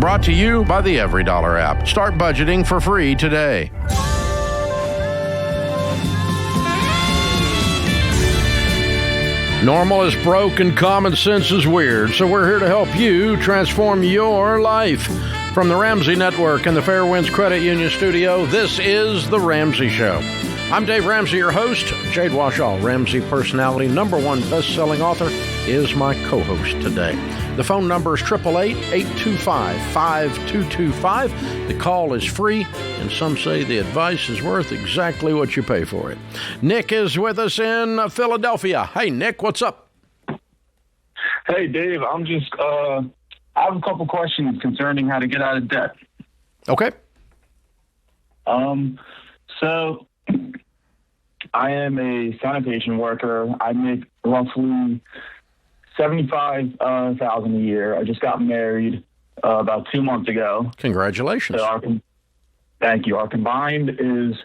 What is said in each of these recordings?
Brought to you by the EveryDollar app. Start budgeting for free today. Normal is broke and common sense is weird, so we're here to help you transform your life. From the Ramsey Network and the Fairwinds Credit Union Studio, this is The Ramsey Show. I'm Dave Ramsey, your host. Jade Warshaw, Ramsey personality, #1 best-selling author, is my co-host today. The phone number is 888-825-5225. The call is free, and some say the advice is worth exactly what you pay for it. Nick is with us in Philadelphia. Hey, Nick, what's up? Hey, Dave, I'm just, I have a couple questions concerning how to get out of debt. Okay. So I am a sanitation worker. I make roughly $75,000 a year. I just got married about 2 months ago. Congratulations. So thank you. Our combined is,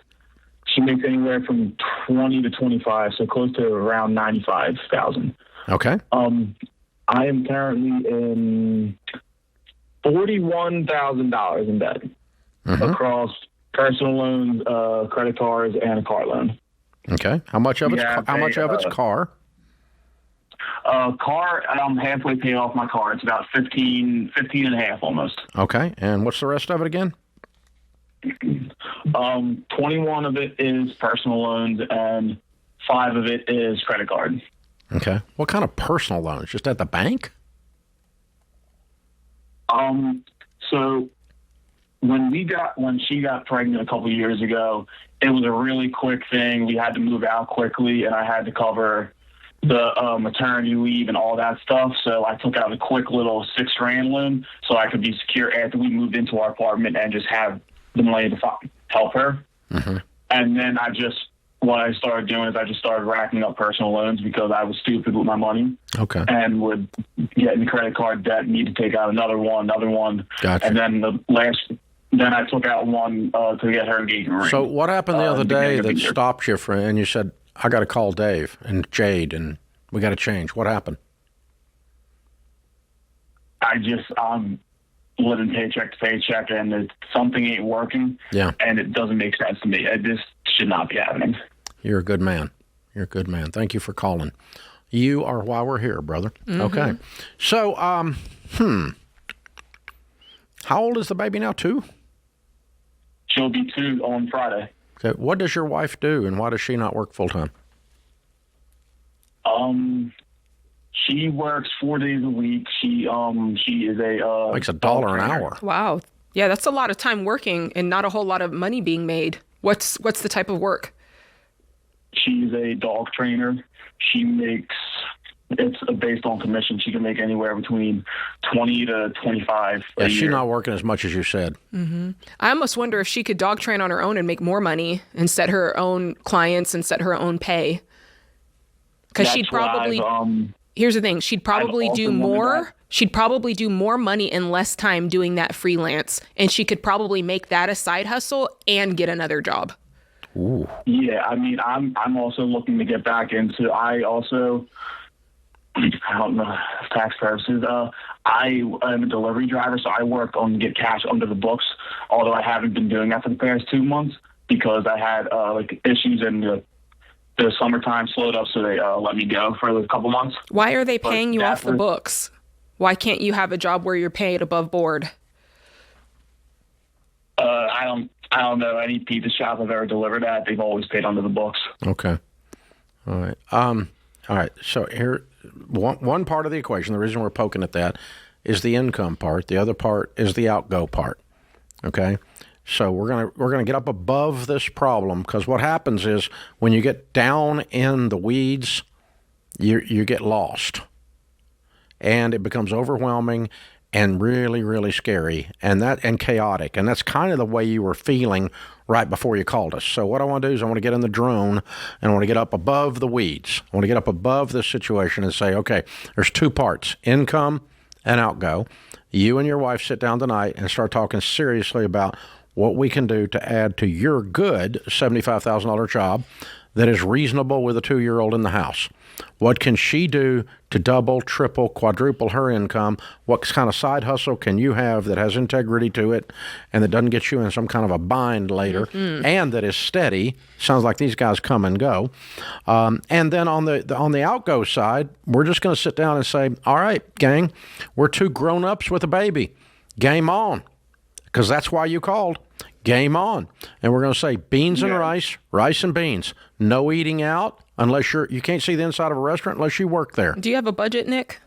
she makes anywhere from 20 to 25, so close to around 95,000. Okay. I am currently in $41,000 in debt across personal loans, credit cards, and a car loan. Okay. How much of it's car? Car, I'm halfway paid off my car. It's about 15 and a half almost. Okay. And what's the rest of it again? 21 of it is personal loans and 5 of it is credit card. Okay. What kind of personal loans? Just at the bank? So when she got pregnant a couple years ago, it was a really quick thing. We had to move out quickly, and I had to cover the maternity leave and all that stuff. So I took out a quick little $6,000 loan so I could be secure after we moved into our apartment and just have the money to help her. And then what I started doing is I just started racking up personal loans because I was stupid with my money. Okay. And would get in credit card debt, need to take out another one. Gotcha. And then then I took out one to get her engagement ring. So what happened the other day that stopped you and you said, I got to call Dave and Jade and we got to change? What happened? I just, living paycheck to paycheck, and something ain't working. Yeah. And it doesn't make sense to me. This should not be happening. You're a good man. Thank you for calling. You are why we're here, brother. Okay. So, how old is the baby now? 2? She'll be 2 on Friday. Okay. What does your wife do, and why does she not work full time? She works 4 days a week. She is makes $1 an hour. Wow. Yeah, that's a lot of time working and not a whole lot of money being made. What's the type of work? She's a dog trainer. It's based on commission. She can make anywhere between 20 to 25 a year. She's not working as much as you said. I almost wonder if she could dog train on her own and make more money and set her own clients and set her own pay. Because she'd probably... Here's the thing. She'd probably do more. She'd probably do more money in less time doing that freelance, and she could probably make that a side hustle and get another job. Ooh. Yeah, I mean, I'm also looking to get back into. I don't know, tax purposes. I am a delivery driver, so I work on get cash under the books. Although I haven't been doing that for the past 2 months because I had issues in the summertime slowed up, so they let me go for a couple months. Why are they paying you off the books? Why can't you have a job where you're paid above board? I don't know any pizza shop I've ever delivered at. They've always paid under the books. Okay. All right. All right. So here, one part of the equation, the reason we're poking at that is the income part. The other part is the outgo part. Okay. So we're gonna get up above this problem, because what happens is when you get down in the weeds, you get lost, and it becomes overwhelming and really, really scary and chaotic. And that's kind of the way you were feeling right before you called us. So what I want to do is I want to get in the drone and I want to get up above the weeds. I want to get up above this situation and say, okay, there's 2 parts, income and outgo. You and your wife sit down tonight and start talking seriously about what we can do to add to your good $75,000 job that is reasonable with a 2-year-old in the house. What can she do to double, triple, quadruple her income? What kind of side hustle can you have that has integrity to it and that doesn't get you in some kind of a bind later and that is steady? Sounds like these guys come and go. And then on the outgo side, we're just going to sit down and say, all right, gang, we're two grown-ups with a baby. Game on. Because that's why you called. Game on. And we're going to say beans and rice and beans. No eating out unless you can't see the inside of a restaurant unless you work there. Do you have a budget, Nick?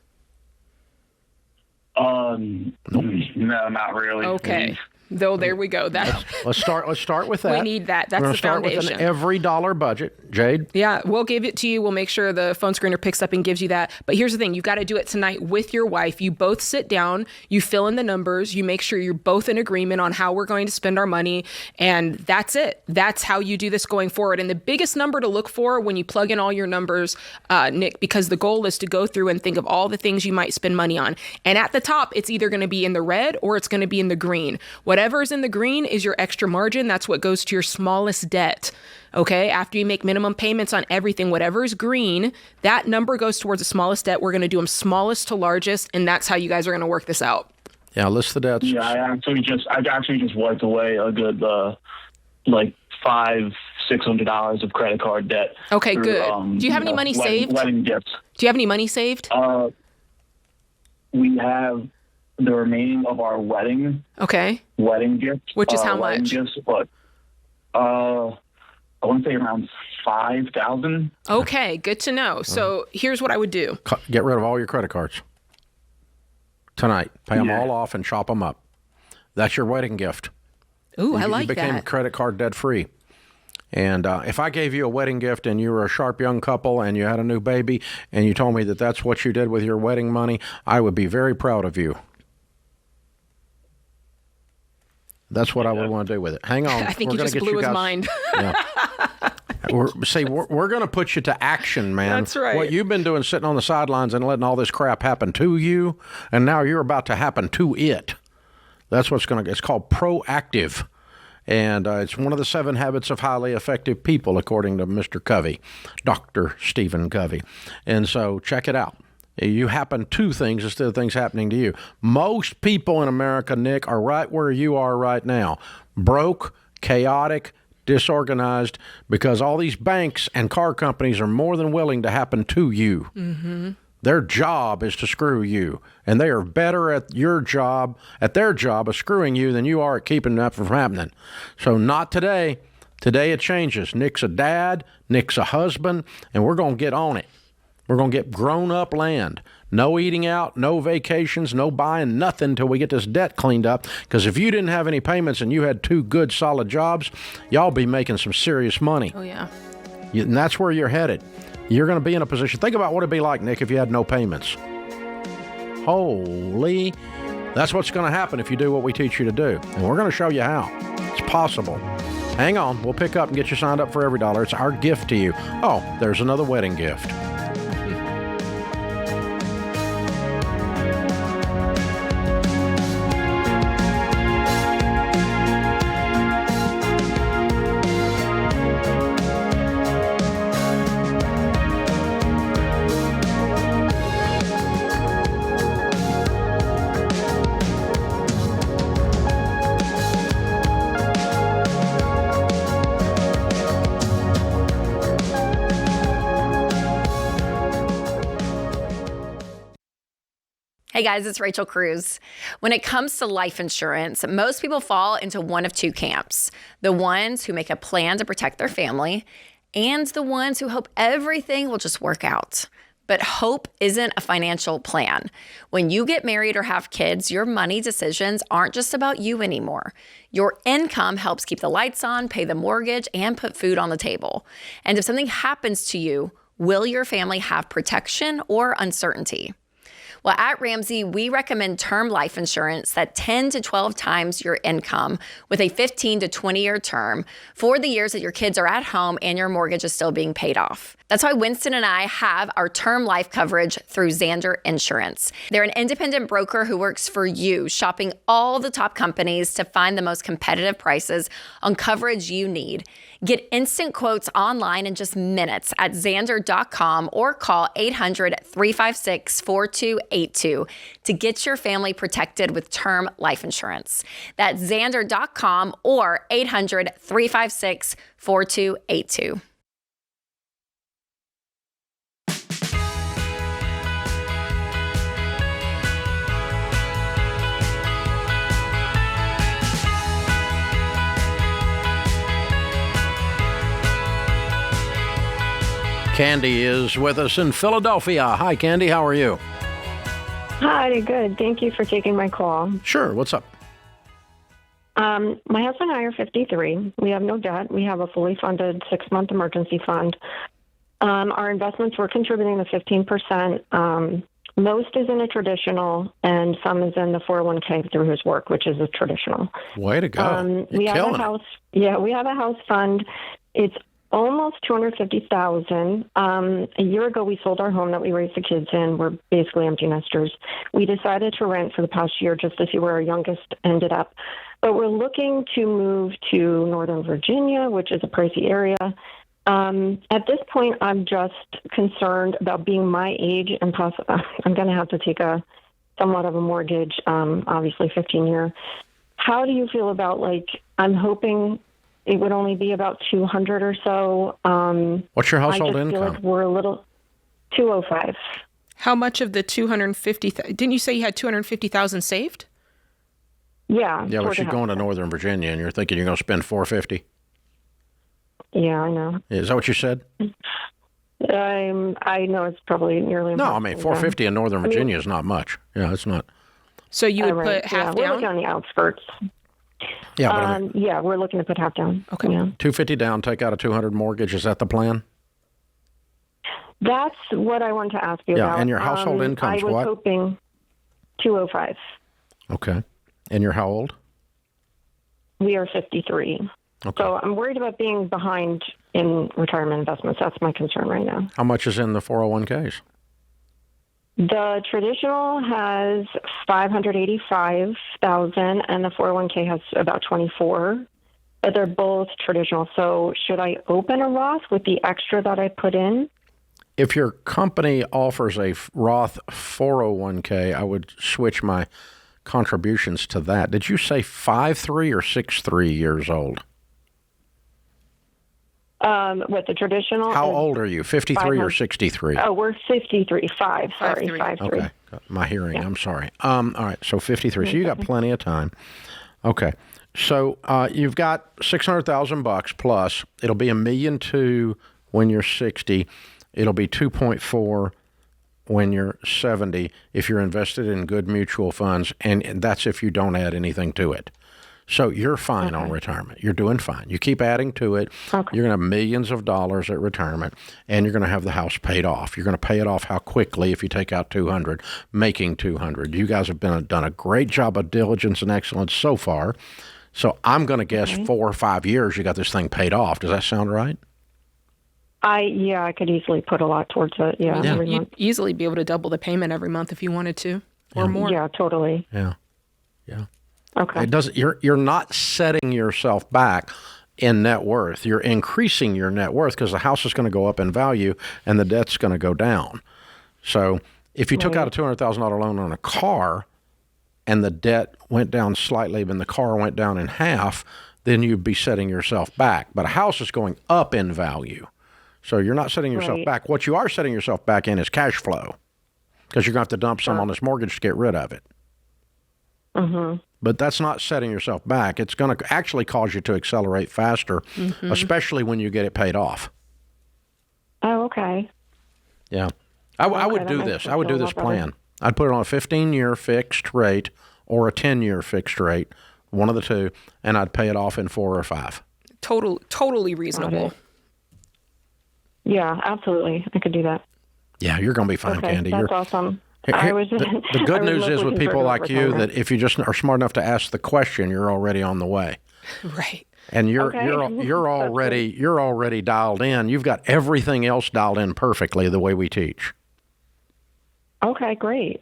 No, not really. Okay. Though there we go. Let's start with that. We need that. That's the foundation. We're going to start with an every dollar budget. Jade? Yeah, we'll give it to you. We'll make sure the phone screener picks up and gives you that. But here's the thing. You've got to do it tonight with your wife. You both sit down. You fill in the numbers. You make sure you're both in agreement on how we're going to spend our money. And that's it. That's how you do this going forward. And the biggest number to look for when you plug in all your numbers, Nick, because the goal is to go through and think of all the things you might spend money on. And at the top, it's either going to be in the red or it's going to be in the green. Whatever's in the green is your extra margin. That's what goes to your smallest debt. Okay. After you make minimum payments on everything, whatever's green, that number goes towards the smallest debt. We're going to do them smallest to largest. And that's how you guys are going to work this out. Yeah. List the debts. Yeah. I actually just wiped away a good, like $500-$600 of credit card debt. Okay. Good. Do you have any money saved? Wedding gifts. Do you have any money saved? We have the remaining of our wedding gifts, which is how much? Gifts, but I want to say around $5,000. Okay, good to know. So here's what I would do: get rid of all your credit cards tonight. Pay them all off and chop them up. That's your wedding gift. Ooh, I like that. You became credit card debt free. And if I gave you a wedding gift and you were a sharp young couple and you had a new baby and you told me that that's what you did with your wedding money, I would be very proud of you. That's what I would want to do with it. Hang on. I think you just blew his mind. Yeah. We're going to put you to action, man. That's right. What you've been doing sitting on the sidelines and letting all this crap happen to you, and now you're about to happen to it. That's what's going to, it's called proactive. And it's one of the 7 habits of highly effective people, according to Mr. Covey, Dr. Stephen Covey. And so check it out. You happen to things instead of things happening to you. Most people in America, Nick, are right where you are right now. Broke, chaotic, disorganized, because all these banks and car companies are more than willing to happen to you. Mm-hmm. Their job is to screw you, and they are better at their job of screwing you than you are at keeping that from happening. So not today. Today it changes. Nick's a dad, Nick's a husband, and we're going to get on it. We're going to get grown-up land. No eating out, no vacations, no buying nothing until we get this debt cleaned up. Because if you didn't have any payments and you had 2 good, solid jobs, y'all be making some serious money. Oh, yeah. And that's where you're headed. You're going to be in a position. Think about what it'd be like, Nick, if you had no payments. Holy. That's what's going to happen if you do what we teach you to do. And we're going to show you how. It's possible. Hang on. We'll pick up and get you signed up for every dollar. It's our gift to you. Oh, there's another wedding gift. Hey guys, it's Rachel Cruz. When it comes to life insurance, most people fall into one of 2 camps. The ones who make a plan to protect their family and the ones who hope everything will just work out. But hope isn't a financial plan. When you get married or have kids, your money decisions aren't just about you anymore. Your income helps keep the lights on, pay the mortgage, and put food on the table. And if something happens to you, will your family have protection or uncertainty? Well, at Ramsey, we recommend term life insurance that 10 to 12 times your income with a 15 to 20-year term for the years that your kids are at home and your mortgage is still being paid off. That's why Winston and I have our term life coverage through Xander Insurance. They're an independent broker who works for you, shopping all the top companies to find the most competitive prices on coverage you need. Get instant quotes online in just minutes at Xander.com or call 800-356-4282 to get your family protected with term life insurance. That's Xander.com or 800-356-4282. Candy is with us in Philadelphia. Hi, Candy. How are you? Hi, good. Thank you for taking my call. Sure. What's up? My husband and I are 53. We have no debt. We have a fully funded 6-month emergency fund. Our investments, we're contributing to 15%. Most is in a traditional, and some is in the 401k through his work, which is a traditional. Way to go. We have a house. Yeah, we have a house fund. It's almost $250,000. A year ago, we sold our home that we raised the kids in. We're basically empty nesters. We decided to rent for the past year just to see where our youngest ended up. But we're looking to move to Northern Virginia, which is a pricey area. At this point, I'm just concerned about being my age and I'm going to have to take somewhat of a mortgage, obviously 15-year. How do you feel about, I'm hoping it would only be about 200 or so. What's your household I just income? feel like we're a little 205. How much of the 250? Didn't you say you had 250,000 saved? Yeah. Yeah, but you're going to Northern Virginia, and you're thinking you're going to spend 450. Yeah, I know. Is that what you said? I know it's probably nearly. No, I mean 450 in Northern Virginia is not much. Yeah, it's not. So you would put half We're down? looking on the outskirts. Yeah, but I mean, Yeah, we're looking to put half down. Okay. Yeah. 250 down, take out a 200 mortgage. Is that the plan? That's what I wanted to ask you about. Yeah, and your household income's what? I was hoping 205. Okay. And you're how old? We are 53. Okay. So I'm worried about being behind in retirement investments. That's my concern right now. How much is in the 401ks? The traditional has $585,000, and the 401k has about 24. But they're both traditional. So should I open a Roth with the extra that I put in? If your company offers a Roth 401k, I would switch my contributions to that. Did you say 5'3" or 6'3" years old? With the traditional. How old are you? 53 or 63? Oh, we're 53. Sorry, 5'3". Okay. My hearing. Yeah. I'm sorry. All right. So 53. So you got plenty of time. Okay. So you've got $600,000 plus. It'll be $1.2 million when you're 60. It'll be 2.4 when you're 70 if you're invested in good mutual funds, and that's if you don't add anything to it. So you're fine on retirement. You're doing fine. You keep adding to it. Okay. You're going to have millions of dollars at retirement, and you're going to have the house paid off. You're going to pay it off how quickly if you take out 200, making 200. You guys have done a great job of diligence and excellence so far. So I'm going to guess 4 or 5 years you got this thing paid off. Does that sound right? I could easily put a lot towards it. Yeah. You'd easily be able to double the payment every month if you wanted to, or more. Yeah, totally. Yeah. Okay. It doesn't. You're not setting yourself back in net worth. You're increasing your net worth because the house is going to go up in value and the debt's going to go down. So if you took out a $200,000 loan on a car and the debt went down slightly and the car went down in half, then you'd be setting yourself back. But a house is going up in value. So you're not setting yourself back. What you are setting yourself back in is cash flow because you're going to have to dump some on this mortgage to get rid of it. Mm-hmm. But that's not setting yourself back. It's going to actually cause you to accelerate faster, especially when you get it paid off. Oh, okay. Yeah. I would do this. I would do this plan. I'd put it on a 15-year fixed rate or a 10-year fixed rate, one of the two, and I'd pay it off in 4 or 5. Totally reasonable. Yeah, absolutely. I could do that. Yeah, you're going to be fine, Candy. That's awesome. The good news is with people like you that if you just are smart enough to ask the question, you're already on the way. Right. And you're Okay. you're already dialed in. You've got everything else dialed in perfectly the way we teach. Okay, great.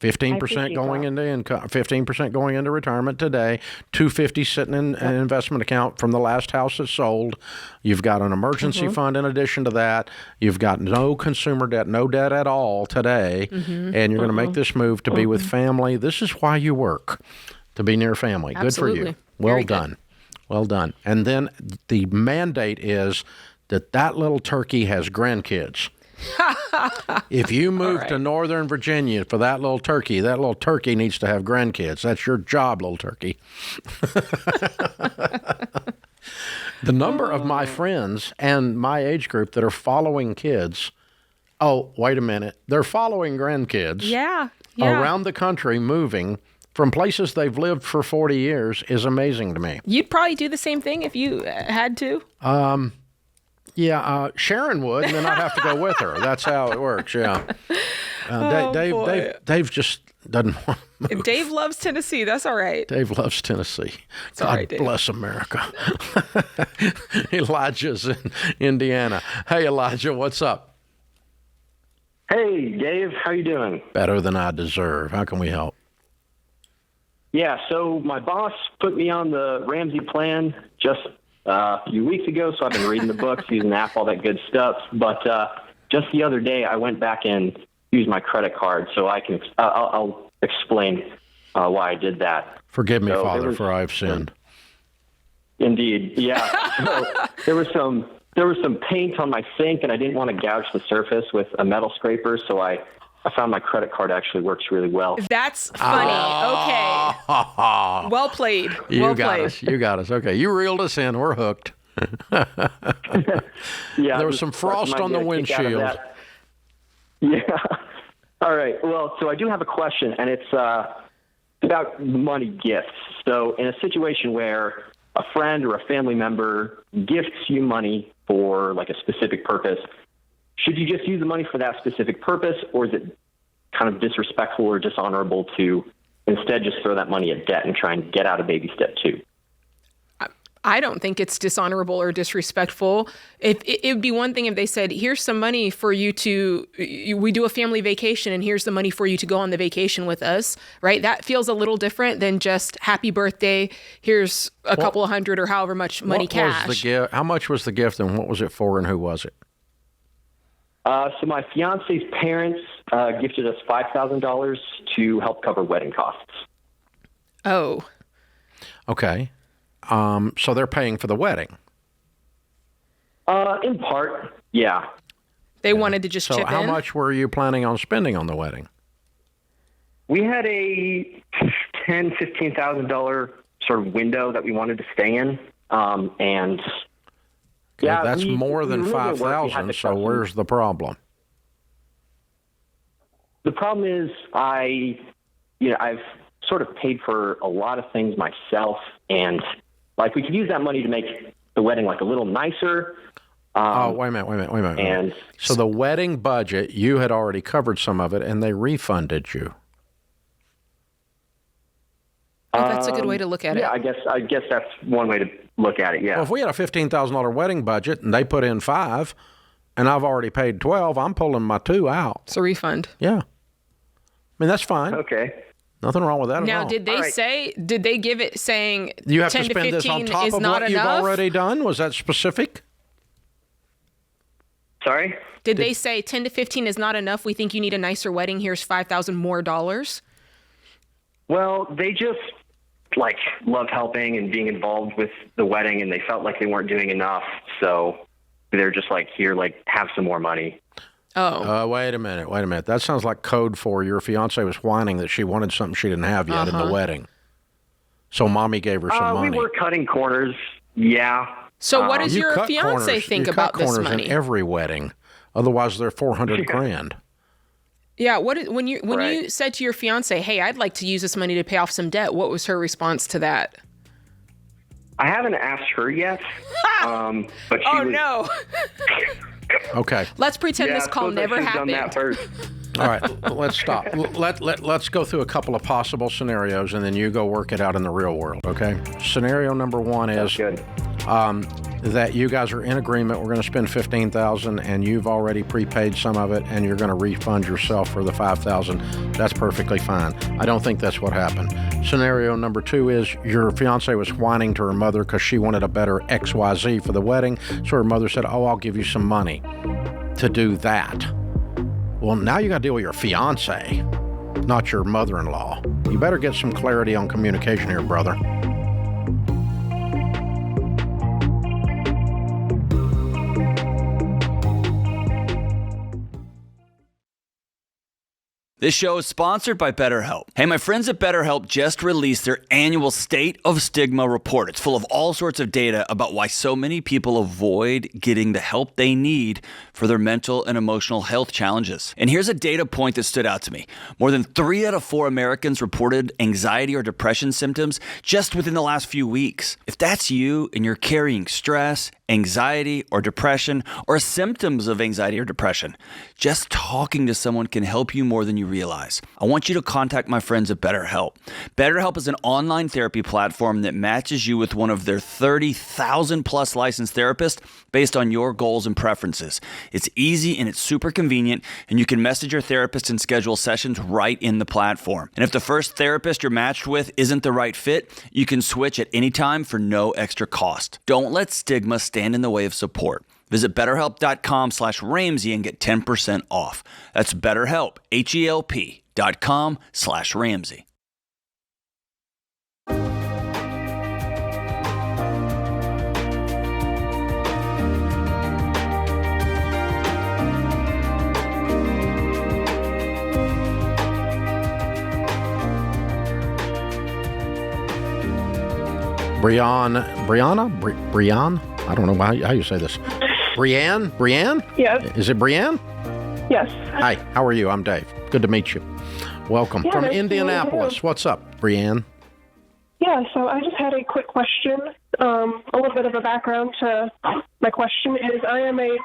15% going into income, 15% going into retirement today, $250 sitting in an investment account from the last house that sold. You've got an emergency fund in addition to that. You've got no consumer debt, no debt at all today, and you're going to make this move to be with family. This is why you work, to be near family. Absolutely. Good for you. Well done. Well done. And then the mandate is that little turkey has grandkids. If you move to Northern Virginia for that little turkey needs to have grandkids. That's your job, little turkey. The number of my friends and my age group that are following kids, oh, wait a minute, they're following grandkids Yeah. around the country moving from places they've lived for 40 years is amazing to me. You'd probably do the same thing if you had to. Yeah, Sharon would, and then I'd have to go with her. That's how it works, yeah. Dave just doesn't want to move. If Dave loves Tennessee, that's all right. Dave loves Tennessee. all God right, Dave. bless America. Elijah's in Indiana. Hey, Elijah, what's up? Hey, Dave, how you doing? Better than I deserve. How can we help? Yeah, so my boss put me on the Ramsey plan just a few weeks ago, so I've been reading the books, using the app, all that good stuff. But just the other day, I went back and used my credit card, so I'll explain why I did that. Forgive me, Father, for I have sinned. Indeed, yeah. So there was some paint on my sink, and I didn't want to gouge the surface with a metal scraper, so I found my credit card actually works really well. That's funny. Okay. Well played. You got us. Okay, you reeled us in. We're hooked. Yeah, there was some frost on the windshield. Yeah. All right. Well, so I do have a question, and it's about money gifts. So in a situation where a friend or a family member gifts you money for like a specific purpose, should you just use the money for that specific purpose, or is it kind of disrespectful or dishonorable to instead just throw that money at debt and try and get out of baby step 2? I don't think it's dishonorable or disrespectful. It would be one thing if they said, here's some money for you we do a family vacation and here's the money for you to go on the vacation with us, right? That feels a little different than just happy birthday, here's a couple of hundred or however much money cash. How much was the gift and what was it for and who was it? So my fiance's parents gifted us $5,000 to help cover wedding costs. Oh. Okay. So they're paying for the wedding. In part, yeah. They wanted to just chip in? So how much were you planning on spending on the wedding? We had a $10,000, $15,000 sort of window that we wanted to stay in. And okay, yeah, that's more than $5,000, so where's the problem? The problem is I've sort of paid for a lot of things myself, and like we could use that money to make the wedding like a little nicer. Wait a minute. And so the wedding budget, you had already covered some of it, and they refunded you. Oh, that's a good way to look at it. Yeah, I guess that's one way to look at it. Yeah. Well, if we had a $15,000 wedding budget and they put in $5,000, and I've already paid $12,000, I'm pulling my $2,000 out. It's a refund. Yeah. I mean, that's fine. Okay. Nothing wrong with that at all. Now, did they give it saying you have 10 to to spend 15 this on top is of not what enough? you've already done? Was that specific? Sorry? Did they say 10 to 15 is not enough? We think you need a nicer wedding. Here's $5,000 more dollars. Well, they just loved helping and being involved with the wedding, and they felt like they weren't doing enough. So they're just here, have some more money. Oh. Wait a minute. That sounds like code for your fiance was whining that she wanted something she didn't have yet in the wedding. So mommy gave her some money. We were cutting corners. Yeah. So what does You your cut fiance corners. think You about cut this corners money? in every wedding. Otherwise, they're $400,000. Yeah. When you Right. said to your fiance, "Hey, I'd like to use this money to pay off some debt," what was her response to that? I haven't asked her yet. But she Oh was, no. Okay. Let's pretend this call I suppose I never should've done happened. that first. All right, let's stop. Let's go through a couple of possible scenarios, and then you go work it out in the real world, okay? Scenario number one is that you guys are in agreement. We're going to spend $15,000, and you've already prepaid some of it, and you're going to refund yourself for the $5,000. That's perfectly fine. I don't think that's what happened. Scenario number two is your fiance was whining to her mother because she wanted a better XYZ for the wedding, so her mother said, "Oh, I'll give you some money to do that." Well, now you got to deal with your fiance, not your mother-in-law. You better get some clarity on communication here, brother. This show is sponsored by BetterHelp. Hey, my friends at BetterHelp just released their annual State of Stigma report. It's full of all sorts of data about why so many people avoid getting the help they need for their mental and emotional health challenges. And here's a data point that stood out to me. More than 3 out of 4 Americans reported anxiety or depression symptoms just within the last few weeks. If that's you and you're carrying stress, anxiety, or depression, or symptoms of anxiety or depression, just talking to someone can help you more than you realize. I want you to contact my friends at BetterHelp. BetterHelp is an online therapy platform that matches you with one of their 30,000 plus licensed therapists based on your goals and preferences. It's easy and it's super convenient, and you can message your therapist and schedule sessions right in the platform. And if the first therapist you're matched with isn't the right fit, you can switch at any time for no extra cost. Don't let stigma stand in the way of support. Visit BetterHelp.com/Ramsey and get 10% off. That's BetterHelp, HELP.com/Ramsey. Brianne? I don't know how you say this. Brianne? Yes. Is it Brianne? Yes. Hi, how are you? I'm Dave. Good to meet you. Welcome. Yeah, From nice to meet Indianapolis. you. What's up, Brianne? Yeah, so I just had a quick question. A little bit of a background to my question is I am a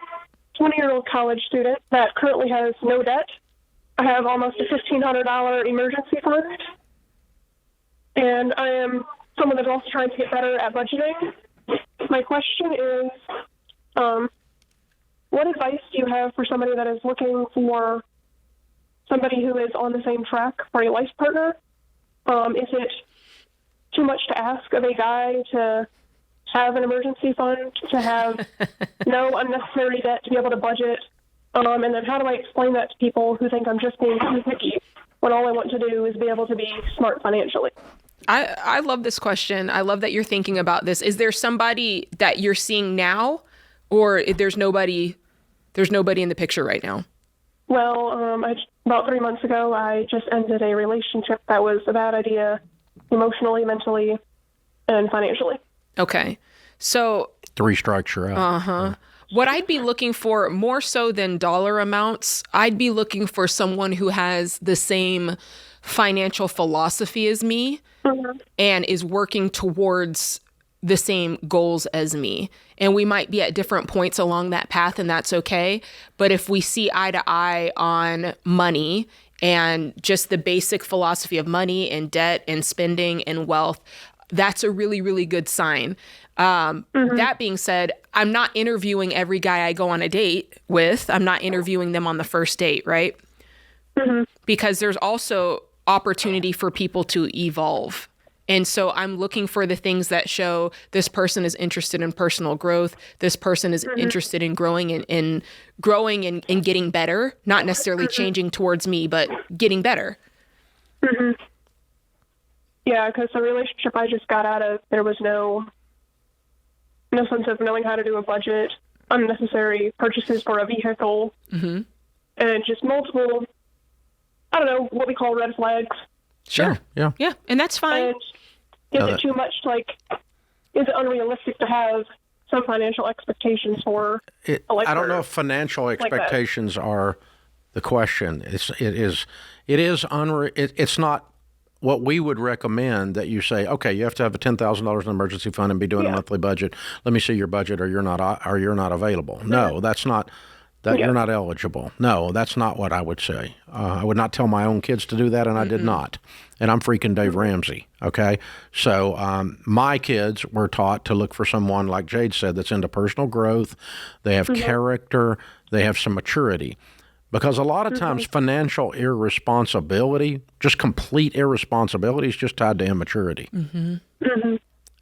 20-year-old college student that currently has no debt. I have almost a $1,500 emergency fund. And I am someone that's also trying to get better at budgeting. My question is, what advice do you have for somebody that is looking for somebody who is on the same track for a life partner? Is it too much to ask of a guy to have an emergency fund, to have no unnecessary debt, to be able to budget? And then how do I explain that to people who think I'm just being too picky when all I want to do is be able to be smart financially? I love this question. I love that you're thinking about this. Is there somebody that you're seeing now, or there's nobody in the picture right now? Well, about 3 months ago, I just ended a relationship that was a bad idea emotionally, mentally, and financially. Okay. So 3 strikes, you're out. Uh-huh. What I'd be looking for, more so than dollar amounts, I'd be looking for someone who has the same financial philosophy as me and is working towards the same goals as me. And we might be at different points along that path, and that's okay. But if we see eye to eye on money and just the basic philosophy of money and debt and spending and wealth, that's a really, really good sign. That being said, I'm not interviewing every guy I go on a date with. I'm not interviewing them on the first date, right? Because there's also opportunity for people to evolve. And so I'm looking for the things that show this person is interested in personal growth. This person is interested in growing and getting better, not necessarily changing towards me, but getting better. Yeah, because the relationship I just got out of, there was no sense of knowing how to do a budget, unnecessary purchases for a vehicle, and just multiple, I don't know, what we call red flags. Sure. Yeah. Yeah, and that's fine. And is it too much, is it unrealistic to have some financial expectations for a life I don't know partner if financial expectations are the question. It's not what we would recommend that you say, okay, you have to have a $10,000 in emergency fund and be doing a monthly budget. Let me see your budget, or you're not available. No, that's not that you're not eligible. No, that's not what I would say. I would not tell my own kids to do that, and I did not. And I'm freaking Dave Ramsey, okay? So my kids were taught to look for someone, like Jade said, that's into personal growth. They have character. They have some maturity. Because a lot of times financial irresponsibility, just complete irresponsibility, is just tied to immaturity.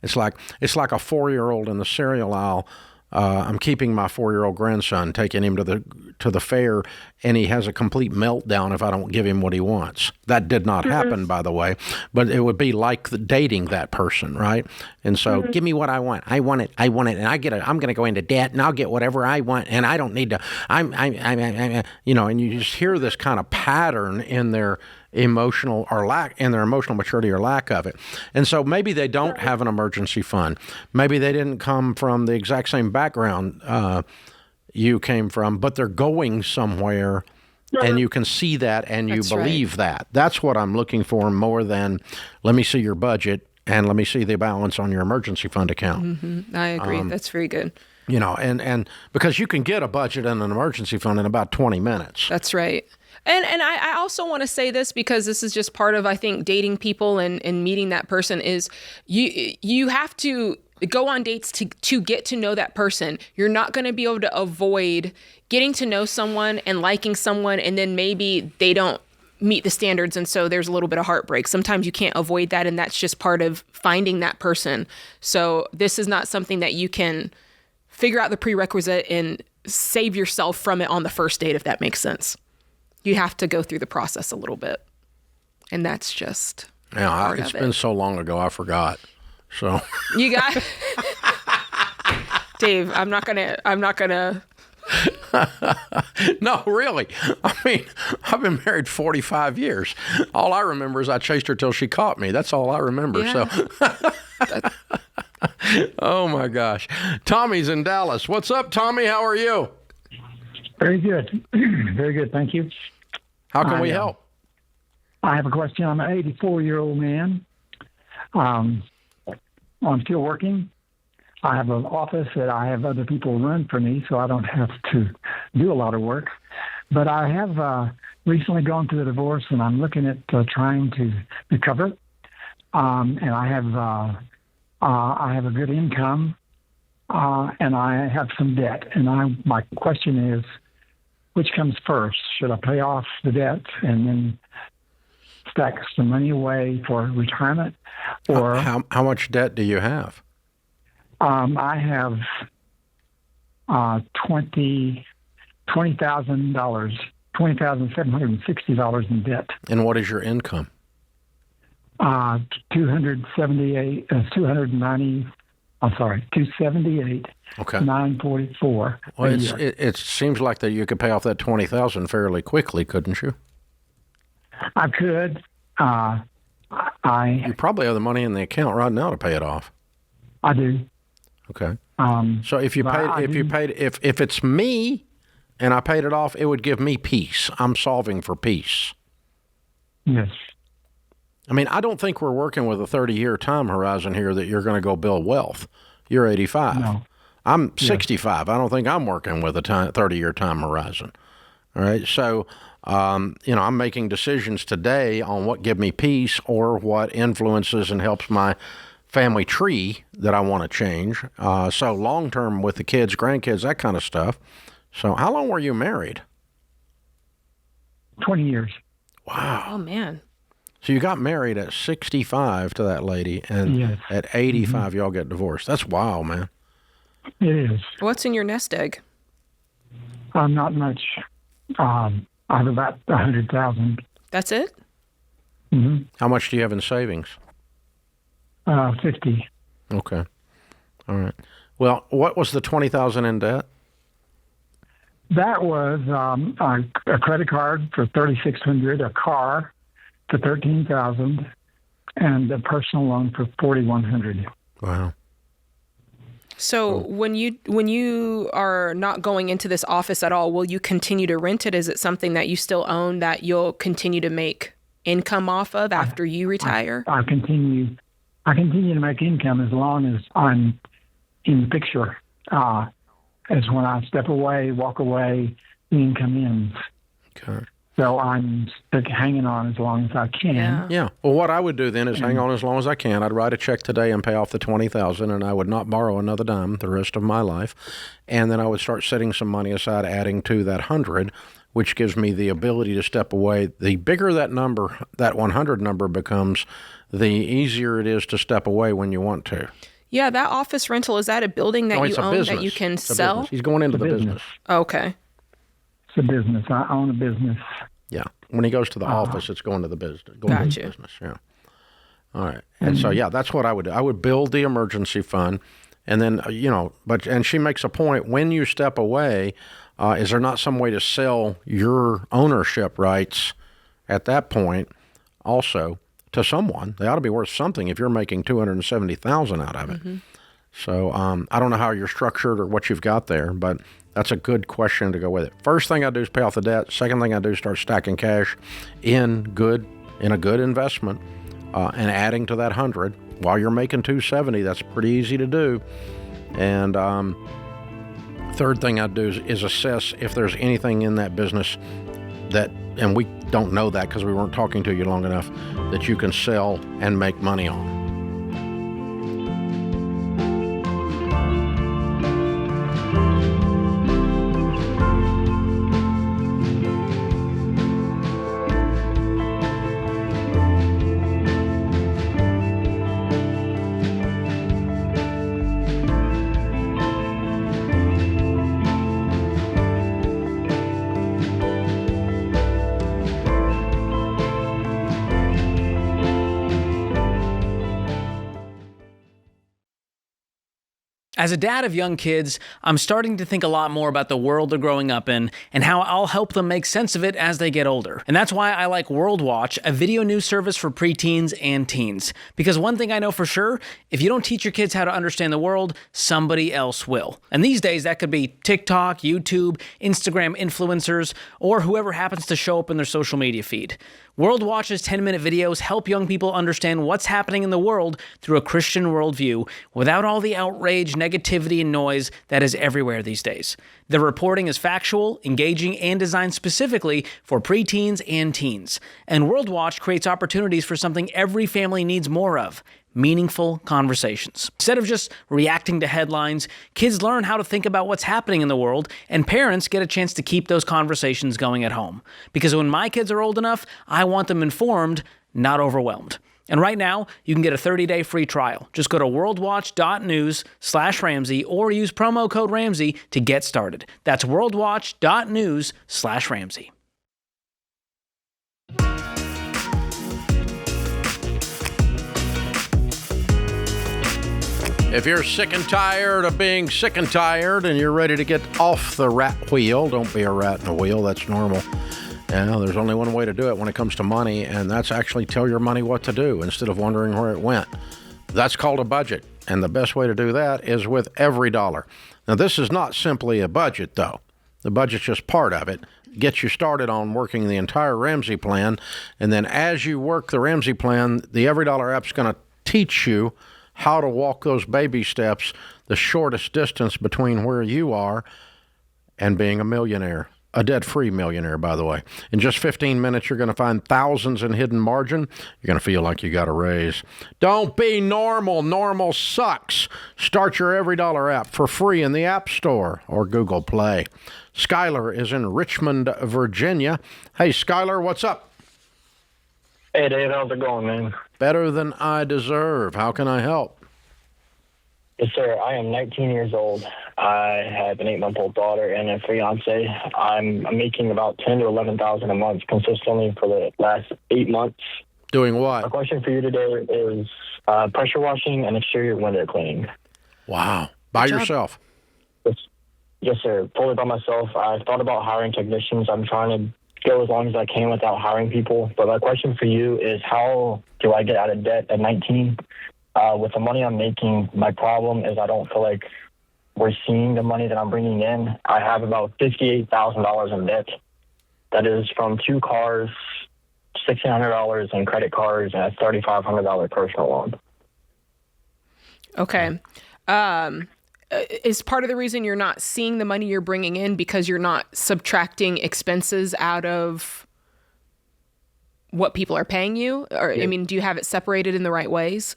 It's like a 4-year-old in the cereal aisle. I'm keeping my 4-year-old grandson, taking him to the fair, and he has a complete meltdown if I don't give him what he wants. That did not happen, by the way, but it would be like dating that person, right? And so, give me what I want. I want it, and I'm going to go into debt, and I'll get whatever I want, and I don't need to. And you just hear this kind of pattern in their emotional maturity or lack of it. And so maybe they don't have an emergency fund. Maybe they didn't come from the exact same background you came from, but they're going somewhere and you can see that and you believe that. That's what I'm looking for more than let me see your budget and let me see the balance on your emergency fund account. I agree. That's very good. And because you can get a budget and an emergency fund in about 20 minutes. That's right. And I also want to say this because this is just part of, I think, dating people and meeting that person is you have to go on dates to get to know that person. You're not going to be able to avoid getting to know someone and liking someone, and then maybe they don't meet the standards, and so there's a little bit of heartbreak. Sometimes you can't avoid that, and that's just part of finding that person. So this is not something that you can figure out the prerequisite and save yourself from it on the first date, if that makes sense. You have to go through the process a little bit, and that's just part it's of been so long ago I forgot. So you got Dave. I'm not gonna. No, really. I mean, I've been married 45 years. All I remember is I chased her till she caught me. That's all I remember. Yeah. So, oh my gosh, Tommy's in Dallas. What's up, Tommy? How are you? Very good. Very good. Thank you. How can we help? I have a question. I'm an 84-year-old man. I'm still working. I have an office that I have other people run for me, so I don't have to do a lot of work. But I have recently gone through a divorce, and I'm looking at trying to recover. And I have a good income, and I have some debt. And my question is, which comes first? Should I pay off the debt and then stack some money away for retirement, or how much debt do you have? I have $20,000, $20,760 in debt. And what is your income? 278. Okay. 944. Well, it seems like that you could pay off that $20,000 fairly quickly, couldn't you? I could. You probably have the money in the account right now to pay it off. I do. Okay. So if it's me and I paid it off, it would give me peace. I'm solving for peace. Yes. I mean, I don't think we're working with a 30-year time horizon here that you're going to go build wealth. You're 85. No. I'm 65. I don't think I'm working with a 30-year time horizon. All right. So, I'm making decisions today on what give me peace or what influences and helps my family tree that I want to change. So long-term with the kids, grandkids, that kind of stuff. So how long were you married? 20 years. Wow. Oh, man. So you got married at 65 to that lady, and at 85 y'all get divorced. That's wild, man. It is. What's in your nest egg? Not much. I have about $100,000. That's it? Mm-hmm. How much do you have in savings? 50. Okay. All right. Well, what was the $20,000 in debt? That was a credit card for $3,600, a car for $13,000, and a personal loan for $4,100. Wow. So when you are not going into this office at all, will you continue to rent it? Is it something that you still own that you'll continue to make income off of after you retire? I continue to make income as long as I'm in the picture. As when I step away, walk away, income ends. Okay. So I'm hanging on as long as I can. Yeah. Well, what I would do then is hang on as long as I can. I'd write a check today and pay off the $20,000, and I would not borrow another dime the rest of my life. And then I would start setting some money aside, adding to that 100, which gives me the ability to step away. The bigger that number, that 100 number becomes, the easier it is to step away when you want to. Yeah, that office rental, is that a building that you it's a own business. that you can It's a sell? business. He's going into the business. Okay. It's a business. I own a business. Yeah. When he goes to the office, it's going to the business. Gotcha. To the business. Yeah. All right. And so, yeah, that's what I would do. I would build the emergency fund, and then, and she makes a point, when you step away, is there not some way to sell your ownership rights at that point also to someone? They ought to be worth something if you're making $270,000 out of it. Mm-hmm. So I don't know how you're structured or what you've got there, but that's a good question to go with it. First thing I do is pay off the debt. Second thing I do is start stacking cash in a good investment and adding to that 100. While you're making 270, that's pretty easy to do. And third thing I do is assess if there's anything in that business that, and we don't know that because we weren't talking to you long enough, that you can sell and make money on. As a dad of young kids, I'm starting to think a lot more about the world they're growing up in and how I'll help them make sense of it as they get older. And that's why I like World Watch, a video news service for preteens and teens. Because one thing I know for sure, if you don't teach your kids how to understand the world, somebody else will. And these days, that could be TikTok, YouTube, Instagram influencers, or whoever happens to show up in their social media feed. World Watch's 10-minute videos help young people understand what's happening in the world through a Christian worldview without all the outrage, negativity, and noise that is everywhere these days. The reporting is factual, engaging, and designed specifically for preteens and teens. And World Watch creates opportunities for something every family needs more of: meaningful conversations. Instead of just reacting to headlines, kids learn how to think about what's happening in the world, and parents get a chance to keep those conversations going at home. Because when my kids are old enough, I want them informed, not overwhelmed. And right now, you can get a 30-day free trial. Just go to worldwatch.news/Ramsey or use promo code Ramsey to get started. That's worldwatch.news/Ramsey. If you're sick and tired of being sick and tired and you're ready to get off the rat wheel, don't be a rat in a wheel, that's normal. There's only one way to do it when it comes to money, and that's actually tell your money what to do instead of wondering where it went. That's called a budget, and the best way to do that is with every dollar. Now, this is not simply a budget, though. The budget's just part of it. Get you started on working the entire Ramsey plan, and then as you work the Ramsey plan, the Every Dollar app's going to teach you how to walk those baby steps, the shortest distance between where you are and being a millionaire. A debt-free millionaire, by the way. In just 15 minutes, you're going to find thousands in hidden margin. You're going to feel like you got a raise. Don't be normal. Normal sucks. Start your Every Dollar app for free in the App Store or Google Play. Skylar is in Richmond, Virginia. Hey, Skylar, what's up? Hey, Dave. How's it going, man? Better than I deserve. How can I help? Yes, sir. I am 19 years old. I have an 8-month-old daughter and a fiance. I'm making about $10,000 to $11,000 a month consistently for the last 8 months. Doing what? My question for you today is pressure washing and exterior window cleaning. Wow. By yourself? Yes, sir. Totally by myself. I've thought about hiring technicians. I'm trying to go as long as I can without hiring people. But my question for you is, how do I get out of debt at 19? With the money I'm making, my problem is I don't feel like we're seeing the money that I'm bringing in. I have about $58,000 in debt. That is from 2 cars, $1,600 in credit cards, and a $3,500 personal loan. Okay. is part of the reason you're not seeing the money you're bringing in because you're not subtracting expenses out of what people are paying you? Or, I mean, do you have it separated in the right ways?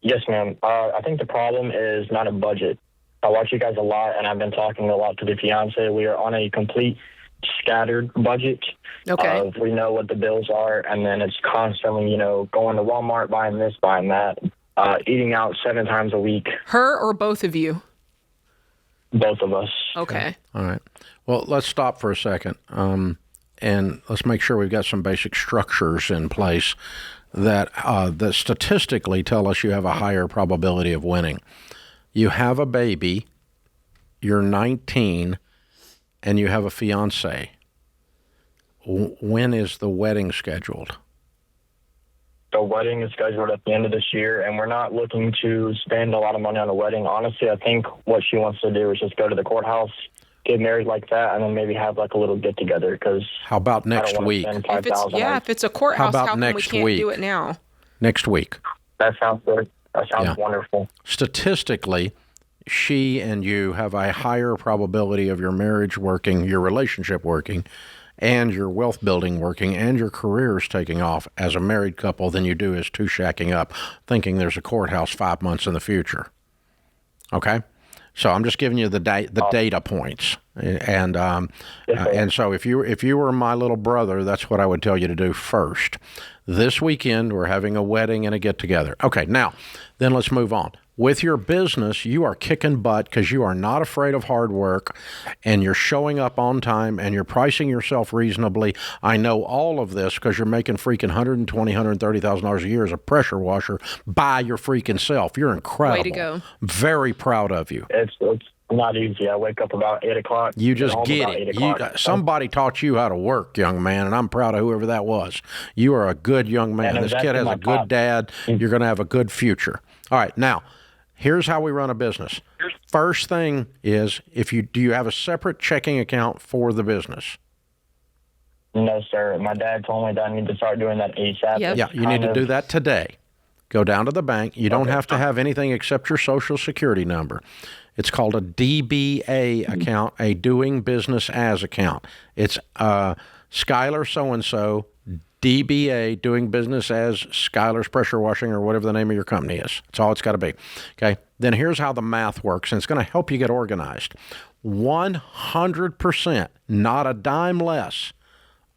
Yes, ma'am. I think the problem is not a budget. I watch you guys a lot, and I've been talking a lot to the fiance. We are on a complete scattered budget. Okay. We know what the bills are, and then it's constantly, going to Walmart, buying this, buying that, eating out 7 times a week. Her or both of you? Both of us. Okay. All right. Well, let's stop for a second, and let's make sure we've got some basic structures in place that statistically tell us you have a higher probability of winning. You have a baby, you're 19, and you have a fiance. When is the wedding scheduled? The wedding is scheduled at the end of this year, and we're not looking to spend a lot of money on a wedding. Honestly, I think what she wants to do is just go to the courthouse, get married like that, and then maybe have like a little get together. Because how about next week? If it's a courthouse, how come we can't do it now? Next week. That sounds good. That sounds wonderful. Statistically, she and you have a higher probability of your marriage working, your relationship working, and your wealth building working, and your careers taking off as a married couple than you do as two shacking up, thinking there's a courthouse 5 months in the future. Okay? So I'm just giving you the data points, and so if you were my little brother, that's what I would tell you to do first. This weekend we're having a wedding and a get together. Okay, now then let's move on. With your business, you are kicking butt because you are not afraid of hard work, and you're showing up on time, and you're pricing yourself reasonably. I know all of this because you're making freaking $120,000, $130,000 a year as a pressure washer by your freaking self. You're incredible. Way to go. Very proud of you. It's not easy. I wake up about 8 o'clock. You just get it. Somebody taught you how to work, young man, and I'm proud of whoever that was. You are a good young man. This kid has a good dad. You're going to have a good future. All right, now, here's how we run a business. First thing is, do you have a separate checking account for the business? No, sir. My dad told me that I need to start doing that ASAP. Yep. Yeah, you need to do that today. Go down to the bank. You don't have to have anything except your Social Security number. It's called a DBA account, a doing business as account. It's Skylar so-and-so, DBA, doing business as Skylar's Pressure Washing or whatever the name of your company is. That's all it's got to be. Okay? Then here's how the math works, and it's going to help you get organized. 100%, not a dime less,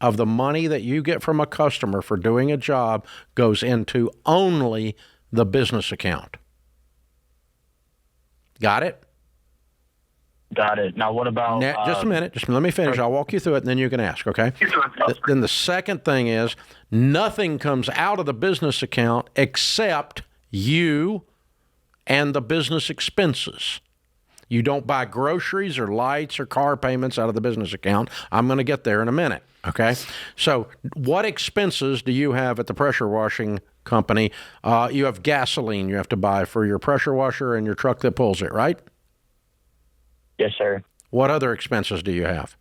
of the money that you get from a customer for doing a job goes into only the business account. Got it? Got it. Now, what about... just a minute. Just let me finish. I'll walk you through it, and then you can ask, okay? Then the second thing is nothing comes out of the business account except you and the business expenses. You don't buy groceries or lights or car payments out of the business account. I'm going to get there in a minute, okay? So what expenses do you have at the pressure washing company? You have gasoline you have to buy for your pressure washer and your truck that pulls it, right? Yes, sir. What other expenses do you have?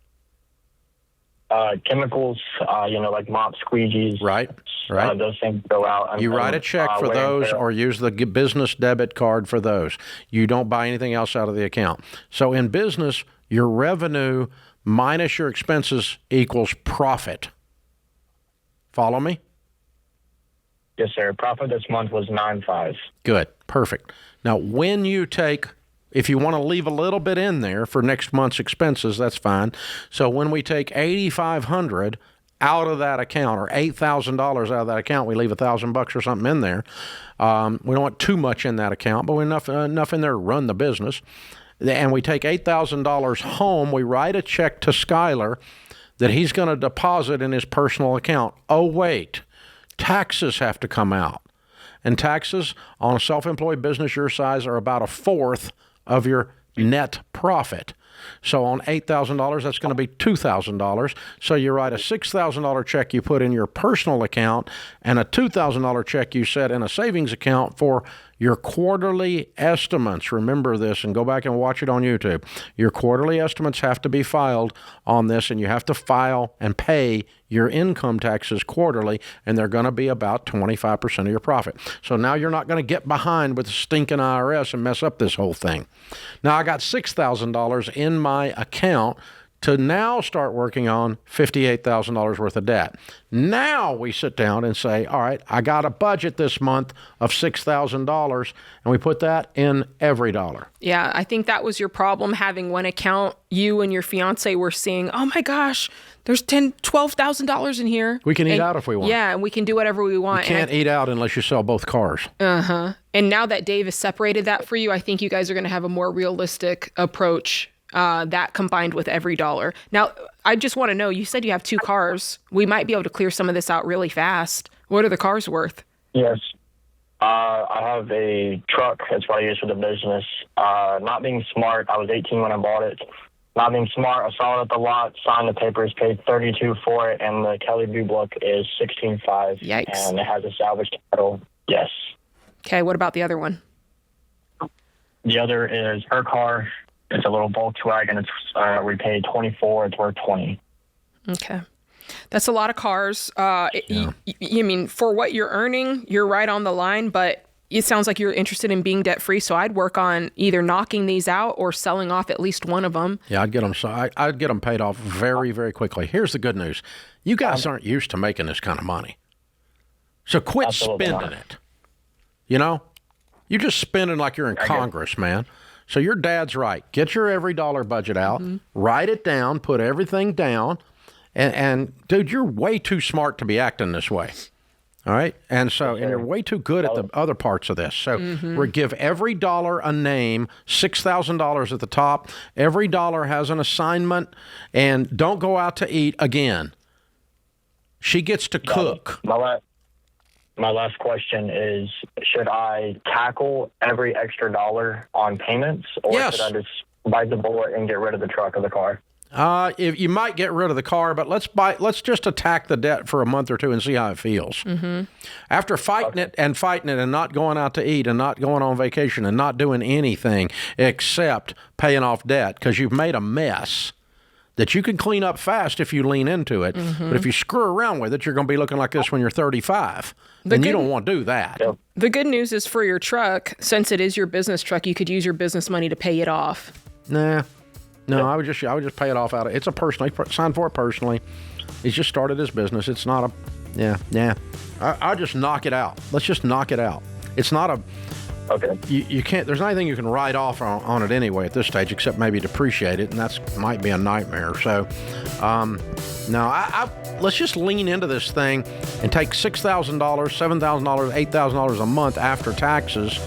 Chemicals, like mop, squeegees. Right. Those things go out. You write a check for those or use the business debit card for those. You don't buy anything else out of the account. So in business, your revenue minus your expenses equals profit. Follow me? Yes, sir. Profit this month was 9.5. Good. Perfect. Now, when you take... If you want to leave a little bit in there for next month's expenses, that's fine. So when we take $8,500 out of that account, or $8,000 out of that account, we leave $1,000 or something in there. We don't want too much in that account, but enough in there to run the business. And we take $8,000 home. We write a check to Skylar that he's going to deposit in his personal account. Oh, wait, taxes have to come out. And taxes on a self-employed business your size are about 1/4 of your net profit. So on $8,000, that's going to be $2,000. So you write a $6,000 check you put in your personal account and a $2,000 check you set in a savings account for your quarterly estimates, remember this, and go back and watch it on YouTube. Your quarterly estimates have to be filed on this, and you have to file and pay your income taxes quarterly, and they're going to be about 25% of your profit. So now you're not going to get behind with the stinking IRS and mess up this whole thing. Now, I got $6,000 in my account to now start working on $58,000 worth of debt. Now we sit down and say, all right, I got a budget this month of $6,000, and we put that in every dollar. Yeah, I think that was your problem, having one account. You and your fiance were seeing, oh my gosh, there's $12,000 in here. We can eat out if we want. Yeah, and we can do whatever we want. You can't eat out unless you sell both cars. Uh-huh. And now that Dave has separated that for you, I think you guys are going to have a more realistic approach. That combined with every dollar. Now, I just want to know, you said you have 2 cars. We might be able to clear some of this out really fast. What are the cars worth? Yes. I have a truck. It's what I use for the business. Not being smart, I was 18 when I bought it. Not being smart, I saw it at the lot, signed the papers, paid $32 for it, and the Kelly Blue Book is $16.5. Yikes. And it has a salvage title. Yes. Okay, what about the other one? The other is her car. It's a little Volkswagen. It's we paid $24. It's worth $20. Okay, that's a lot of cars. You mean for what you're earning, you're right on the line. But it sounds like you're interested in being debt free. So I'd work on either knocking these out or selling off at least one of them. Yeah, I'd get them. I'd get them paid off very, very quickly. Here's the good news: you guys aren't used to making this kind of money, so quit spending it. You know, you're just spending like you're in Congress, man. So your dad's right. Get your every dollar budget out, write it down, put everything down, and dude, you're way too smart to be acting this way. All right? And so, and you're way too good at the other parts of this. So we give every dollar a name, $6,000 at the top. Every dollar has an assignment, and don't go out to eat again. She gets to cook. My last question is, should I tackle every extra dollar on payments, or should I just bite the bullet and get rid of the truck or the car? If you might get rid of the car, but let's just attack the debt for a month or two and see how it feels. After fighting it and not going out to eat and not going on vacation and not doing anything except paying off debt because you've made a mess that you can clean up fast if you lean into it. But if you screw around with it, you're going to be looking like this when you're 35. And you don't want to do that. The good news is for your truck, since it is your business truck, you could use your business money to pay it off. No, I would just pay it off out of. It's a personal. He signed for it personally. He's just started his business. It's not a. I'll just knock it out. Let's just knock it out. It's not a. Okay. You can't. There's nothing you can write off on it anyway at this stage, except maybe depreciate it, and that's might be a nightmare. So, no, let's just lean into this thing and take $6,000, $7,000, $8,000 a month after taxes,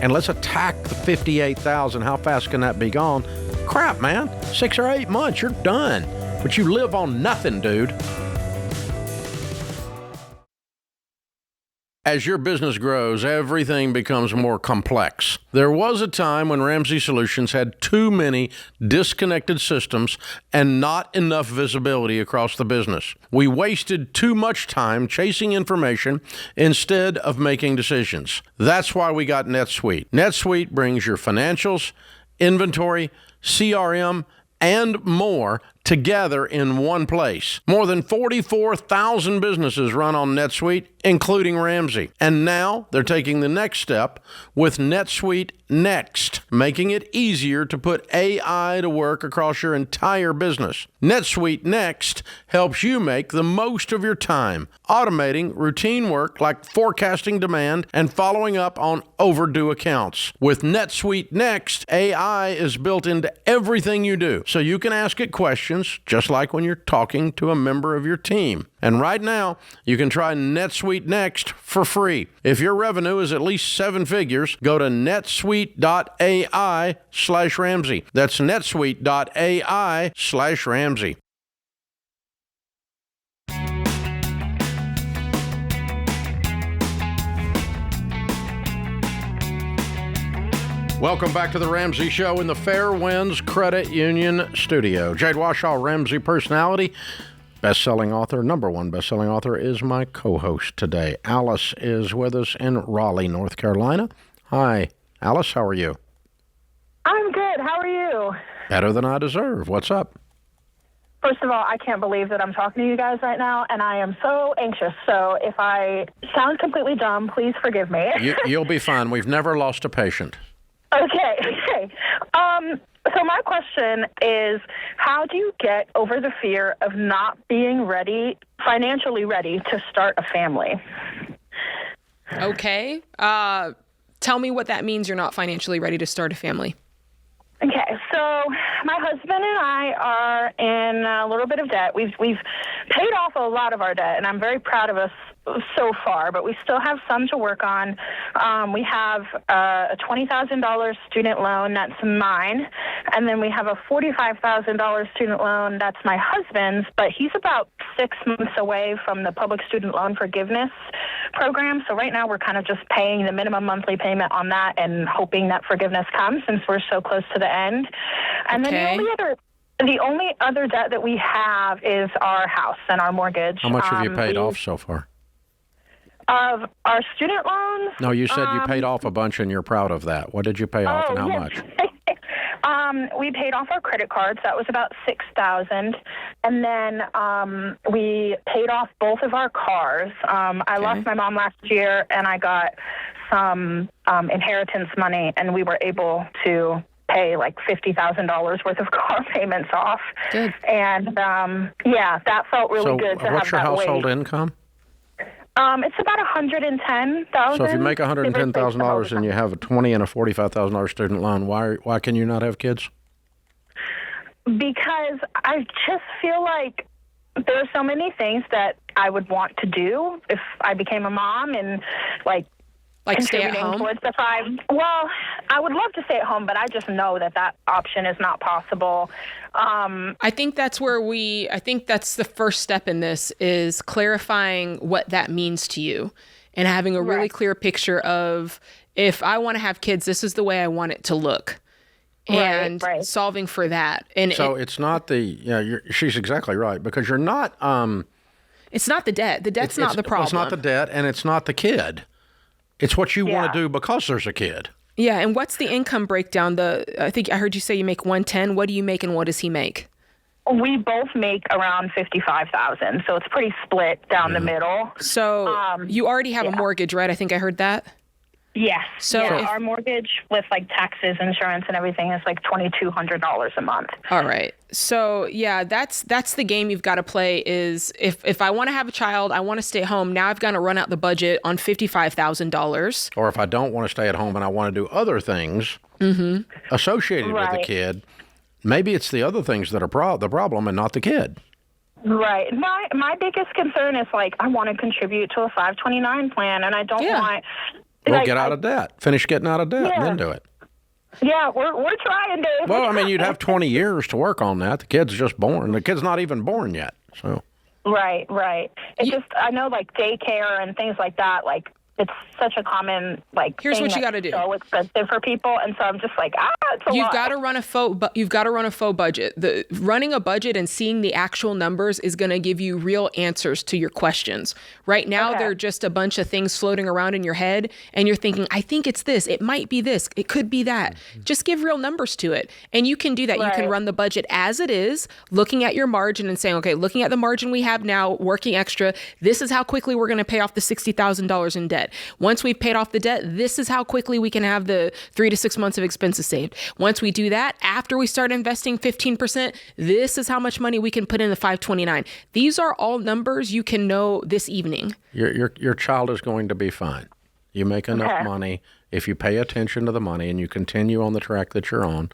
and let's attack the $58,000. How fast can that be gone? Crap, man, 6 or 8 months, you're done. But you live on nothing, dude. As your business grows, everything becomes more complex. There was a time when Ramsey Solutions had too many disconnected systems and not enough visibility across the business. We wasted too much time chasing information instead of making decisions. That's why we got NetSuite. NetSuite brings your financials, inventory, CRM, and more together in one place. More than 44,000 businesses run on NetSuite, including Ramsey. And now they're taking the next step with NetSuite Next, making it easier to put AI to work across your entire business. NetSuite Next helps you make the most of your time, automating routine work like forecasting demand and following up on overdue accounts. With NetSuite Next, AI is built into everything you do, so you can ask it questions just like when you're talking to a member of your team. And right now, you can try NetSuite Next for free. If your revenue is at least 7 figures, go to netsuite.ai/Ramsey. That's netsuite.ai/Ramsey. Welcome back to the Ramsey Show in the Fairwinds Credit Union studio. Jade Warshaw, Ramsey personality, best-selling author, #1 best-selling author, is my co-host today. Alice is with us in Raleigh, North Carolina. Hi. Alice, how are you? I'm good. How are you? Better than I deserve. What's up? First of all, I can't believe that I'm talking to you guys right now, and I am so anxious. So if I sound completely dumb, please forgive me. You'll be fine. We've never lost a patient. Okay. So my question is, how do you get over the fear of not being financially ready to start a family? Okay. Tell me what that means you're not financially ready to start a family. Okay, so my husband and I are in a little bit of debt. We've paid off a lot of our debt, and I'm very proud of us so far, but we still have some to work on. We have a $20,000 student loan that's mine, and then we have a $45,000 student loan that's my husband's, but he's about 6 months away from the public student loan forgiveness program. So right now we're kind of just paying the minimum monthly payment on that and hoping that forgiveness comes since we're so close to the end. And then the only other debt that we have is our house and our mortgage. How much have you paid off so far? Of our student loans? No, you said you paid off a bunch and you're proud of that. What did you pay off and how much? We paid off our credit cards. That was about $6,000. And then we paid off both of our cars. I lost my mom last year, and I got some inheritance money, and we were able to pay like $50,000 worth of car payments off. Good. And, that felt really good to have that what's your household income? It's about $110,000. So if you make $110,000 and you have a $20,000 and a $45,000 student loan, why can you not have kids? Because I just feel like there are so many things that I would want to do if I became a mom and like stay at home towards the 5. Well, I would love to stay at home, but I just know that option is not possible. I think that's that's the first step in this is clarifying what that means to you and having a really clear picture of, if I want to have kids, this is the way I want it to look. And solving for that. And so it's not she's exactly right, because you're not, it's not the debt. The debt's not the problem. It's not the debt, and it's not the kid. It's what you want to do because there's a kid. Yeah, and what's the income breakdown? I think I heard you say you make $110,000. What do you make, and what does he make? We both make around $55,000, so it's pretty split down the middle. So you already have a mortgage, right? I think I heard that. Yes. So our mortgage with like taxes, insurance, and everything is like $2,200 a month. All right. So that's the game you've got to play. Is if I want to have a child, I want to stay home. Now I've got to run out the budget on $55,000. Or if I don't want to stay at home and I want to do other things associated with the kid, maybe it's the other things that are the problem and not the kid. Right. My biggest concern is like I want to contribute to a 529 plan, and I don't want. Well, get out of debt. Finish getting out of debt and then do it. Yeah, we're trying, Dave. Well, I mean, you'd have 20 years to work on that. The kid's just born. The kid's not even born yet. So. Right. It's just, I know like daycare and things like that, like it's such a common here's thing what you got to do. So expensive for people, and so I'm just like, it's a lot. You've got to run a faux budget. Running a budget and seeing the actual numbers is going to give you real answers to your questions. Right now, they're just a bunch of things floating around in your head, and you're thinking, I think it's this. It might be this. It could be that. Just give real numbers to it, and you can do that. You can run the budget as it is, looking at your margin and saying, okay, looking at the margin we have now, working extra. This is how quickly we're going to pay off the $60,000 in debt. Once we've paid off the debt, this is how quickly we can have the 3 to 6 months of expenses saved. Once we do that, after we start investing 15%, this is how much money we can put in the 529. These are all numbers you can know this evening. Your child is going to be fine. You make enough money. If you pay attention to the money and you continue on the track that you're on,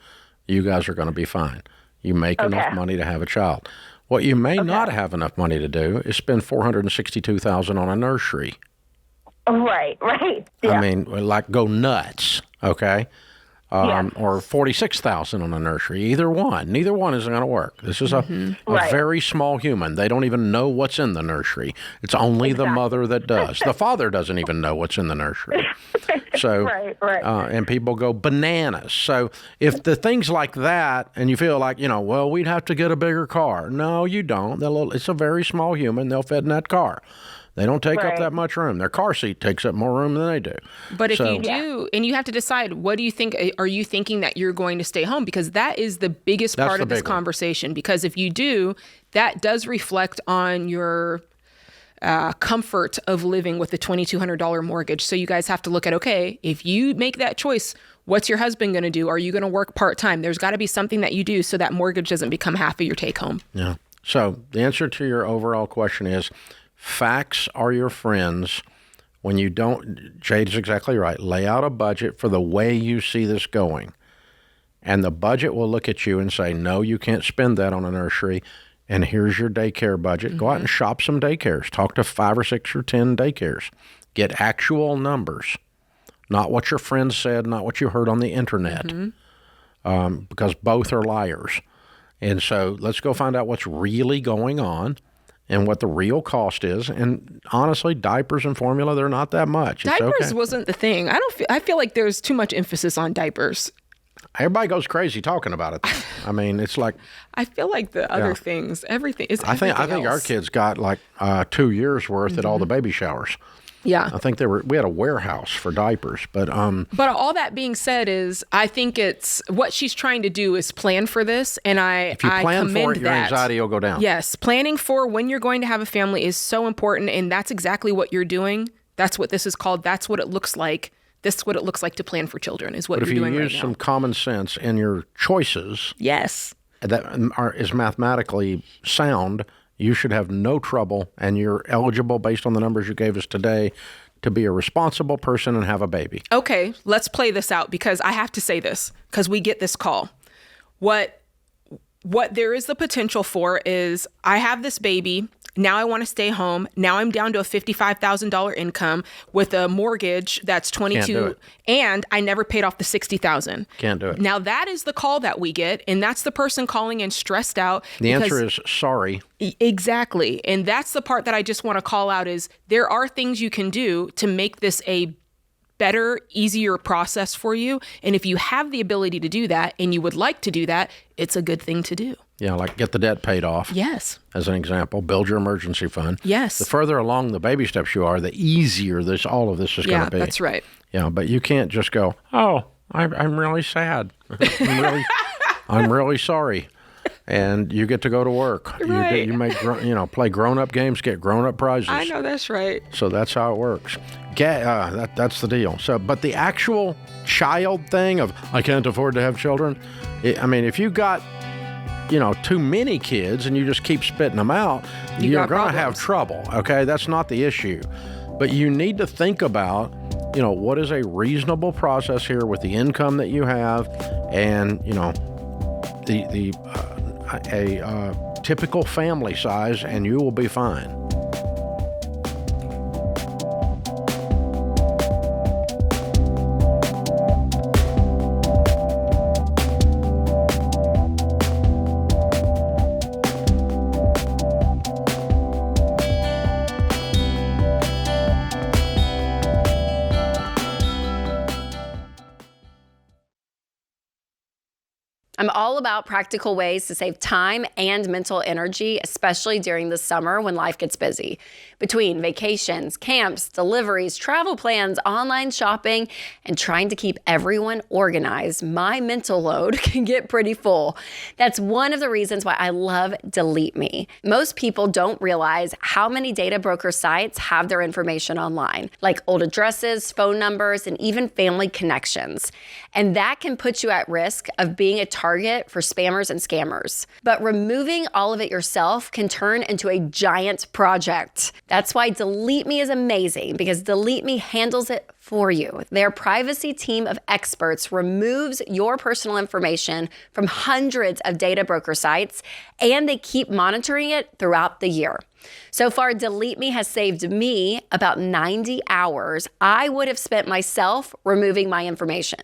you guys are going to be fine. You make enough money to have a child. What you may not have enough money to do is spend $462,000 on a nursery. Right. Yeah. I mean, like go nuts, okay? Or $46,000 on a nursery. Either one. Neither one isn't going to work. This is a very small human. They don't even know what's in the nursery. It's only the mother that does. The father doesn't even know what's in the nursery. So, and people go bananas. So if the things like that, and you feel like, well, we'd have to get a bigger car. No, you don't. It's a very small human. They'll fit in that car. They don't take up that much room. Their car seat takes up more room than they do. But if you do, and you have to decide, what do you think? Are you thinking that you're going to stay home? Because that is the biggest part of this conversation. Because if you do, that does reflect on your comfort of living with the $2,200 mortgage. So you guys have to look at, okay, if you make that choice, what's your husband going to do? Are you going to work part-time? There's got to be something that you do so that mortgage doesn't become half of your take-home. Yeah. So the answer to your overall question is facts are your friends. When you don't, Jade is exactly right. Lay out a budget for the way you see this going. And the budget will look at you and say, no, you can't spend that on a nursery. And here's your daycare budget. Go out and shop some daycares. Talk to 5 or 6 or 10 daycares. Get actual numbers, not what your friends said, not what you heard on the internet, because both are liars. And so let's go find out what's really going on and what the real cost is. And honestly, diapers and formula, they're not that much. Diapers wasn't the thing. I feel like there's too much emphasis on diapers. Everybody goes crazy talking about it. I mean, it's like I feel like the other things, everything is. I think our kids got like 2 years worth at all the baby showers. Yeah, I think we had a warehouse for diapers, but all that being said is, I think it's what she's trying to do is plan for this, and if you plan for it, your anxiety will go down. Yes, planning for when you're going to have a family is so important, and that's exactly what you're doing. That's what this is called. That's what it looks like. This is what it looks like to plan for children, is what you're doing right now. But if you use some common sense in your choices, yes, that is mathematically sound, you should have no trouble, and you're eligible based on the numbers you gave us today to be a responsible person and have a baby. Okay, let's play this out, because I have to say this, because we get this call. What there is the potential for is, I have this baby. Now I want to stay home. Now I'm down to a $55,000 income with a mortgage that's $22,000, and I never paid off the $60,000. Can't do it. Now that is the call that we get, and that's the person calling in stressed out. The answer is sorry. Exactly. And that's the part that I just want to call out is, there are things you can do to make this a better, easier process for you. And if you have the ability to do that and you would like to do that, it's a good thing to do. Yeah, like get the debt paid off. Yes. As an example, build your emergency fund. Yes. The further along the baby steps you are, the easier all of this is going to be. Yeah, that's right. Yeah, but you can't just go, oh, I'm really sad. I'm really sorry. And you get to go to work. Right. You make play grown-up games, get grown-up prizes. I know, that's right. So that's how it works. That's the deal. So, but the actual child thing of, I can't afford to have children. If you got too many kids and you just keep spitting them out, you're going to have trouble. Okay, that's not the issue. But you need to think about, what is a reasonable process here with the income that you have, and a typical family size, and you will be fine. I'm all about practical ways to save time and mental energy, especially during the summer when life gets busy. Between vacations, camps, deliveries, travel plans, online shopping, and trying to keep everyone organized, my mental load can get pretty full. That's one of the reasons why I love Delete Me. Most people don't realize how many data broker sites have their information online, like old addresses, phone numbers, and even family connections. And that can put you at risk of being a target for spammers and scammers. But removing all of it yourself can turn into a giant project. That's why Delete Me is amazing, because Delete Me handles it for you. Their privacy team of experts removes your personal information from hundreds of data broker sites, and they keep monitoring it throughout the year. So far, Delete Me has saved me about 90 hours I would have spent myself removing my information.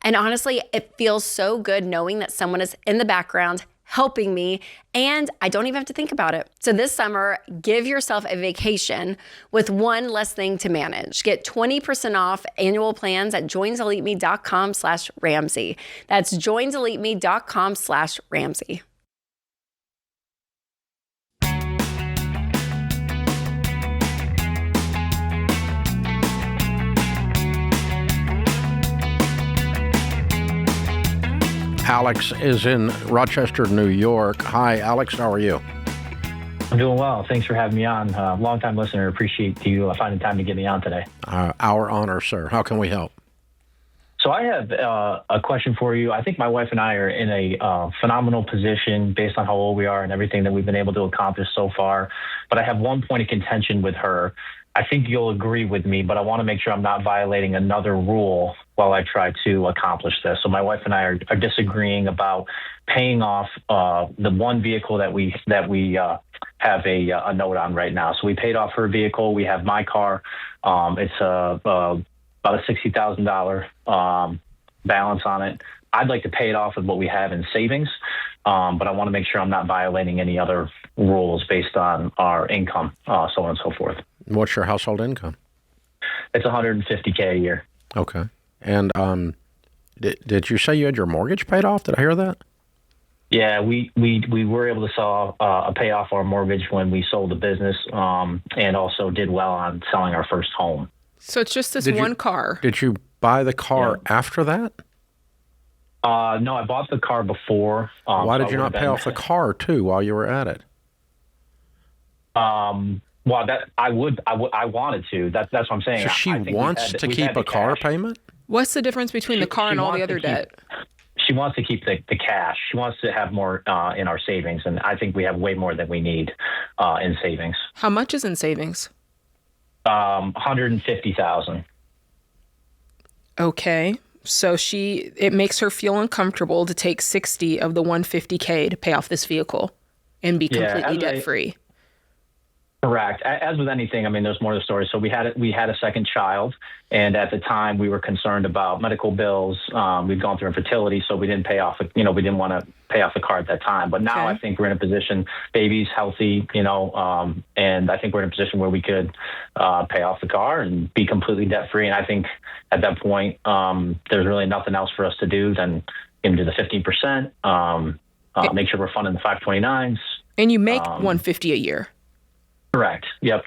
And honestly, it feels so good knowing that someone is in the background helping me, and I don't even have to think about it. So this summer, give yourself a vacation with one less thing to manage. Get 20% off annual plans at joindeleteme.com/Ramsey. That's joindeleteme.com/Ramsey. Alex is in Rochester, New York. Hi, Alex. How are you? I'm doing well. Thanks for having me on. Long-time listener. Appreciate you finding time to get me on today. Our honor, sir. How can we help? So I have a question for you. I think my wife and I are in a phenomenal position based on how old we are and everything that we've been able to accomplish so far. But I have one point of contention with her. I think you'll agree with me, but I want to make sure I'm not violating another rule while I try to accomplish this. So my wife and I are disagreeing about paying off the one vehicle that we have a note on right now. So we paid off her vehicle. We have my car. It's about a $60,000 balance on it. I'd like to pay it off with what we have in savings, but I want to make sure I'm not violating any other rules based on our income, so on and so forth. What's your household income? It's $150K a year. Okay. And did you say you had your mortgage paid off? Did I hear that? Yeah, we were able to pay off our mortgage when we sold the business, and also did well on selling our first home. So it's just this one car. Did you buy the car after that? No, I bought the car before. Why did you not pay off the car too while you were at it? Well, that I wanted to. That's what I'm saying. So she wants to keep a car payment? What's the difference between the car and all the other debt? She wants to keep the cash. She wants to have more in our savings, and I think we have way more than we need in savings. How much is in savings? $150,000. Okay. So it makes her feel uncomfortable to take 60 of the $150K to pay off this vehicle and be completely debt free. Correct. As with anything, I mean, there's more to the story. So we had a second child, and at the time we were concerned about medical bills. We'd gone through infertility, so we didn't pay off. We didn't want to pay off the car at that time. But now I think we're in a position, baby's healthy, and I think we're in a position where we could pay off the car and be completely debt free. And I think at that point, there's really nothing else for us to do than do the 15%. Make sure we're funding the 529s. And you make $150 a year. Correct. Yep.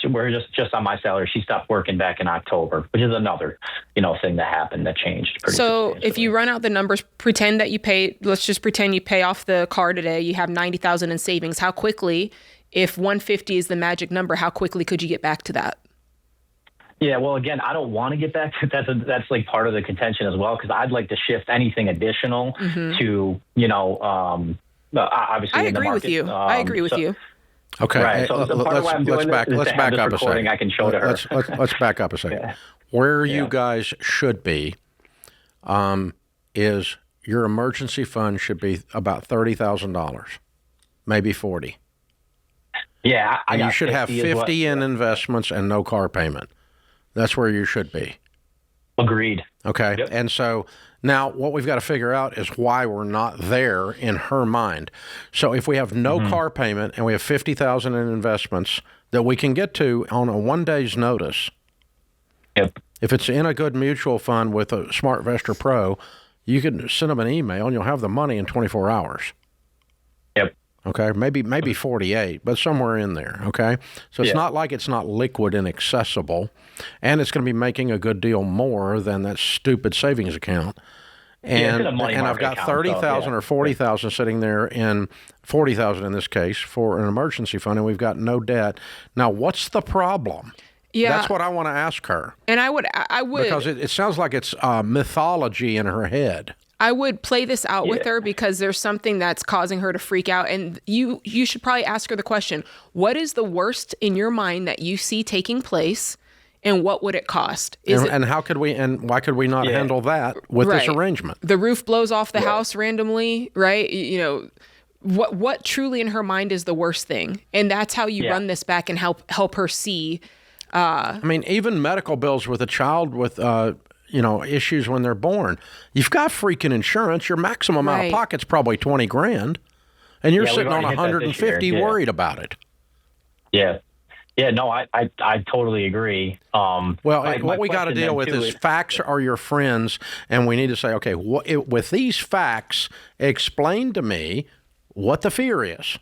We're just on my salary. She stopped working back in October, which is another, thing that happened that changed. So if you run out the numbers, let's just pretend you pay off the car today. You have $90,000 in savings. How quickly, if 150 is the magic number, how quickly could you get back to that? Yeah, well, again, I don't want to get back to that. That's like part of the contention as well, because I'd like to shift anything additional to, obviously. I agree with you. I agree with you. Okay, right. So let's back up a second. I can show to her. Let's back up a second. Yeah. Where you guys should be is your emergency fund should be about $30,000, maybe 40. Yeah, and you should have 50 in investments and no car payment. That's where you should be. Agreed. Okay, yep. And so now what we've got to figure out is why we're not there in her mind. So if we have no car payment and we have $50,000 in investments that we can get to on a 1 day's notice. Yep. If it's in a good mutual fund with a SmartVestor Pro, you can send them an email and you'll have the money in 24 hours. Yep. Okay, maybe 48, but somewhere in there, okay? So it's not like it's not liquid and accessible, and it's going to be making a good deal more than that stupid savings account. And I've got 30,000 or 40,000 sitting there, in 40,000 in this case, for an emergency fund, and we've got no debt. Now, what's the problem? Yeah. That's what I want to ask her. And I would because it sounds like it's mythology in her head. I would play this out with her because there's something that's causing her to freak out. And you should probably ask her the question, what is the worst in your mind that you see taking place, and what would it cost? And how could we, and why could we not handle that with this arrangement? The roof blows off the house randomly, right? What truly in her mind is the worst thing? And that's how you run this back and help her see. I mean, even medical bills with a child with, issues when they're born. You've got freaking insurance. Your maximum out of pocket's probably $20,000, and you're sitting on 150 worried about it. Yeah. Yeah, no, I totally agree. What we got to deal with is facts are your friends, and we need to say, okay, with these facts, explain to me what the fear is.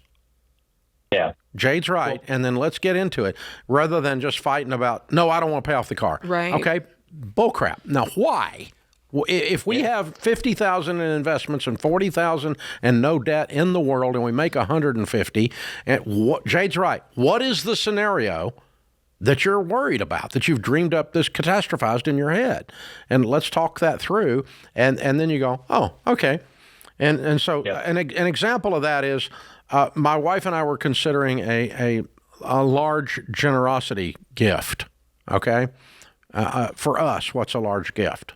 Yeah. Jade's right, and then let's get into it, rather than just fighting about, no, I don't want to pay off the car. Right. Okay, bullcrap. Now, why? If we have 50,000 in investments and 40,000 and no debt in the world, and we make 150, and Jade's right. What is the scenario that you're worried about, that you've dreamed up, this catastrophized in your head? And let's talk that through. And then you go, oh, okay. And so an example of that is my wife and I were considering a large generosity gift. Okay, for us, what's a large gift?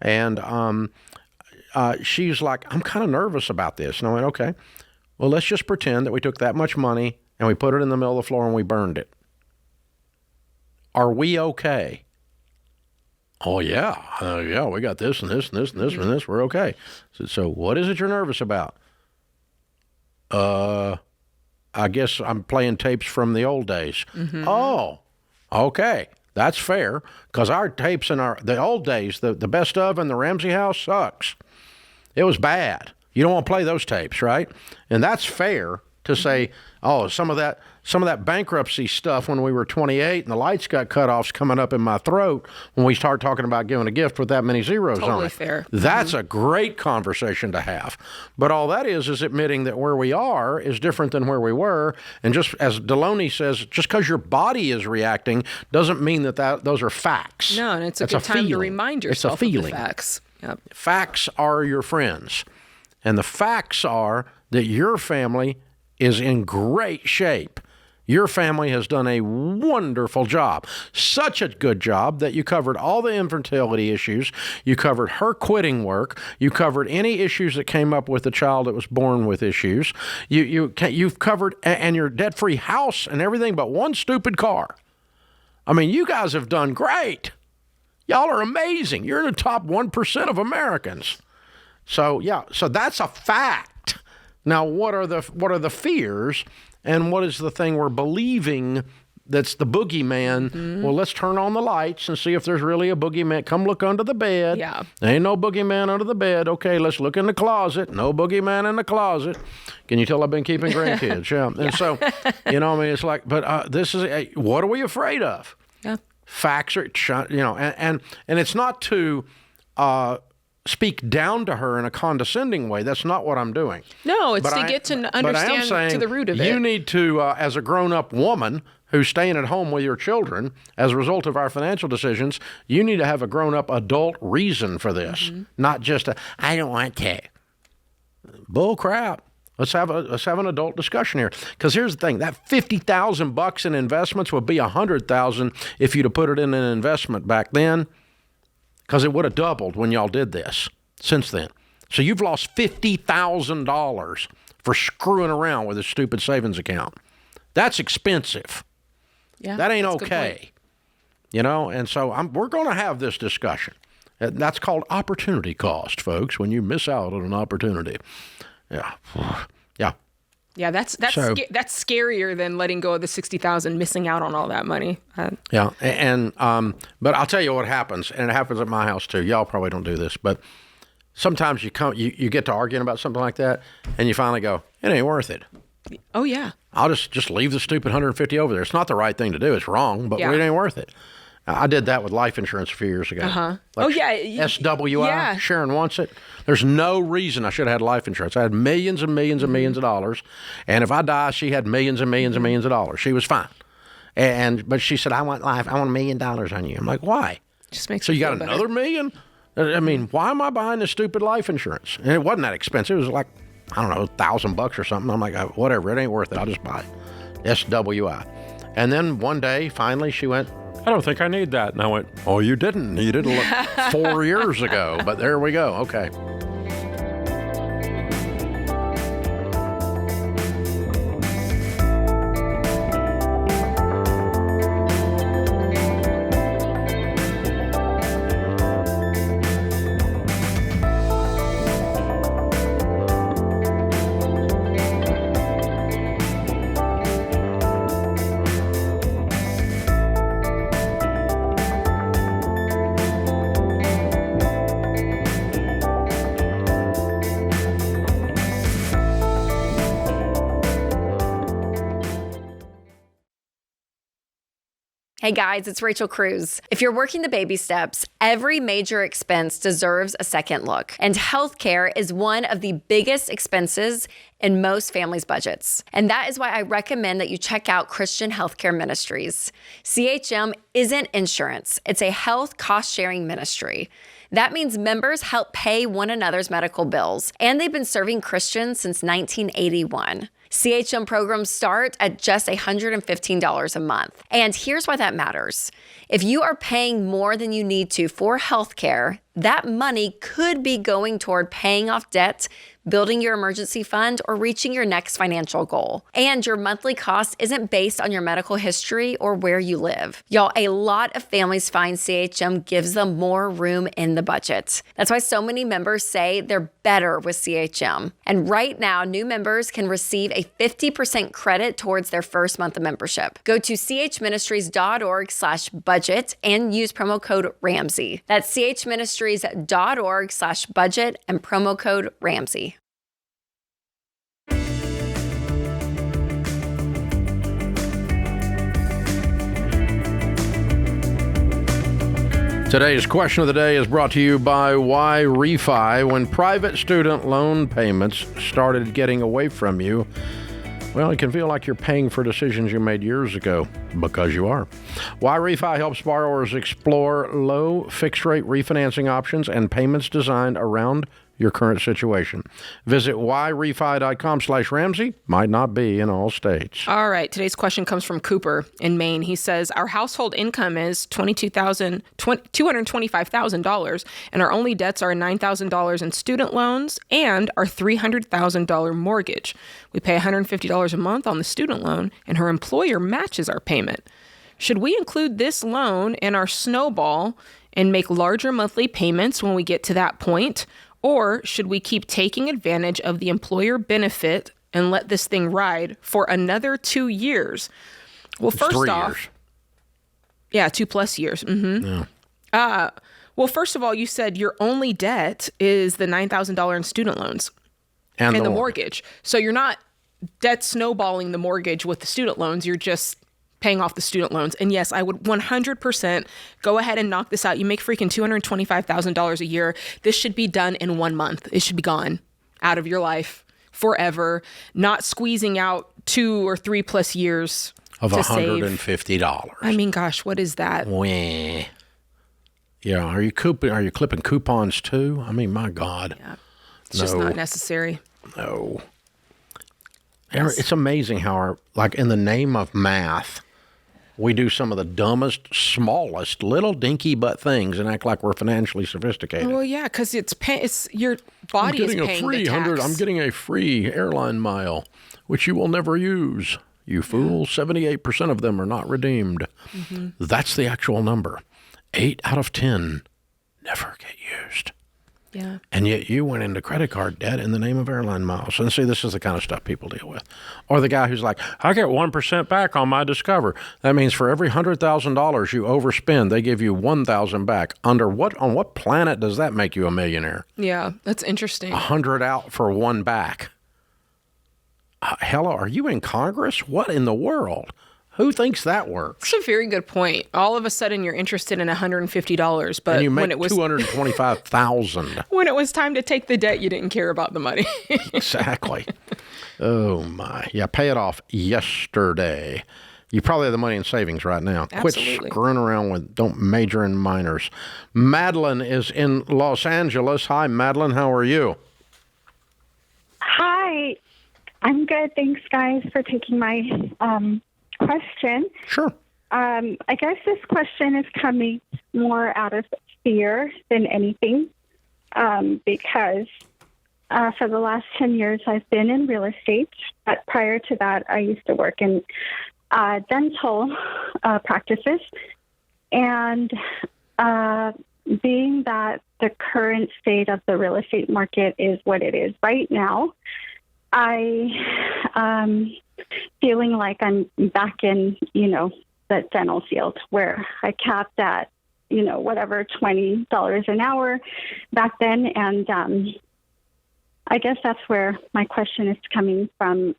And she's like, I'm kind of nervous about this. And I went, okay, well, let's just pretend that we took that much money and we put it in the middle of the floor and we burned it. Are we okay? Oh, yeah. Yeah, we got this and this and this and this and this. We're okay. So what is it you're nervous about? I guess I'm playing tapes from the old days. Mm-hmm. Oh, okay. That's fair, because our tapes in the old days, the best of in the Ramsey house sucks. It was bad. You don't want to play those tapes, right? And that's fair to say, oh, some of that bankruptcy stuff when we were 28 and the lights got cut off's coming up in my throat when we start talking about giving a gift with that many zeros on it. Totally fair. That's a great conversation to have. But all that is admitting that where we are is different than where we were. And just as Deloney says, just because your body is reacting doesn't mean that those are facts. No, and it's a good time to remind yourself of the facts. Yep. Facts are your friends. And the facts are that your family is in great shape. Your family has done a wonderful job. Such a good job that you covered all the infertility issues. You covered her quitting work. You covered any issues that came up with the child that was born with issues. You've covered, and your debt-free house and everything but one stupid car. I mean, you guys have done great. Y'all are amazing. You're in the top 1% of Americans. So, yeah, so that's a fact. Now, what are the fears, and what is the thing we're believing that's the boogeyman? Mm-hmm. Well, let's turn on the lights and see if there's really a boogeyman. Come look under the bed. Yeah. There ain't no boogeyman under the bed. Okay, let's look in the closet. No boogeyman in the closet. Can you tell I've been keeping grandkids? Yeah. And so, it's like, but this is, what are we afraid of? Yeah. Facts are, and it's not to speak down to her in a condescending way. That's not what I'm doing. No, it's to get to understand to the root of it. You need to, as a grown-up woman who's staying at home with your children, as a result of our financial decisions, you need to have a grown-up adult reason for this, not just I don't want to. Bull crap. Let's have an adult discussion here. Because here's the thing: that $50,000 in investments would be $100,000 if you'd have put it in an investment back then. Because it would have doubled when y'all did this since then. So you've lost $50,000 for screwing around with a stupid savings account. That's expensive. Yeah, that ain't okay. And so we're going to have this discussion. That's called opportunity cost, folks, when you miss out on an opportunity. Yeah. Yeah. Yeah, that's scarier than letting go of the $60,000, missing out on all that money. Yeah, and but I'll tell you what happens, and it happens at my house too. Y'all probably don't do this, but sometimes you get to arguing about something like that, and you finally go, it ain't worth it. Oh yeah. I'll just leave the stupid 150 over there. It's not the right thing to do. It's wrong, but it ain't worth it. I did that with life insurance a few years ago. Uh-huh. SWI. Yeah. Sharon wants it. There's no reason I should have had life insurance. I had millions and millions and millions of dollars. And if I die, she had millions and millions and millions of dollars. She was fine. But she said, I want $1 million on you. I'm like, why? Just makes so you got another million? I mean, why am I buying this stupid life insurance? And it wasn't that expensive. It was like, I don't know, $1,000 or something. I'm like, whatever, it ain't worth it. I'll just buy it. SWI. And then one day, finally, she went, I don't think I need that. And I went, oh, you didn't. You did it 4 years ago. But there we go. Okay. Hey guys, it's Rachel Cruz. If you're working the baby steps, every major expense deserves a second look. And healthcare is one of the biggest expenses in most families' budgets. And that is why I recommend that you check out Christian Healthcare Ministries. CHM isn't insurance. It's a health cost-sharing ministry. That means members help pay one another's medical bills, and they've been serving Christians since 1981. CHM programs start at just $115 a month. And here's why that matters. If you are paying more than you need to for healthcare, that money could be going toward paying off debt, building your emergency fund, or reaching your next financial goal. And your monthly cost isn't based on your medical history or where you live. Y'all, a lot of families find CHM gives them more room in the budget. That's why so many members say they're better with CHM. And right now, new members can receive a 50% credit towards their first month of membership. Go to chministries.org/budget and use promo code Ramsey. That's chministries.org/budget and promo code Ramsey. Today's question of the day is brought to you by Why Refi. When private student loan payments started getting away from you, well, it can feel like you're paying for decisions you made years ago, because you are. Why Refi helps borrowers explore low fixed-rate refinancing options and payments designed around your current situation. Visit whyrefi.com/Ramsey. Might not be in all states. All right. Today's question comes from Cooper in Maine. He says, our household income is $225,000, and our only debts are $9,000 in student loans and our $300,000 mortgage. We pay $150 a month on the student loan, and her employer matches our payment. Should we include this loan in our snowball and make larger monthly payments when we get to that point? Or should we keep taking advantage of the employer benefit and let this thing ride for another 2 years? Well, it's first 3 off, years. Yeah, 2+ years. Mm-hmm. Yeah. Well, first of all, you said your only debt is the $9,000 in student loans and the mortgage. So you're not debt snowballing the mortgage with the student loans. You're just paying off the student loans. And yes, I would 100% go ahead and knock this out. You make freaking $225,000 a year. This should be done in 1 month. It should be gone out of your life forever, not squeezing out 2 or 3+ years of to $150. I mean, gosh, what is that? Wah. Yeah, are you clipping coupons too? I mean, my God. Yeah. It's just not necessary. No. Yes. It's amazing how like in the name of math, we do some of the dumbest, smallest, little dinky butt things and act like we're financially sophisticated. Well, yeah, because it's your body is paying the tax. I'm getting a free airline mile, which you will never use. You fool! 78% of them are not redeemed. Mm-hmm. That's the actual number. 8 out of 10 never get used. Yeah. And yet you went into credit card debt in the name of airline miles. And see, this is the kind of stuff people deal with. Or the guy who's like, I get 1% back on my Discover. That means for every $100,000 you overspend, they give you $1,000 back. On what planet does that make you a millionaire? Yeah, that's interesting. 100 out for 1 back. Hello, are you in Congress? What in the world? Who thinks that works? That's a very good point. All of a sudden, you're interested in $150, but and you make when it was $225,000. When it was time to take the debt, you didn't care about the money. Exactly. Oh my! Yeah, pay it off yesterday. You probably have the money in savings right now. Absolutely. Quit screwing around with. Don't major in minors. Madeline is in Los Angeles. Hi, Madeline. How are you? Hi. I'm good. Thanks, guys, for taking my question. Sure. I guess this question is coming more out of fear than anything, because for the last 10 years I've been in real estate. But prior to that, I used to work in dental practices. And being that the current state of the real estate market is what it is right now, I feeling like I'm back in, the dental field where I capped at, whatever, $20 an hour back then. And I guess that's where my question is coming from.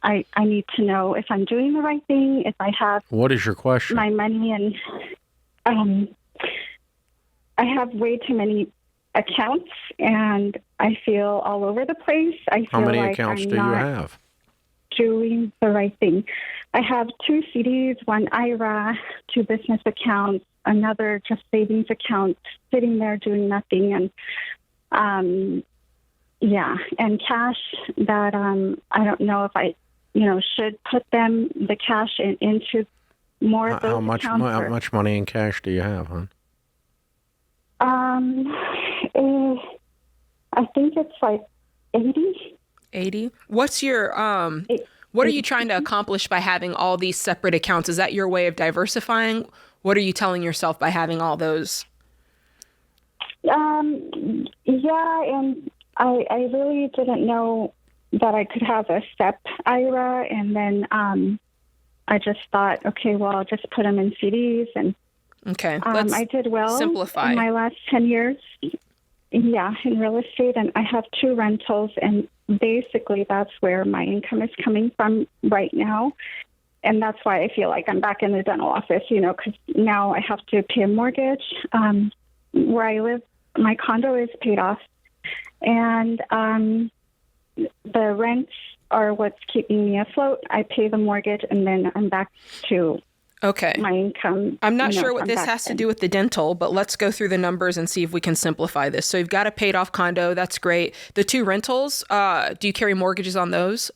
I need to know if I'm doing the right thing, if I have What is your question? my money, and I have way too many accounts, and I feel all over the place. I feel How many like accounts I'm do you not have? doing the right thing. I have 2 CDs, 1 IRA, 2 business accounts, another just savings account sitting there doing nothing, and and cash that I don't know if I should put the cash into more of those accounts. How much money in cash do you have, hon? I think it's like 80. 80? What's your what are you trying to accomplish by having all these separate accounts? Is that your way of diversifying? What are you telling yourself by having all those? Yeah, and I really didn't know that I could have a SEP IRA, and then I just thought, okay, well, I'll just put them in CDs, and let's I did well simplify. in my last 10 years. Yeah, in real estate, and I have 2 rentals, and basically that's where my income is coming from right now. And that's why I feel like I'm back in the dental office, because now I have to pay a mortgage. Where I live, my condo is paid off, and the rents are what's keeping me afloat. I pay the mortgage, and then I'm back to my income. I'm not sure what this has to do with the dental, but let's go through the numbers and see if we can simplify this. So you've got a paid off condo. That's great. The 2 rentals, do you carry mortgages on those?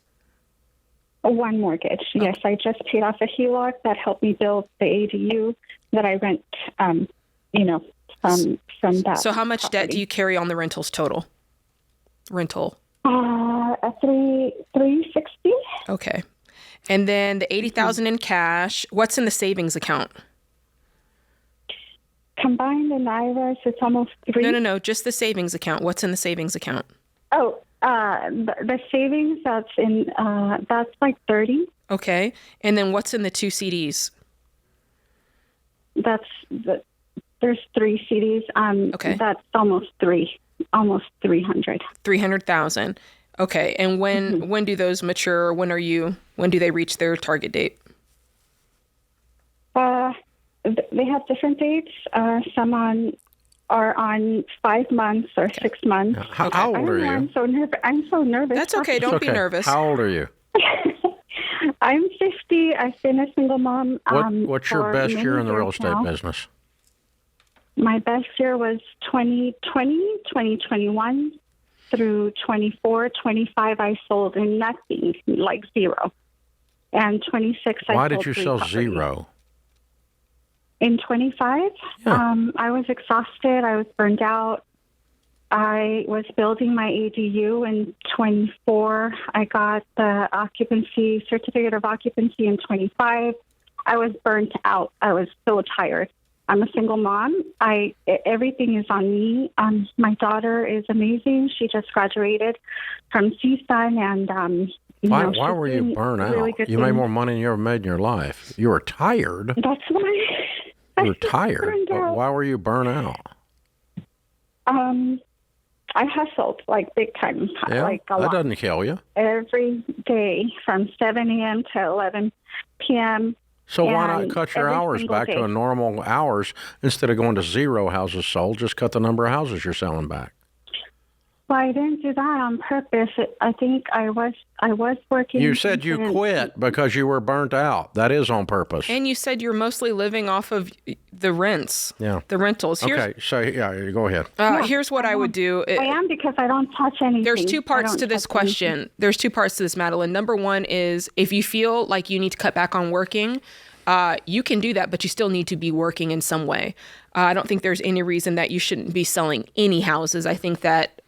1 mortgage. Yes, I just paid off a HELOC that helped me build the ADU that I rent, from that. So how much debt do you carry on the rentals total? Rental. A $360. Okay. And then the $80,000 in cash. What's in the savings account? Combined in IRAs, it's almost 3. No. Just the savings account. What's in the savings account? Oh, the savings that's like 30. Okay. And then what's in the 2 CDs? There's 3 CDs. Okay. That's almost 300. 300,000. Okay. And when do those mature? When do they reach their target date? They have different dates. Some are on 5 months or 6 months. How old are you? I'm so nervous. That's okay. Don't be nervous. How old are you? I'm 50. I've been a single mom. What's your best year in the real estate business? My best year was 2020, 2021 through 24, 25. I sold nothing, like 0. And 26, Why did you sell 0? In 25, I was exhausted. I was burned out. I was building my ADU in 24. I got the certificate of occupancy in 25. I was burnt out. I was so tired. I'm a single mom. Everything is on me. My daughter is amazing. She just graduated from CSUN, and why were you burnt out? Really you made more money than you ever made in your life. You were tired. That's why. You were tired. But why were you burnt out? I hustled like big time. Yeah, like a lot. That doesn't kill you. Every day from 7 a.m. to 11 p.m. So why not cut your hours back to a normal hours instead of going to 0 houses sold? Just cut the number of houses you're selling back. Well, I didn't do that on purpose. I think I was working. You said you quit because you were burnt out. That is on purpose. And you said you're mostly living off of the rents. Yeah. The rentals. Okay. So go ahead. Here's what I would do. I am, because I don't touch anything. There's 2 parts to this question. Anything. There's 2 parts to this, Madeline. Number 1 is if you feel like you need to cut back on working, you can do that, but you still need to be working in some way. I don't think there's any reason that you shouldn't be selling any houses. I think that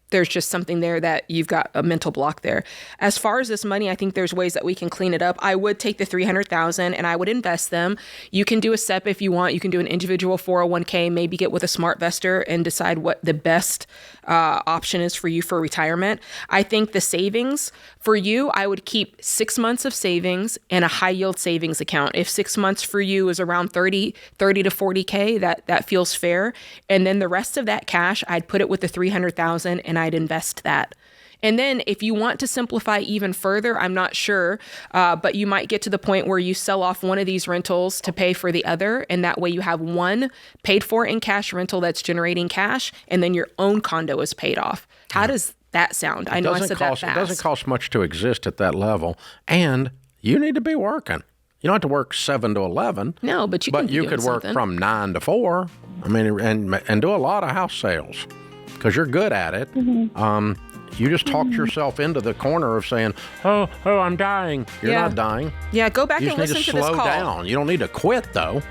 there's just something there that you've got a mental block there. As far as this money, I think there's ways that we can clean it up. I would take the $300,000 and I would invest them. You can do a SEP if you want. You can do an individual 401k, maybe get with a SmartVestor and decide what the best option is for you for retirement. I think the savings for you, I would keep 6 months of savings and a high yield savings account. If 6 months for you is around 30 to 40K, that feels fair. And then the rest of that cash, I'd put it with the $300,000 and I'd invest that. And then if you want to simplify even further, I'm not sure, but you might get to the point where you sell off one of these rentals to pay for the other. And that way you have one paid for in cash rental that's generating cash, and then your own condo is paid off. How does that sound? I know I said that fast. It doesn't cost much to exist at that level. And you need to be working. You don't have to work 7 to 11. No, but you could work from 9 to 4. I mean, and do a lot of house sales because you're good at it. You just talked yourself into the corner of saying, oh, I'm dying. You're not dying. Yeah, go back and listen to this call. You just need to slow down. You don't need to quit, though,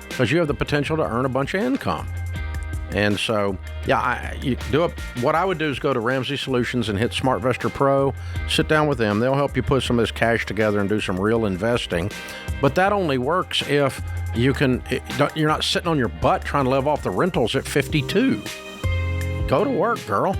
because you have the potential to earn a bunch of income. And so, what I would do is go to Ramsey Solutions and hit SmartVestor Pro, sit down with them. They'll help you put some of this cash together and do some real investing. But that only works if you're not sitting on your butt trying to live off the rentals at 52. Go to work, girl.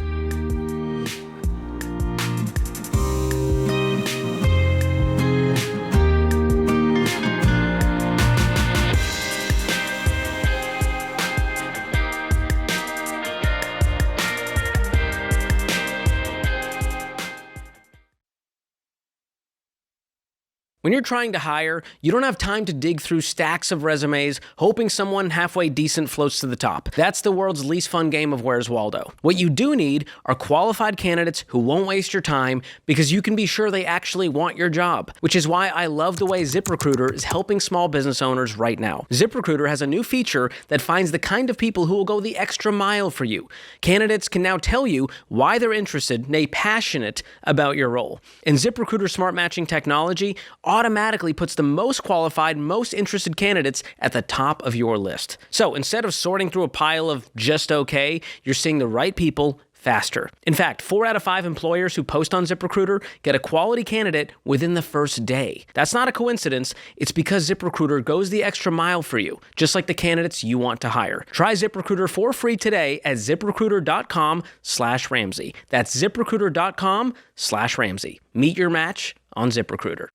When you're trying to hire, you don't have time to dig through stacks of resumes, hoping someone halfway decent floats to the top. That's the world's least fun game of Where's Waldo. What you do need are qualified candidates who won't waste your time because you can be sure they actually want your job, which is why I love the way ZipRecruiter is helping small business owners right now. ZipRecruiter has a new feature that finds the kind of people who will go the extra mile for you. Candidates can now tell you why they're interested, nay, passionate about your role. And ZipRecruiter Smart Matching technology automatically puts the most qualified, most interested candidates at the top of your list. So instead of sorting through a pile of just okay, you're seeing the right people faster. In fact, 4 out of 5 employers who post on ZipRecruiter get a quality candidate within the first day. That's not a coincidence. It's because ZipRecruiter goes the extra mile for you, just like the candidates you want to hire. Try ZipRecruiter for free today at ZipRecruiter.com/Ramsey. That's ZipRecruiter.com/Ramsey. Meet your match on ZipRecruiter.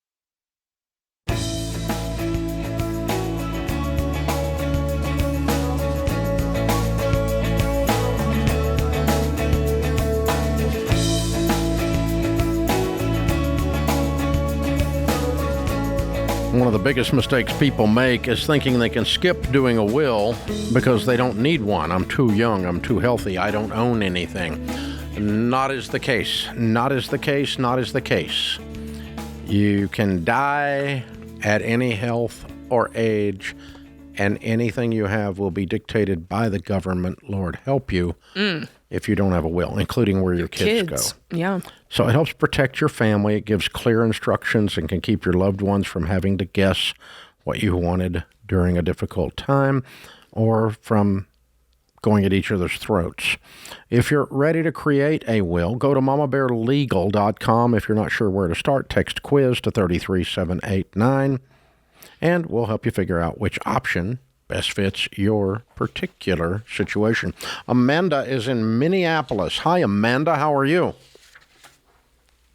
One of the biggest mistakes people make is thinking they can skip doing a will because they don't need one. I'm too young. I'm too healthy. I don't own anything. Not is the case. Not is the case. Not is the case. You can die at any health or age, and anything you have will be dictated by the government. Lord help you if you don't have a will, including where your kids go. Yeah. So it helps protect your family. It gives clear instructions and can keep your loved ones from having to guess what you wanted during a difficult time or from going at each other's throats. If you're ready to create a will, go to mamabearlegal.com. If you're not sure where to start, text quiz to 33789 and we'll help you figure out which option best fits your particular situation. Amanda is in Minneapolis. Hi, Amanda. How are you?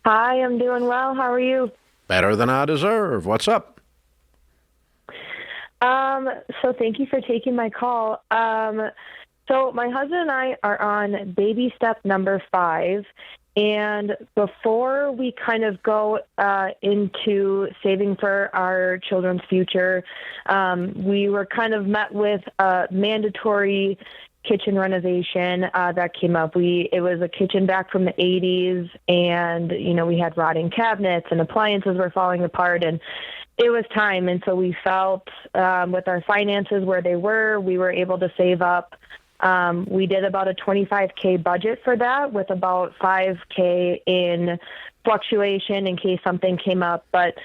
Hi, I'm doing well. How are you? Better than I deserve. What's up? So thank you for taking my call. So my husband and I are on baby step number 5. And before we kind of go into saving for our children's future, we were kind of met with a mandatory kitchen renovation that came up. It was a kitchen back from the 80s, and, we had rotting cabinets and appliances were falling apart, and it was time. And so we felt with our finances where they were, we were able to save up. We did about a $25K budget for that with about $5K in fluctuation in case something came up. But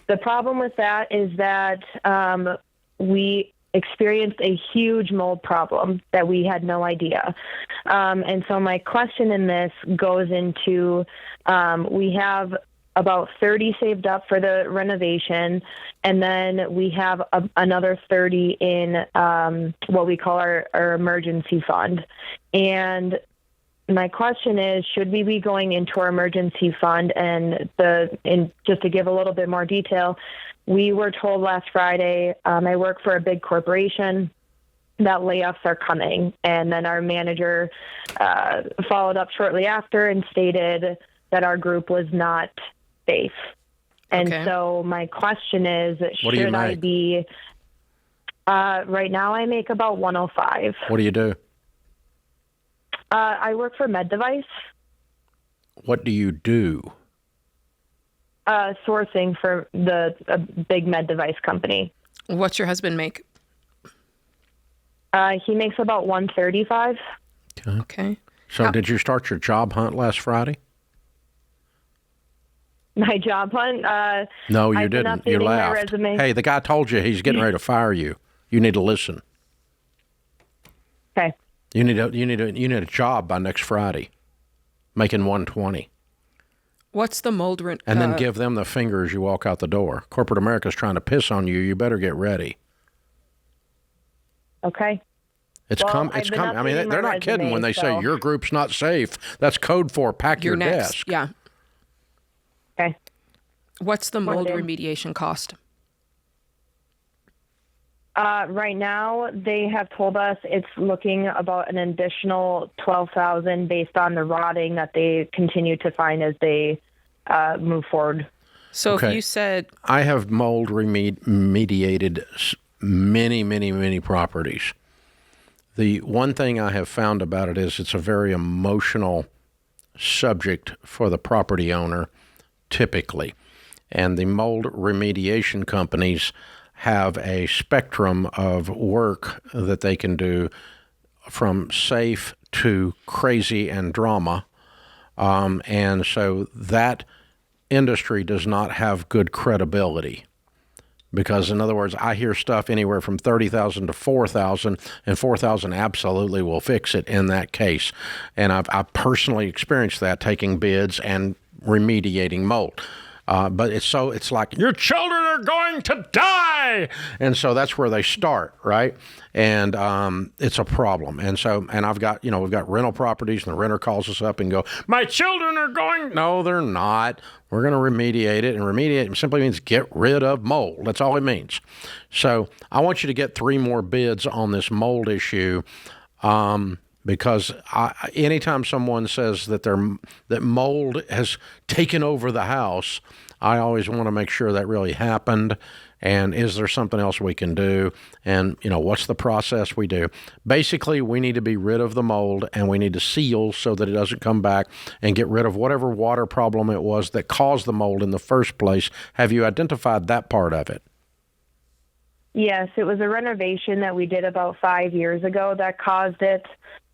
the problem with that is that we experienced a huge mold problem that we had no idea. And so my question in this goes into, we have about 30 saved up for the renovation, and then we have another 30 in what we call our emergency fund. And my question is, should we be going into our emergency fund? And just to give a little bit more detail, we were told last Friday, I work for a big corporation, that layoffs are coming. And then our manager followed up shortly after and stated, that our group was not safe. And Okay. so my question is, What do you should I make? be, right now I make about 105. What do you do? I work for Med Device, What do you do? sourcing for a big med device company. What's your husband make? He makes about 135. Okay. So did you start your job hunt last Friday? My job hunt. No, you I've been didn't. You updating my laughed. resume. Hey, the guy told you he's getting ready to fire you. You need to listen. Okay. You need a job by next Friday, making 120, What's the mold rent? and then give them the finger as you walk out the door. Corporate America's trying to piss on you. You better get ready. Okay. It's Well, come. I've It's been come. I mean, updating they're my not kidding resume, when they say so- your group's not safe. That's code for pack your next. desk. Yeah. Okay. What's the mold Morning. remediation cost? Right now, they have told us it's looking about an additional 12,000 based on the rotting that they continue to find as they move forward. So Okay. if you said I have mold remediated many properties. The one thing I have found about it is it's a very emotional subject for the property owner, typically. And the mold remediation companies have a spectrum of work that they can do, from safe to crazy and drama. And so that industry does not have good credibility. Because, in other words, I hear stuff anywhere from 30,000 to 4,000, and 4,000 absolutely will fix it in that case. And I've personally experienced that, taking bids and remediating mold. But it's like, your children are going to die, and so that's where they start, right? And it's a problem. And so, and we've got rental properties, and the renter calls us up and go, my children are going. No, they're not. We're going to remediate it, and remediate simply means get rid of mold. That's all it means. So I want you to get 3 more bids on this mold issue. Because anytime someone says that that mold has taken over the house, I always want to make sure that really happened. And is there something else we can do? And, what's the process we do? Basically, we need to be rid of the mold, and we need to seal so that it doesn't come back, and get rid of whatever water problem it was that caused the mold in the first place. Have you identified that part of it? Yes, it was a renovation that we did about 5 years ago that caused it,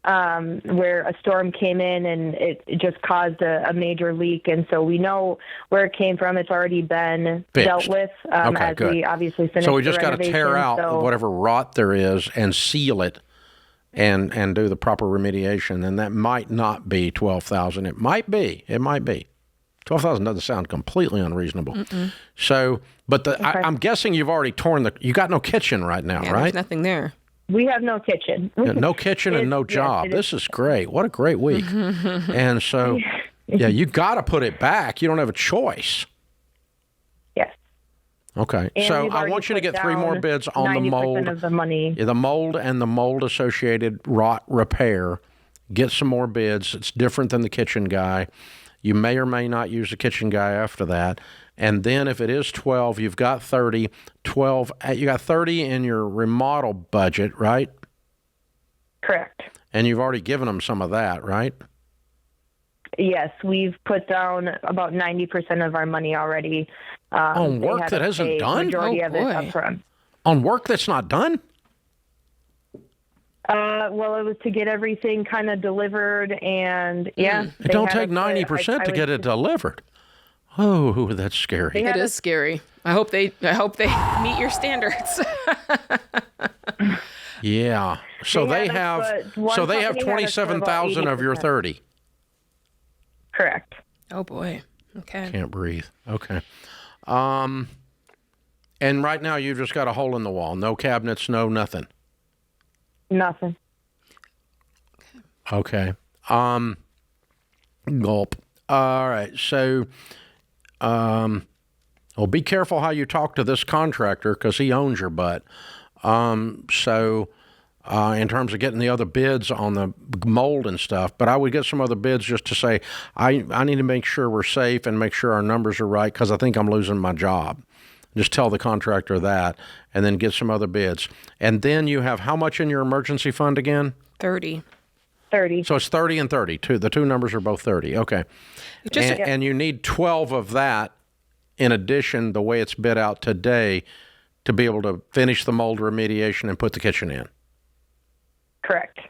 where a storm came in and it just caused a major leak. And so we know where it came from. It's already been Fixed. dealt with as good. we obviously finished So we the just got to tear renovation, out so- whatever rot there is and seal it and do the proper remediation. And that might not be 12,000. It might be. 12,000 doesn't sound completely unreasonable. Mm-mm. So, but I'm guessing you've already you got no kitchen right now, yeah, right? there's nothing there. We have no kitchen. Yeah, no kitchen and no job. This is great. What a great week. And so, yeah, you got to put it back. You don't have a choice. Yes. Okay. And So we've I already want you to put get 3 more down bids on the 90% mold. of the money. Yeah, the mold and the mold associated rot repair. Get some more bids. It's different than the kitchen guy. You may or may not use the kitchen guy after that. And then if it is 12, you've got 30. 12, you got 30 in your remodel budget, right? Correct. And you've already given them some of that, right? Yes, we've put down about 90% of our money already. On they work had that to isn't pay done? Majority Oh, of it boy. up front. On work that's not done? Well, it was to get everything kind of delivered, and It don't take 90% to get it delivered. Oh, that's scary. It is scary. I hope they meet your standards. Yeah. So They they had have us put- one so they have company had us put about 27,000 of your 80%. 30. Correct. Oh boy. Okay. Can't breathe. Okay. And right now you've just got a hole in the wall. No cabinets, no nothing. Nothing. Okay. Gulp. All right. So well, be careful how you talk to this contractor because he owns your butt. So in terms of getting the other bids on the mold and stuff, but I would get some other bids just to say, I need to make sure we're safe and make sure our numbers are right because I think I'm losing my job. Just tell the contractor that and then get some other bids. And then you have how much in your emergency fund again? 30. 30. So it's 30 and 30. The two numbers are both 30. Okay. And you need 12 of that in addition, the way it's bid out today, to be able to finish the mold remediation and put the kitchen in. Correct.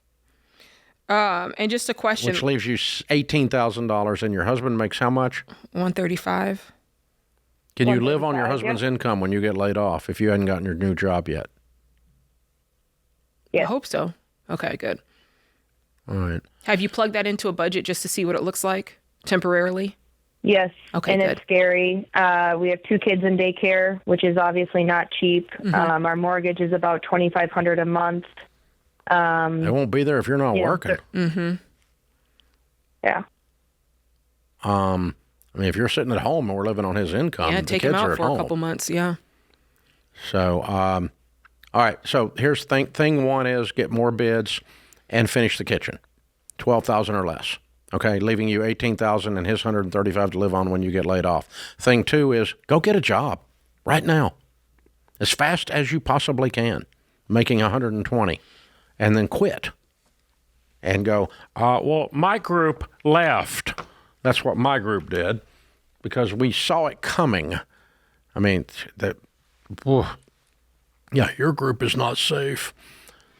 And just a question. Which leaves you $18,000, and your husband makes how much? 135. Can you live on your husband's income when you get laid off if you hadn't gotten your new job yet? Yeah. I hope so. Okay, good. All right. Have you plugged that into a budget just to see what it looks like temporarily? Yes. Okay, and good. It's scary. We have 2 kids in daycare, which is obviously not cheap. Mm-hmm. Our mortgage is about $2,500 a month. It won't be there if you're not working. Mm-hmm. Yeah. I mean, if you're sitting at home and we're living on his income, Yeah, the take kids him are out at for home. a couple months. Yeah. So, all right. So here's thing one is get more bids and finish the kitchen, $12,000 or less. Okay, leaving you $18,000 and his $135 to live on when you get laid off. Thing two is go get a job right now, as fast as you possibly can, making $120, and then quit. And go, well, my group left. That's what my group did because we saw it coming. I mean, yeah, your group is not safe.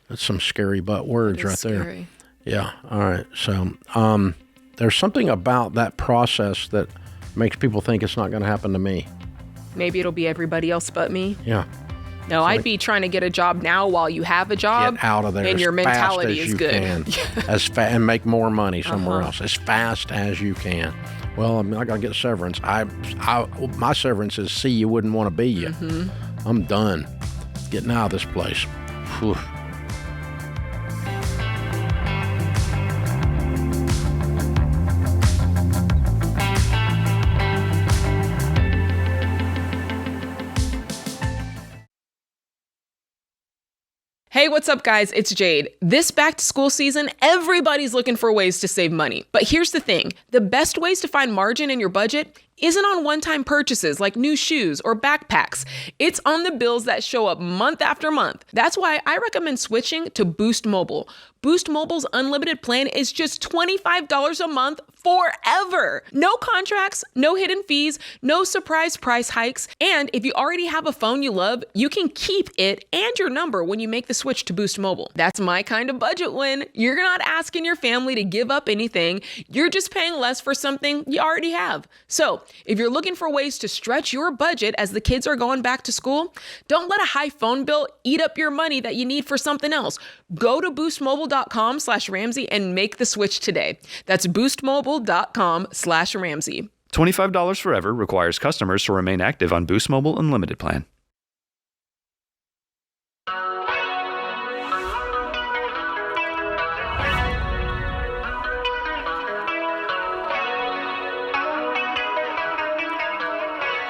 That's some scary butt words right there. Scary. Yeah. All right. So there's something about that process that makes people think it's not going to happen to me. Maybe it'll be everybody else but me. Yeah. No, I'd be trying to get a job now while you have a job. Get out of there and as your mentality fast as is you good. can, and make more money somewhere else as fast as you can. Well, I'm not going to get severance. My severance is see you wouldn't want to be you. Mm-hmm. I'm done. Getting out of this place. Whew. Hey, what's up, guys? It's Jade. This back to school season, everybody's looking for ways to save money. But here's the thing. The best ways to find margin in your budget isn't on one-time purchases like new shoes or backpacks. It's on the bills that show up month after month. That's why I recommend switching to Boost Mobile. Boost Mobile's unlimited plan is just $25 a month forever. No contracts, no hidden fees, no surprise price hikes. And if you already have a phone you love, you can keep it and your number when you make the switch to Boost Mobile. That's my kind of budget win. You're not asking your family to give up anything. You're just paying less for something you already have. So if you're looking for ways to stretch your budget as the kids are going back to school, don't let a high phone bill eat up your money that you need for something else. Go to boostmobile.com/Ramsey and make the switch today. That's boostmobile.com/Ramsey. $25 forever requires customers to remain active on Boost Mobile Unlimited plan.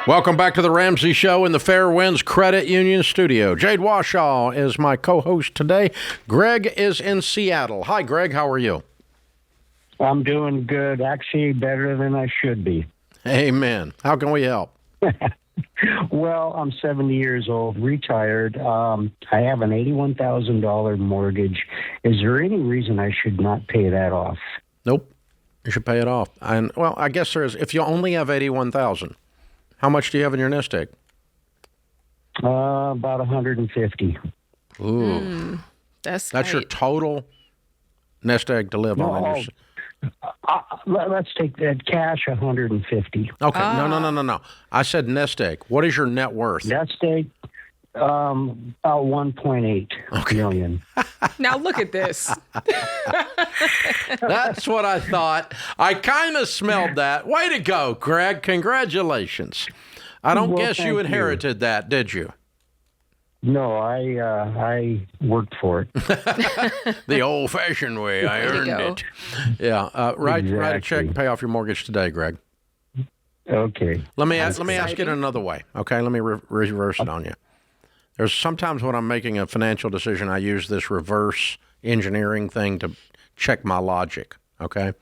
Welcome back to the Ramsey Show in the Fairwinds Credit Union studio. Jade Warshaw is my co-host today. Greg is in Seattle. Hi, Greg. How are you? I'm doing good. Actually, better than I should be. Amen. How can we help? Well, I'm 70 years old, retired. I have an $81,000 mortgage. Is there any reason I should not pay that off? Nope. You should pay it off. And well, I guess there is. If you only have $81,000. How much do you have in your nest egg? About 150. Ooh. That's your total nest egg to live on. Let's take that cash, 150. Okay. No. I said nest egg. What is your net worth? Nest egg, about 1.8 million. Now look at this. That's what I thought. I kind of smelled that. Way to go, Greg. Congratulations. I don't guess you inherited that, did you? No, I worked for it. The old-fashioned way. I earned it. Yeah. Write a check and pay off your mortgage today, Greg. Okay. Let me ask it another way. Okay. Let me reverse it on you. There's sometimes when I'm making a financial decision, I use this reverse engineering thing to check my logic. Okay.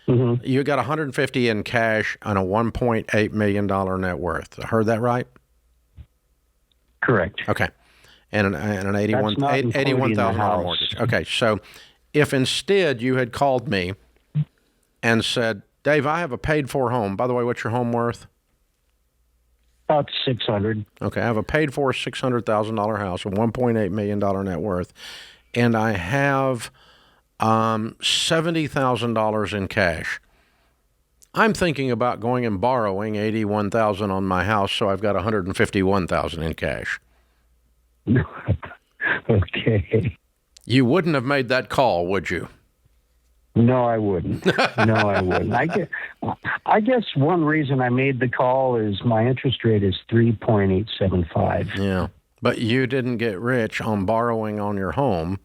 Mm-hmm. You got 150 in cash on a $1.8 million net worth. I heard that right? Correct. Okay. And an $81,000 mortgage. Okay. So if instead you had called me and said, Dave, I have a paid for home. By the way, what's your home worth? About $600,000. Okay. I have a paid for $600,000 house, a $1.8 million net worth. And I have $70,000 in cash. I'm thinking about going and borrowing $81,000 on my house, so I've got $151,000 in cash. Okay. You wouldn't have made that call, would you? No, I wouldn't. No, I wouldn't. I guess one reason I made the call is my interest rate is 3.875. Yeah, but you didn't get rich on borrowing on your home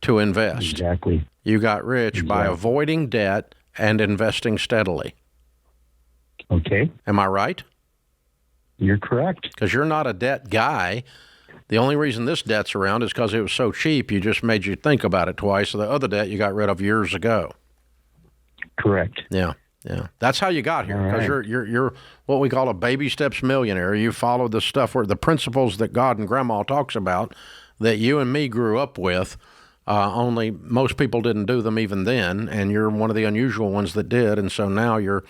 to invest. Exactly. You got rich by avoiding debt and investing steadily. Okay. Am I right? You're correct. Because you're not a debt guy. The only reason this debt's around is because it was so cheap, you just made you think about it twice. So the other debt you got rid of years ago. Correct. Yeah. Yeah. That's how you got here. Because right. you're what we call a baby steps millionaire. You followed the stuff where the principles that God and Grandma talks about that you and me grew up with. Only most people didn't do them even then, and you're one of the unusual ones that did. And so now you're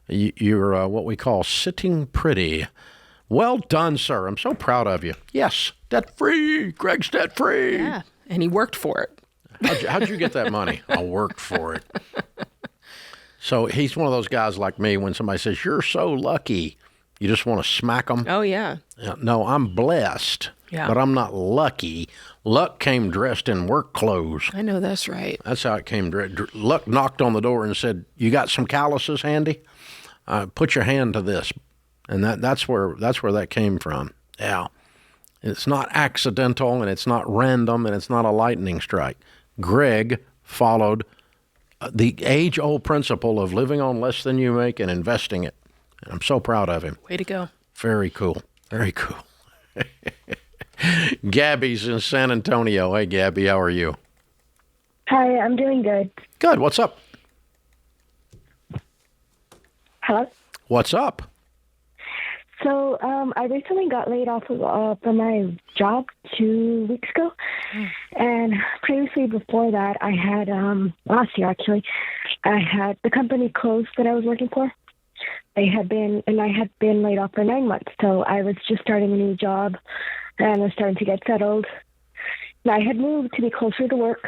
what we call sitting pretty. Well done, sir. I'm so proud of you. Yes, debt-free. Greg's debt-free. Yeah, and he worked for it. How'd you get that money? I worked for it. So he's one of those guys like me, when somebody says, you're so lucky, you just want to smack them. Oh, yeah. No, I'm blessed, but I'm not lucky. Luck came dressed in work clothes. I know that's right. That's how it came. Luck knocked on the door and said, you got some calluses handy? Put your hand to this. And that's where that came from. Yeah. It's not accidental, and it's not random, and it's not a lightning strike. Greg followed the age-old principle of living on less than you make and investing it. And I'm so proud of him. Way to go. Very cool. Very cool. Gabby's in San Antonio. Hey, Gabby, how are you? Hi, I'm doing good. Good. What's up? Hello? What's up? So, I recently got laid off from my job 2 weeks ago. And previously before that, I had, last year actually, I had the company closed that I was working for. I had been laid off for 9 months. So I was just starting a new job and I was starting to get settled. And I had moved to be closer to work.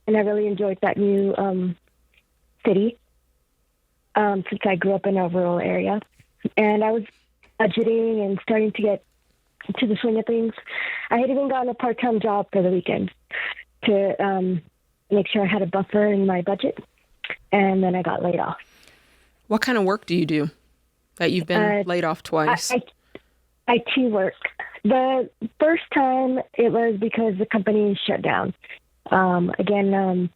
And I really enjoyed that new city since I grew up in a rural area. And I was budgeting and starting to get to the swing of things. I had even gotten a part-time job for the weekend to make sure I had a buffer in my budget. And then I got laid off. What kind of work do you do that you've been laid off twice? IT work. The first time it was because the company shut down. It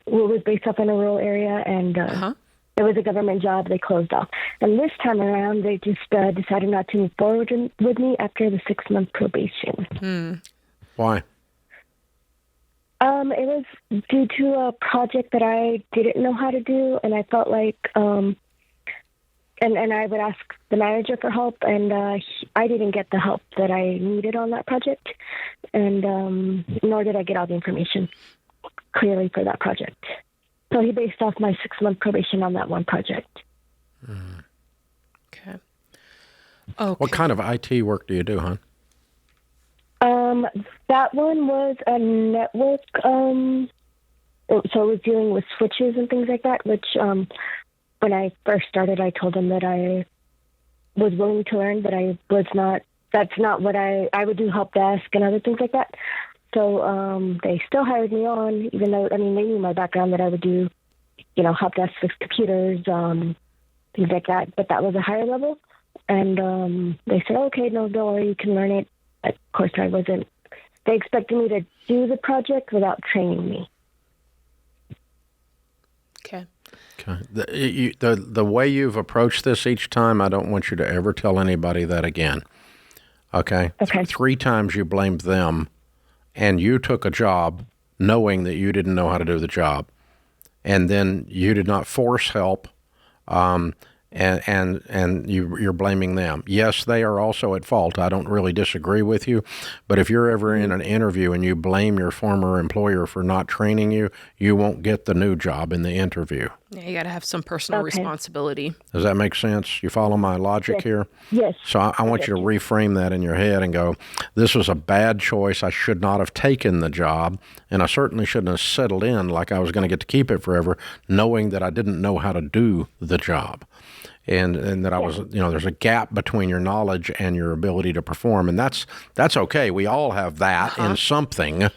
was based up in a rural area, and it was a government job they closed off. And this time around, they just decided not to move forward with me after the 6-month probation. Why? It was due to a project that I didn't know how to do, and I felt like, and I would ask the manager for help, and I didn't get the help that I needed on that project, and nor did I get all the information clearly for that project. So he based off my 6-month probation on that one project. Okay. What kind of IT work do you do, hon? That one was a network, so it was dealing with switches and things like that, which when I first started, I told them that I was willing to learn, but that's not what I would do, help desk and other things like that. So they still hired me on, even though, they knew my background, that I would do, help desk, fix computers, things like that. But that was a higher level. And they said, okay, no, don't worry, you can learn it. Of course, I wasn't. They expected me to do the project without training me. Okay. The way you've approached this each time, I don't want you to ever tell anybody that again. Okay? Okay. 3 times you blamed them, and you took a job knowing that you didn't know how to do the job. And then you did not force help, and you're blaming them. Yes, they are also at fault. I don't really disagree with you, but if you're ever in an interview and you blame your former employer for not training you, you won't get the new job in the interview. Yeah, you got to have some personal responsibility. Does that make sense? You follow my logic here? Yes. So I want you to reframe that in your head and go, this was a bad choice. I should not have taken the job, and I certainly shouldn't have settled in like I was going to get to keep it forever, knowing that I didn't know how to do the job. And that I was, there's a gap between your knowledge and your ability to perform. And that's okay. We all have that in something.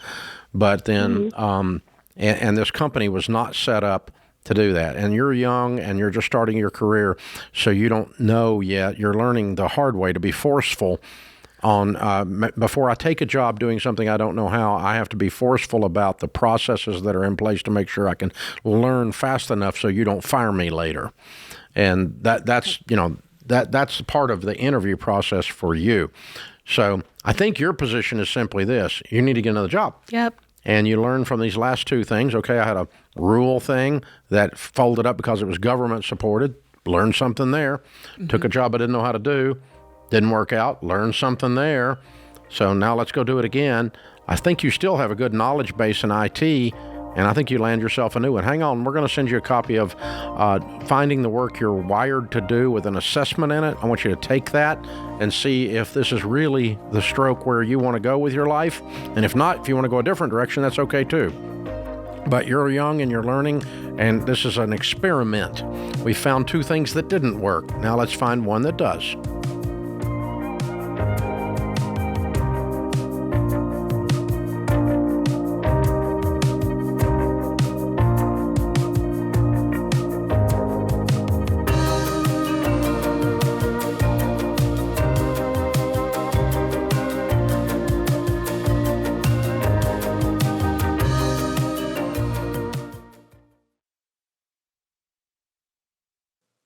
But then, and this company was not set up to do that. And you're young and you're just starting your career, so you don't know yet. You're learning the hard way to be forceful on, before I take a job doing something I don't know how, I have to be forceful about the processes that are in place to make sure I can learn fast enough so you don't fire me later. And that's part of the interview process for you. So I think your position is simply this: you need to get another job. Yep. And you learn from these last 2 things. Okay, I had a rural thing that folded up because it was government supported. Learned something there. Took a job I didn't know how to do. Didn't work out. Learned something there. So now let's go do it again. I think you still have a good knowledge base in IT. And I think you land yourself a new one. Hang on, we're going to send you a copy of Finding the Work You're Wired to Do with an assessment in it. I want you to take that and see if this is really the stroke where you want to go with your life. And if not, if you want to go a different direction, that's okay too. But you're young and you're learning, and this is an experiment. We found 2 things that didn't work. Now let's find one that does.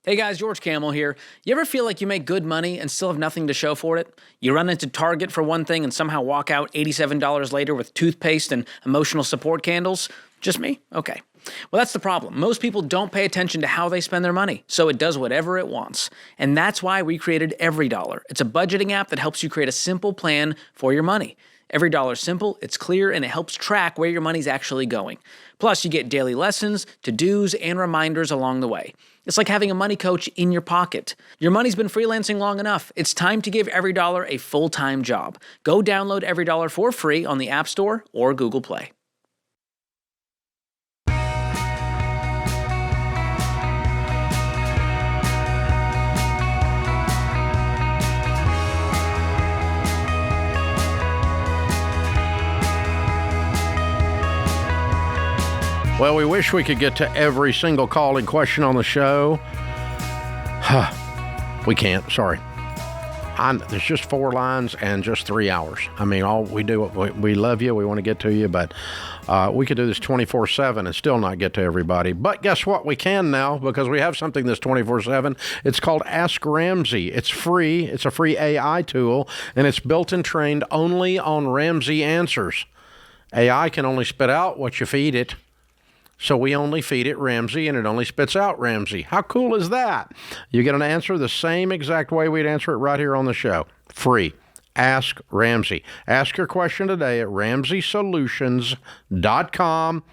Hey guys, George Camel here. You ever feel like you make good money and still have nothing to show for it? You run into Target for one thing and somehow walk out $87 later with toothpaste and emotional support candles? Just me? Okay. Well, that's the problem. Most people don't pay attention to how they spend their money, so it does whatever it wants. And that's why we created EveryDollar. It's a budgeting app that helps you create a simple plan for your money. EveryDollar's simple, it's clear, and it helps track where your money's actually going. Plus, you get daily lessons, to-dos, and reminders along the way. It's like having a money coach in your pocket. Your money's been freelancing long enough. It's time to give EveryDollar a full-time job. Go download EveryDollar for free on the App Store or Google Play. Well, we wish we could get to every single call and question on the show. We can't, sorry. There's just 4 lines and just 3 hours. I mean, all we do, we love you, we want to get to you, but we could do this 24/7 and still not get to everybody. But guess what? We can now, because we have something that's 24/7. It's called Ask Ramsey. It's free. It's a free AI tool, and it's built and trained only on Ramsey answers. AI can only spit out what you feed it. So we only feed it Ramsey, and it only spits out Ramsey. How cool is that? You get an answer the same exact way we'd answer it right here on the show. Free. Ask Ramsey. Ask your question today at RamseySolutions.com.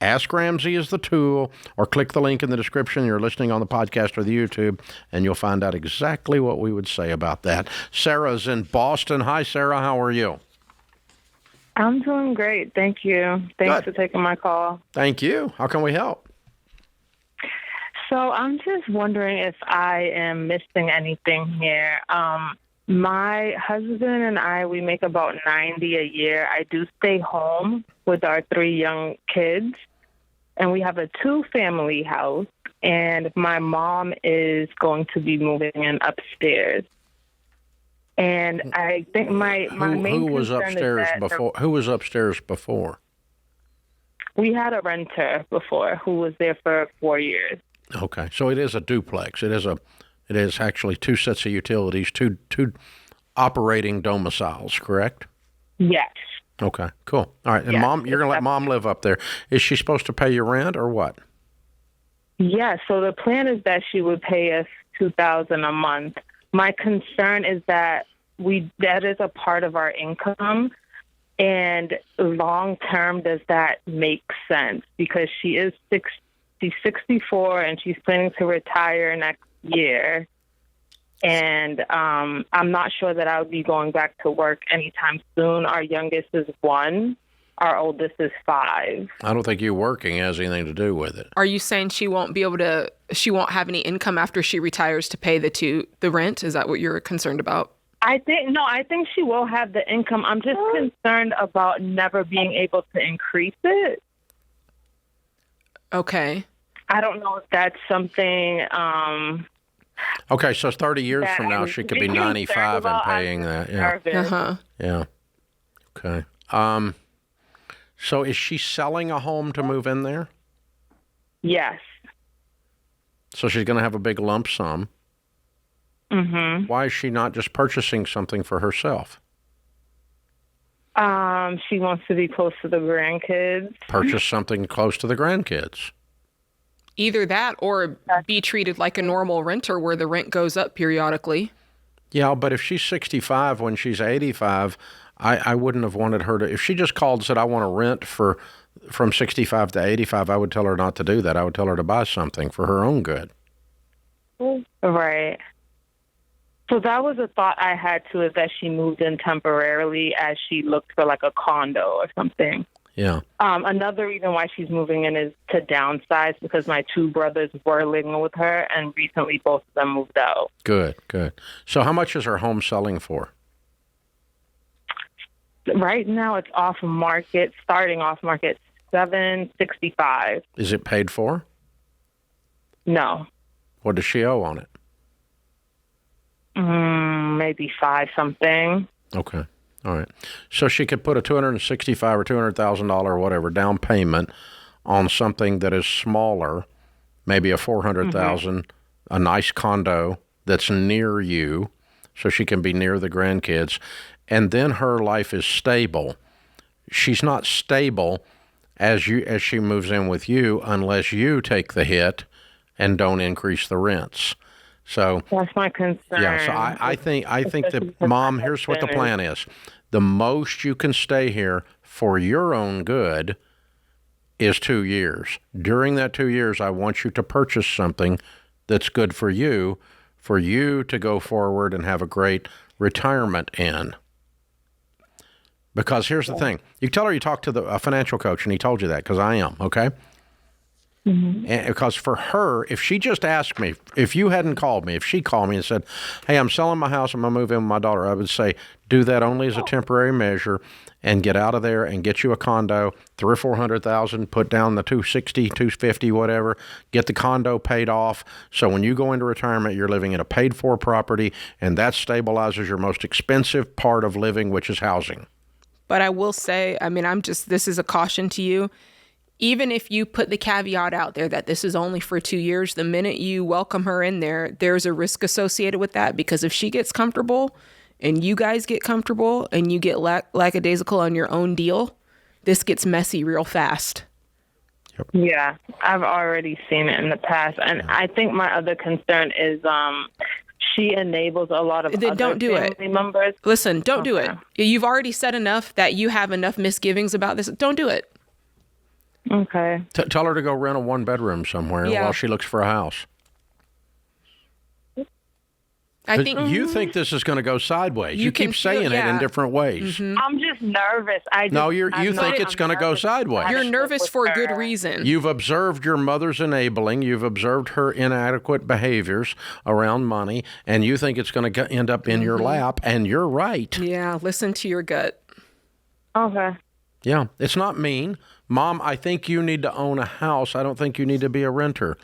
Ask Ramsey is the tool, or click the link in the description. You're listening on the podcast or the YouTube, and you'll find out exactly what we would say about that. Sarah's in Boston. Hi, Sarah. How are you? I'm doing great. Thank you. Thanks for taking my call. Thank you. How can we help? So I'm just wondering if I am missing anything here. My husband and I, we make about $90 a year. I do stay home with our 3 young kids, and we have a 2-family house, and my mom is going to be moving in upstairs. And I think my main who was concern upstairs is that before? Who was upstairs before? We had a renter before who was there for 4 years. Okay, so it is a duplex. It is actually 2 sets of utilities, two operating domiciles, correct? Yes. Okay, cool. All right, and Yes, Mom, you're going to let Mom live up there. Is she supposed to pay you rent or what? Yeah, so the plan is that she would pay us $2,000 a month. My concern is that that is a part of our income, and long term, does that make sense? Because she's 64 and she's planning to retire next year, and I'm not sure that I would be going back to work anytime soon. Our youngest is 1. Our oldest is 5. I don't think you working has anything to do with it. Are you saying she won't have any income after she retires to pay the rent? Is that what you're concerned about? I think she will have the income. I'm just concerned about never being able to increase it. Okay. I don't know if that's something. Okay, so 30 years from now, she could be 95 and paying that. Yeah. Uh-huh. Yeah. Okay. So is she selling a home to move in there? Yes. So she's going to have a big lump sum. Mm-hmm. Why is she not just purchasing something for herself? She wants to be close to the grandkids. Purchase something close to the grandkids. Either that or be treated like a normal renter where the rent goes up periodically. Yeah, but if she's 65 when she's 85, I wouldn't have wanted her to. If she just called and said, I want to rent from 65 to 85, I would tell her not to do that. I would tell her to buy something for her own good. Right. So that was a thought I had too, is that she moved in temporarily as she looked for like a condo or something. Yeah. Another reason why she's moving in is to downsize, because my 2 brothers were living with her and recently both of them moved out. Good. So how much is her home selling for? Right now it's starting off market $765. Is it paid for? No. What does she owe on it? Maybe 5 something. Okay. All right. So she could put a $265,000 or $200,000 or whatever down payment on something that is smaller, maybe a $400,000, a nice condo that's near you, so she can be near the grandkids, and then her life is stable. She's not stable as she moves in with you unless you take the hit and don't increase the rents. So that's my concern. Yeah, so I think that, Mom, here's what the plan is. The most you can stay here for your own good is 2 years. During that 2 years, I want you to purchase something that's good for you to go forward and have a great retirement in. Because here's the thing. You tell her you talked to a financial coach, and he told you that, because I am, okay? And because for her, if she just asked me, if you hadn't called me, if she called me and said, hey, I'm selling my house, I'm going to move in with my daughter, I would say, do that only as a temporary measure and get out of there and get you a condo, $300,000 or $400,000, put down the $260,000, $250,000, whatever, get the condo paid off. So when you go into retirement, you're living in a paid-for property, and that stabilizes your most expensive part of living, which is housing. But I will say, this is a caution to you. Even if you put the caveat out there that this is only for 2 years, the minute you welcome her in there, there's a risk associated with that, because if she gets comfortable and you guys get comfortable and you get lackadaisical on your own deal, this gets messy real fast. Yep. Yeah, I've already seen it in the past. And I think my other concern is she enables a lot of other family members. Listen, don't do it. You've already said enough that you have enough misgivings about this. Don't do it. Okay. Tell her to go rent a 1-bedroom somewhere while she looks for a house. I think you think this is going to go sideways. You keep saying it in different ways. Mm-hmm. I'm just nervous. You think it's going to go sideways. You're nervous for a good reason. You've observed your mother's enabling. You've observed her inadequate behaviors around money, and you think it's going to end up in your lap, and you're right. Yeah, listen to your gut. Okay. Yeah, it's not mean. Mom, I think you need to own a house. I don't think you need to be a renter.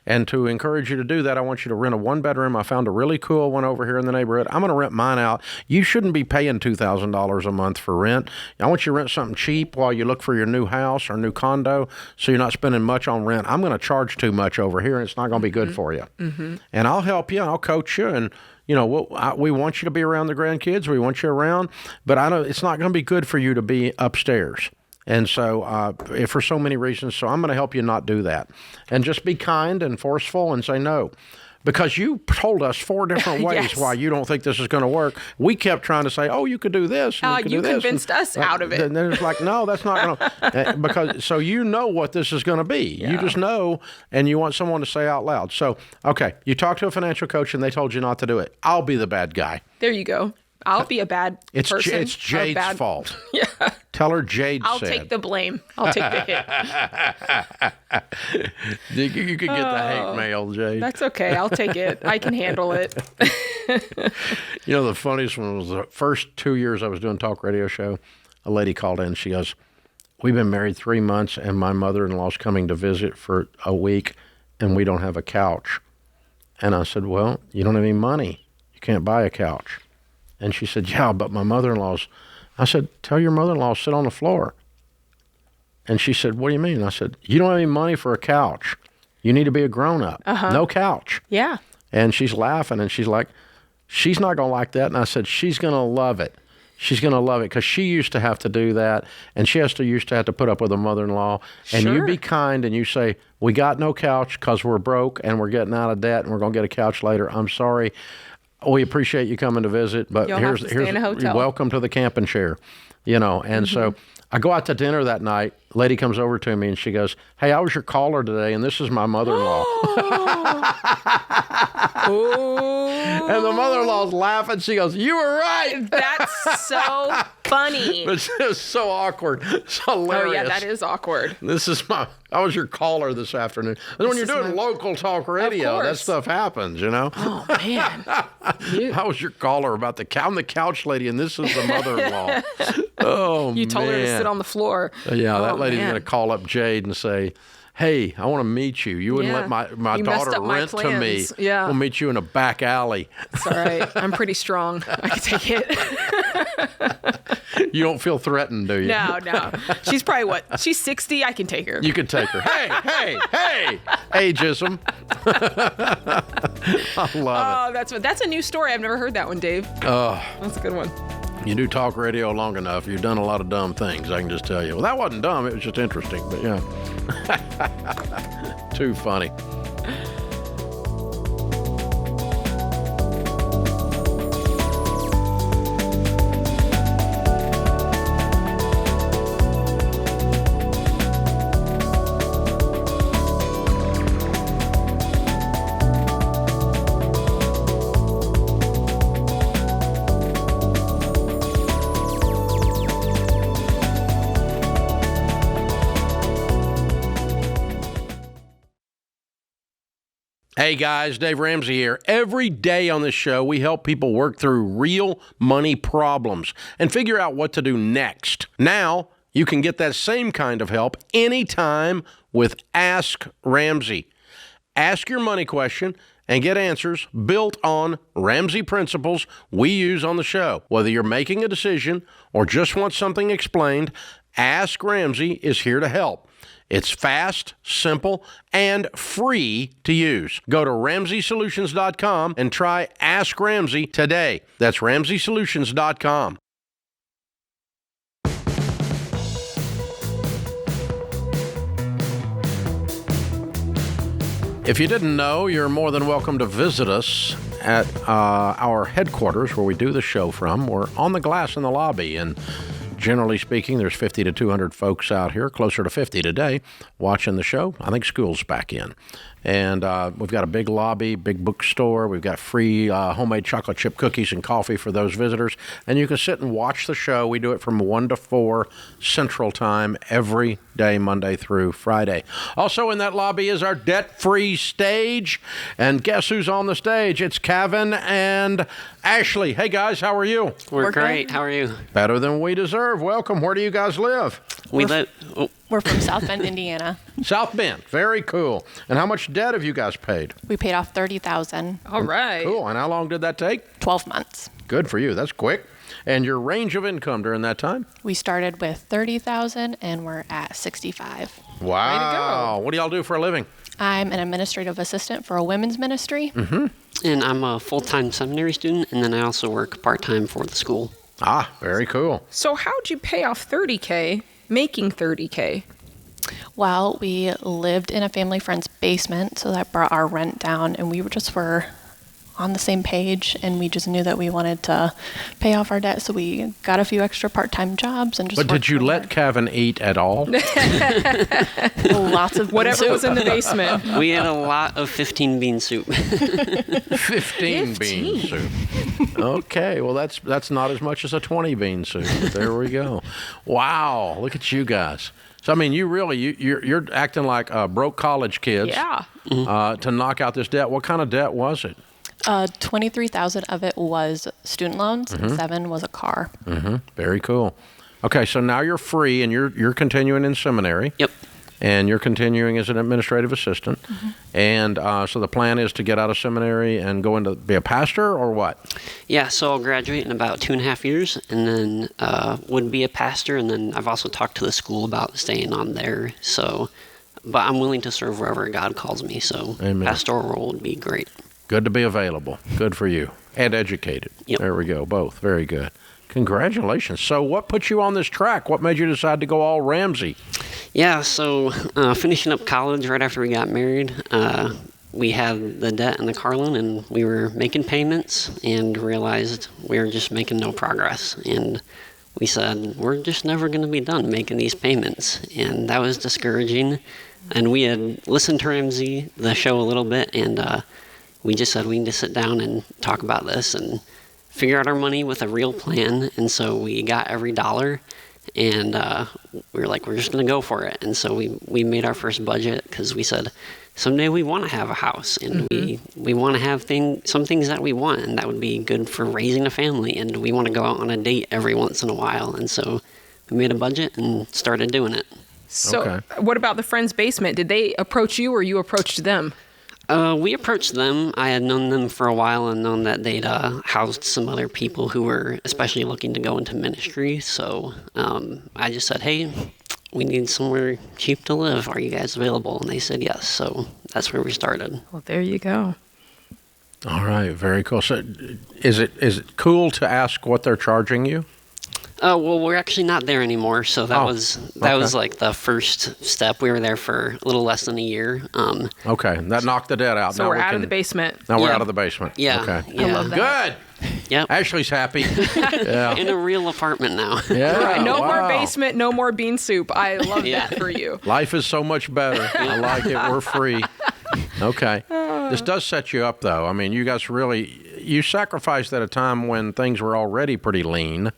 And to encourage you to do that, I want you to rent a 1-bedroom. I found a really cool one over here in the neighborhood. I'm going to rent mine out. You shouldn't be paying $2,000 a month for rent. I want you to rent something cheap while you look for your new house or new condo, so you're not spending much on rent. I'm going to charge too much over here, and it's not going to be good for you. And I'll help you. I'll coach you, and we want you to be around the grandkids. We want you around, but it's not going to be good for you to be upstairs. And so for so many reasons, so I'm going to help you not do that. And just be kind and forceful and say no. Because you told us 4 different ways Yes. why you don't think this is going to work. We kept trying to say, oh, you could do this. And You do this. convinced us out of it. And then it's like, no, that's not going to. Because so you know what this is going to be. Yeah. You just know, and you want someone to say out loud. So, okay, you talked to a financial coach and they told you not to do it. I'll be the bad guy. There you go. I'll be a bad person. It's Jade's fault. Yeah. Tell her Jade I'll said. take the blame. I'll take the hit. You could get the hate mail, Jade. That's okay. I'll take it. I can handle it. The funniest one was the first 2 years I was doing talk radio show. A lady called in. She goes, we've been married 3 months, and my mother-in-law's coming to visit for a week, and we don't have a couch. And I said, well, you don't have any money. You can't buy a couch. And she said, yeah, but my mother-in-law's. I said, tell your mother-in-law to sit on the floor. And she said, what do you mean? I said, you don't have any money for a couch. You need to be a grown-up. Uh-huh. No couch. Yeah. And she's laughing, and she's like, she's not going to like that. And I said, she's going to love it. She's going to love it because she used to have to do that, and she used to have to put up with a mother-in-law. And Sure. you be kind, and you say, we got no couch because we're broke, and we're getting out of debt, and we're going to get a couch later. I'm sorry. We appreciate you coming to visit, but You'll have to stay in a hotel. welcome to the camping chair, And so I go out to dinner that night. Lady comes over to me and she goes, hey, I was your caller today, and this is my mother-in-law. And the mother-in-law's laughing. She goes, you were right. That's so funny. It's just so awkward. It's hilarious. Oh, yeah, that is awkward. I was your caller this afternoon. And when you're doing local talk radio, that stuff happens, Oh, man. I was your caller about I'm the couch lady, and this is the mother-in-law. Oh, You told her to sit on the floor. Yeah, that Oh, lady's man. going to call up Jade and say, hey, I want to meet you. You wouldn't Yeah. let my You messed daughter up my rent to me. plans. Yeah. We'll meet you in a back alley. It's all right. I'm pretty strong. I can take it. You don't feel threatened, do you? No. She's probably She's 60. I can take her. You can take her. Hey, ageism. I love Oh, that's a new story. I've never heard that one, Dave. Oh. That's a good one. You do talk radio long enough, you've done a lot of dumb things, I can just tell you. Well, that wasn't dumb, it was just interesting, but yeah. Too funny. Hey guys, Dave Ramsey here. Every day on this show, we help people work through real money problems and figure out what to do next. Now, you can get that same kind of help anytime with Ask Ramsey. Ask your money question and get answers built on Ramsey principles we use on the show. Whether you're making a decision or just want something explained, Ask Ramsey is here to help. It's fast, simple, and free to use. Go to RamseySolutions.com and try Ask Ramsey today. That's RamseySolutions.com. If you didn't know, you're more than welcome to visit us at our headquarters where we do the show from. We're on the glass in the lobby, and generally speaking, there's 50 to 200 folks out here, closer to 50 today, watching the show. I think school's back in. And we've got a big lobby, big bookstore. We've got free homemade chocolate chip cookies and coffee for those visitors. And you can sit and watch the show. We do it from 1 to 4 Central Time every day, Monday through Friday. Also in that lobby is our debt-free stage. And guess who's on the stage? It's Kevin and Ashley. Hey, guys, how are you? We're great. How are you? Better than we deserve. Welcome. Where do you guys live? We're from South Bend, Indiana. South Bend. Very cool. And how much debt have you guys paid? We paid off $30,000. All right. Cool. And how long did that take? 12 months. Good for you. That's quick. And your range of income during that time? We started with $30,000 and we're at 65. Wow. What do y'all do for a living? I'm an administrative assistant for a women's ministry. Mm-hmm. And I'm a full-time seminary student, and then I also work part-time for the school. Ah, very cool. So how'd you pay off $30K making $30K? Well, we lived in a family friend's basement, so that brought our rent down, and we were on the same page, and we just knew that we wanted to pay off our debt, so we got a few extra part-time jobs and just. But did you let Kevin eat at all? Lots of whatever was in the basement. We had a lot of 15 bean soup. 15 bean soup. Okay, well that's not as much as a 20 bean soup. There we go. Wow, look at you guys. So I mean, you're acting like broke college kids. Yeah. To knock out this debt. What kind of debt was it? 23,000 of it was student loans, and 7 was a car. Very cool. Okay, so now you're free, and you're continuing in seminary. Yep. And you're continuing as an administrative assistant. And so the plan is to get out of seminary and go into be a pastor, or what? Yeah, so I'll graduate in about 2.5 years, and then would be a pastor. And then I've also talked to the school about staying on there. So, but I'm willing to serve wherever God calls me. So, Amen. Pastoral role would be great. Good to be available. Good for you. And educated. Yep. There we go. Both. Very good. Congratulations. So what put you on this track? What made you decide to go all Ramsey? Yeah, so finishing up college right after we got married, we had the debt and the car loan, and we were making payments and realized we were just making no progress. And we said, we're just never going to be done making these payments. And that was discouraging. And we had listened to Ramsey, the show, a little bit, and we just said we need to sit down and talk about this and figure out our money with a real plan. And so we got every dollar, and we were like, we're just going to go for it. And so we made our first budget because we said, someday we want to have a house, and we want to have some things that we want, and that would be good for raising a family, and we want to go out on a date every once in a while. And so we made a budget and started doing it. So what about the friend's basement? Did they approach you, or you approached them? We approached them. I had known them for a while and known that they'd housed some other people who were especially looking to go into ministry. So I just said, hey, we need somewhere cheap to live. Are you guys available? And they said yes. So that's where we started. Well, there you go. All right. Very cool. So is it cool to ask what they're charging you? Well, we're actually not there anymore. So that was like the first step. We were there for a little less than a year. Okay, that knocked the debt out. So now we're out of the basement. Now we're out of the basement. Yeah. Okay. I love that. Good. Yep. Ashley's happy. Yeah. In a real apartment now. Yeah. Right, no wow. more basement, no more bean soup. I love that for you. Life is so much better. I like it. We're free. Okay. This does set you up, though. I mean, you guys you sacrificed at a time when things were already pretty lean.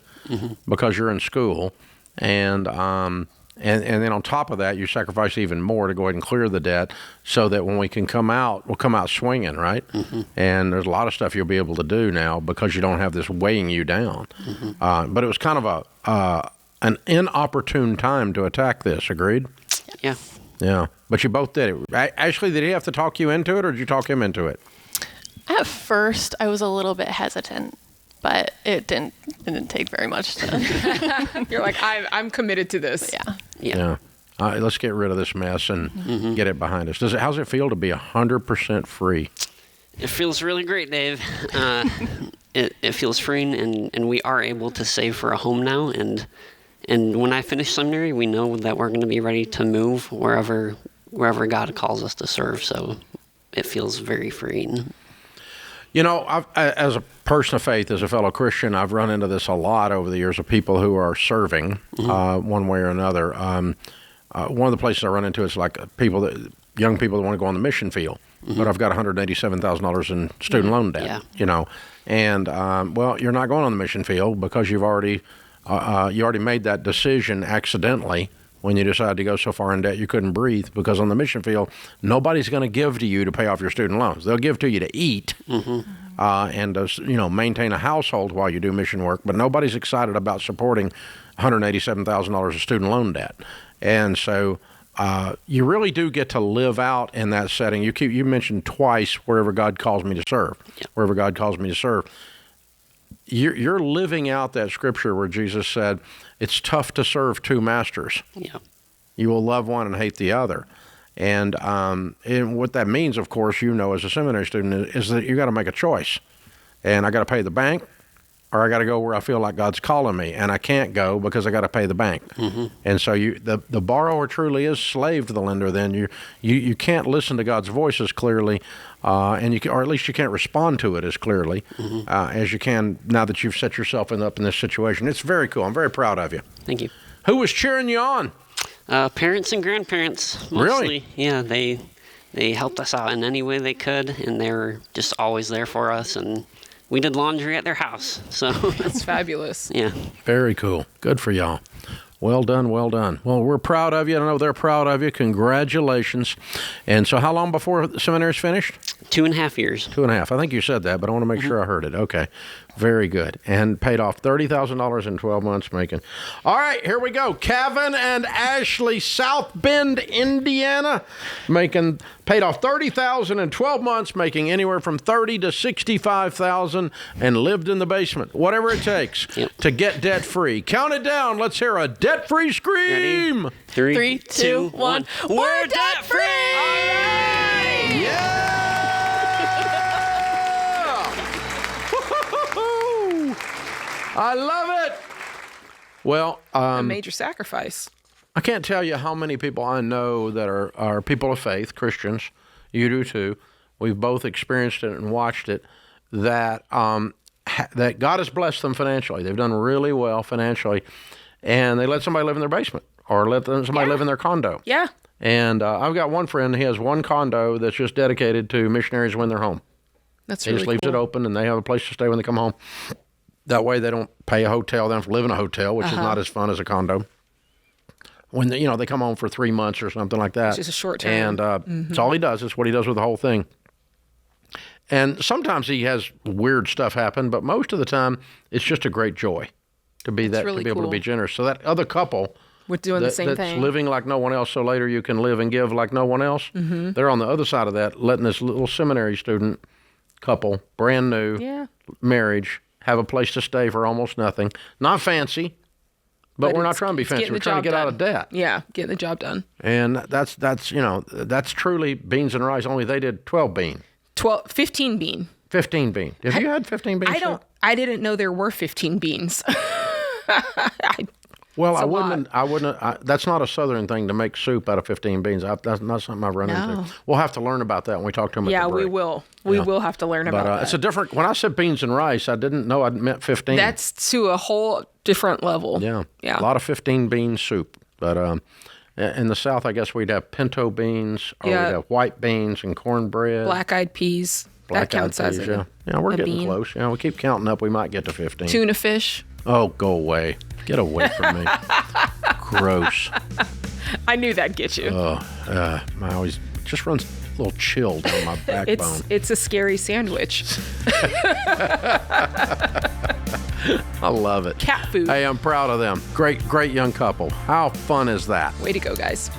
Because you're in school, and then on top of that, you sacrifice even more to go ahead and clear the debt, so that when we can come out, we'll come out swinging, right? And there's a lot of stuff you'll be able to do now because you don't have this weighing you down. But it was kind of an inopportune time to attack this. Agreed? Yeah. Yeah. But you both did it. Ashley, did he have to talk you into it, or did you talk him into it? At first, I was a little bit hesitant. But it didn't take very much to. You're like, I'm committed to this. Yeah. All right, let's get rid of this mess and get it behind us. How's it feel to be 100% free? It feels really great, Dave. It feels freeing, and we are able to save for a home now. And when I finish seminary, we know that we're going to be ready to move wherever God calls us to serve. So it feels very freeing. You know, as a person of faith, as a fellow Christian, I've run into this a lot over the years of people who are serving one way or another. One of the places I run into is like young people that want to go on the mission field, but I've got $187,000 in student loan debt. You know, and well, you're not going on the mission field because you already made that decision accidentally. When you decided to go so far in debt you couldn't breathe, because on the mission field, nobody's going to give to you to pay off your student loans. They'll give to you to eat and to maintain a household while you do mission work, but nobody's excited about supporting $187,000 of student loan debt. And so you really do get to live out in that setting. You mentioned twice wherever God calls me to serve. Wherever God calls me to serve. You're living out that scripture where Jesus said, it's tough to serve two masters. Yeah. You will love one and hate the other. And what that means, of course, as a seminary student, is that you got to make a choice. And I got to pay the bank, or I got to go where I feel like God's calling me, and I can't go because I got to pay the bank. And so the borrower truly is slave to the lender. Then you can't listen to God's voice as clearly, or at least you can't respond to it as clearly as you can now that you've set yourself up in this situation. It's very cool. I'm very proud of you. Thank you. Who was cheering you on? Parents and grandparents, mostly. Really? Yeah, they helped us out in any way they could, and they were just always there for us. And we did laundry at their house, so that's fabulous. Yeah, very cool. Good for y'all. Well done, well done. Well, we're proud of you. I know they're proud of you. Congratulations. And so how long before the seminary's finished? 2.5 years. 2.5. I think you said that, but I want to make sure I heard it. Okay. Very good. And paid off $30,000 in 12 months making. All right, here we go. Kevin and Ashley, South Bend, Indiana, paid off $30,000 in 12 months, making anywhere from $30,000 to $65,000, and lived in the basement. Whatever it takes to get debt free. Count it down. Let's hear a debt free scream. Ready? 3, 2, 1. We're debt free. All right. Yeah. I love it. Well, a major sacrifice. I can't tell you how many people I know that are people of faith, Christians. You do too. We've both experienced it and watched it. That that God has blessed them financially. They've done really well financially, and they let somebody live in their basement or let somebody live in their condo. Yeah. And I've got one friend. He has one condo that's just dedicated to missionaries when they're home. That's really cool. He just leaves it open, and they have a place to stay when they come home. That way they don't pay a hotel. They don't have to live in a hotel, which is not as fun as a condo. When they come home for 3 months or something like that. It's just a short term. And it's all he does. It's what he does with the whole thing. And sometimes he has weird stuff happen, but most of the time it's just a great joy to be able to be generous. So that other couple with doing the same thing, that's living like no one else, so later you can live and give like no one else. They're on the other side of that, letting this little seminary student couple, brand new marriage, have a place to stay for almost nothing. Not fancy, but we're not trying to be fancy. We're trying to get out of debt. Yeah, getting the job done. And that's truly beans and rice. Only they did 12 bean. 15 bean. 15 bean. Have you had 15 beans? I didn't know there were 15 beans. I wouldn't. That's not a Southern thing to make soup out of 15 beans. That's not something I've run into. We'll have to learn about that when we talk to them. Yeah, at the break. we will. We will have to learn about that. It's a different. When I said beans and rice, I didn't know I meant 15. That's to a whole different level. Yeah. Yeah. A lot of 15 bean soup, but in the South, I guess we'd have pinto beans, or we'd have white beans and cornbread, black-eyed peas. That counts as yeah, we're getting close. Yeah, we keep counting up. We might get to 15. Tuna fish. Oh, go away. Get away from me. Gross. I knew that'd get you. I always just runs a little chill down my backbone. It's a scary sandwich. I love it. Cat food. Hey, I'm proud of them. Great young couple. How fun is that? Way to go, guys.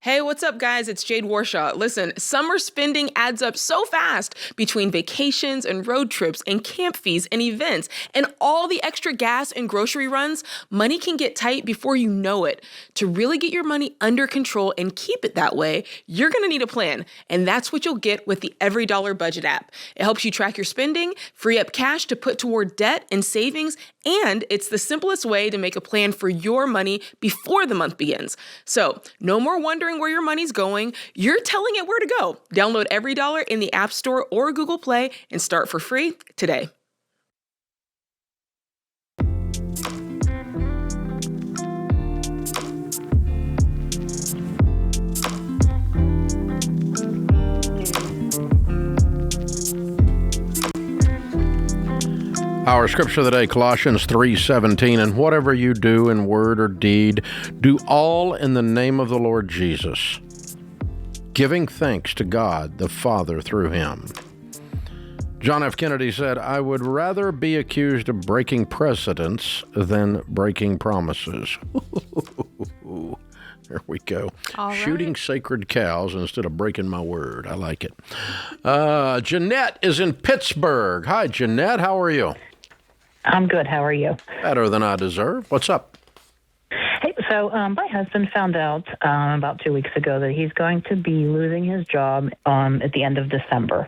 Hey, what's up, guys? It's Jade Warshaw. Listen, summer spending adds up so fast between vacations and road trips and camp fees and events and all the extra gas and grocery runs. Money can get tight before you know it. To really get your money under control and keep it that way, you're going to need a plan. And that's what you'll get with the Every Dollar Budget app. It helps you track your spending, free up cash to put toward debt and savings, and it's the simplest way to make a plan for your money before the month begins. So, no more wondering where your money's going. You're telling it where to go. Download Every Dollar in the App Store or Google Play and start for free today. Our scripture of the day, Colossians 3:17, and whatever you do in word or deed, do all in the name of the Lord Jesus, giving thanks to God the Father through him. John F. Kennedy said, I would rather be accused of breaking precedents than breaking promises. There we go. All Shooting right. sacred cows instead of breaking my word. I like it. Jeanette is in Pittsburgh. Hi, Jeanette. How are you? I'm good. How are you? Better than I deserve. What's up? Hey, so my husband found out about 2 weeks ago that he's going to be losing his job at the end of December.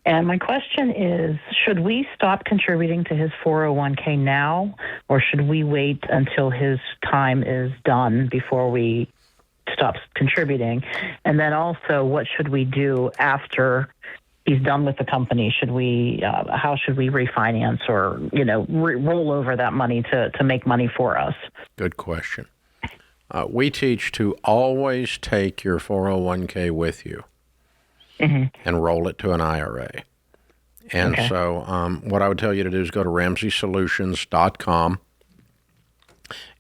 And my question is, should we stop contributing to his 401k now, or should we wait until his time is done before we stop contributing? And then also, what should we do after he's done with the company? Should we, how should we refinance or, roll over that money to make money for us? Good question. We teach to always take your 401k with you. And roll it to an IRA. And so what I would tell you to do is go to RamseySolutions.com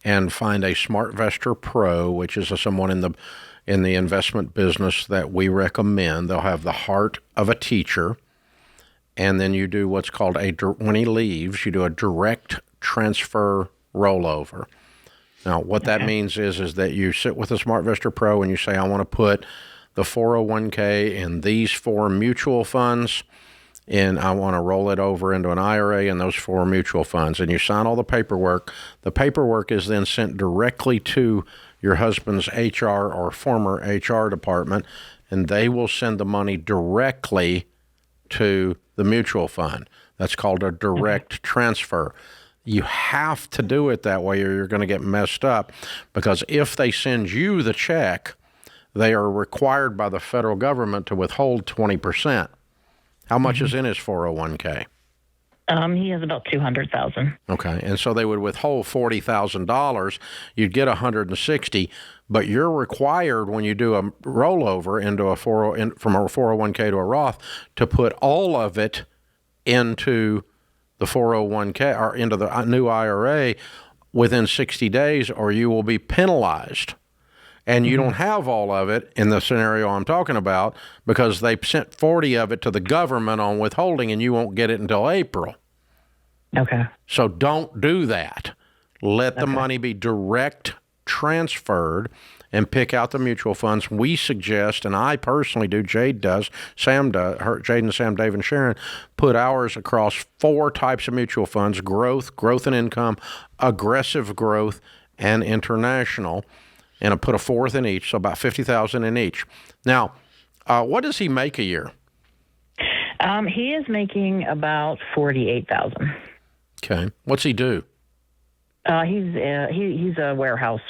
and find a SmartVestor Pro, which is someone in the investment business that we recommend. They'll have the heart of a teacher. And then you do what's called when he leaves, you do a direct transfer rollover. Now, what that means is that you sit with a SmartVestor Pro and you say, I want to put the 401k in these 4 mutual funds, and I want to roll it over into an IRA in those 4 mutual funds. And you sign all the paperwork. The paperwork is then sent directly to your husband's HR or former HR department, and they will send the money directly to the mutual fund. That's called a direct transfer. You have to do it that way or you're going to get messed up, because if they send you the check, they are required by the federal government to withhold 20%. How much is in his 401k? He has about $200,000. Okay, and so they would withhold $40,000. You'd get $160,000, but you're required when you do a rollover into from a 401k to a Roth to put all of it into the 401k or into the new IRA within 60 days, or you will be penalized. And you don't have all of it in the scenario I'm talking about because they sent 40 of it to the government on withholding, and you won't get it until April. Okay. So don't do that. Let the money be direct transferred and pick out the mutual funds. We suggest, and I personally do, Jade does, Sam does, Jade and Sam, Dave and Sharon, put ours across 4 types of mutual funds: growth and income, aggressive growth, and international. And I put a 4th in each, so about $50,000 in each. Now, what does he make a year? He is making about $48,000. Okay. What's he do? He's a warehouse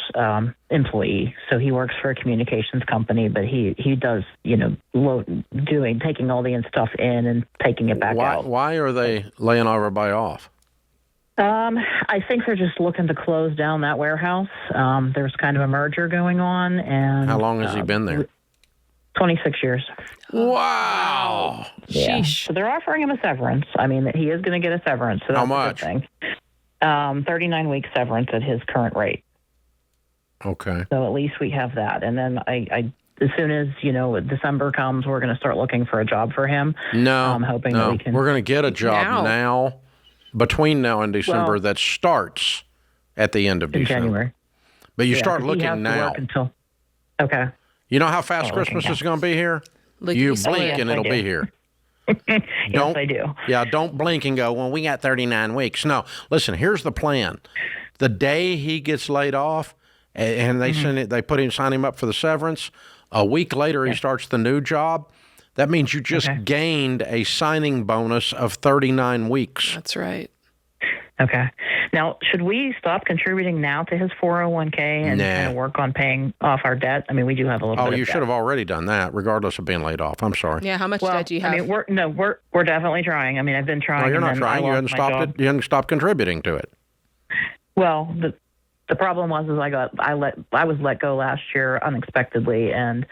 employee, so he works for a communications company. But he does taking all the stuff in and taking it back out. Why are they laying everybody off? I think they're just looking to close down that warehouse. There's kind of a merger going on, and how long has he been there? 26 years. Wow. Yeah. Sheesh. So they're offering him a severance. I mean, he is going to get a severance. So that's how much? A good thing. 39-week severance at his current rate. Okay. So at least we have that. And then I as soon as December comes, we're going to start looking for a job for him. No, hoping that we can. We're going to get a job now. Between now and December, that starts at the end of December. January. But you start looking now. Okay. You know how fast Christmas is going to be here? You blink and it'll be here. Yes, I do. Yeah, don't blink and go, well, we got 39 weeks. No, listen, here's the plan. The day he gets laid off and they sign him up for the severance, a week later he starts the new job. That means you just gained a signing bonus of 39 weeks. That's right. Okay. Now, should we stop contributing now to his 401k and kind of work on paying off our debt? I mean, we do have a little bit of you debt. should have already done that, regardless of being laid off. I'm sorry. Yeah, how much debt do you have? I mean, we're definitely trying. I mean, I've been trying. No, you're not trying. You hadn't stopped it. You hadn't stopped contributing to it. Well, the problem was I was let go last year unexpectedly, and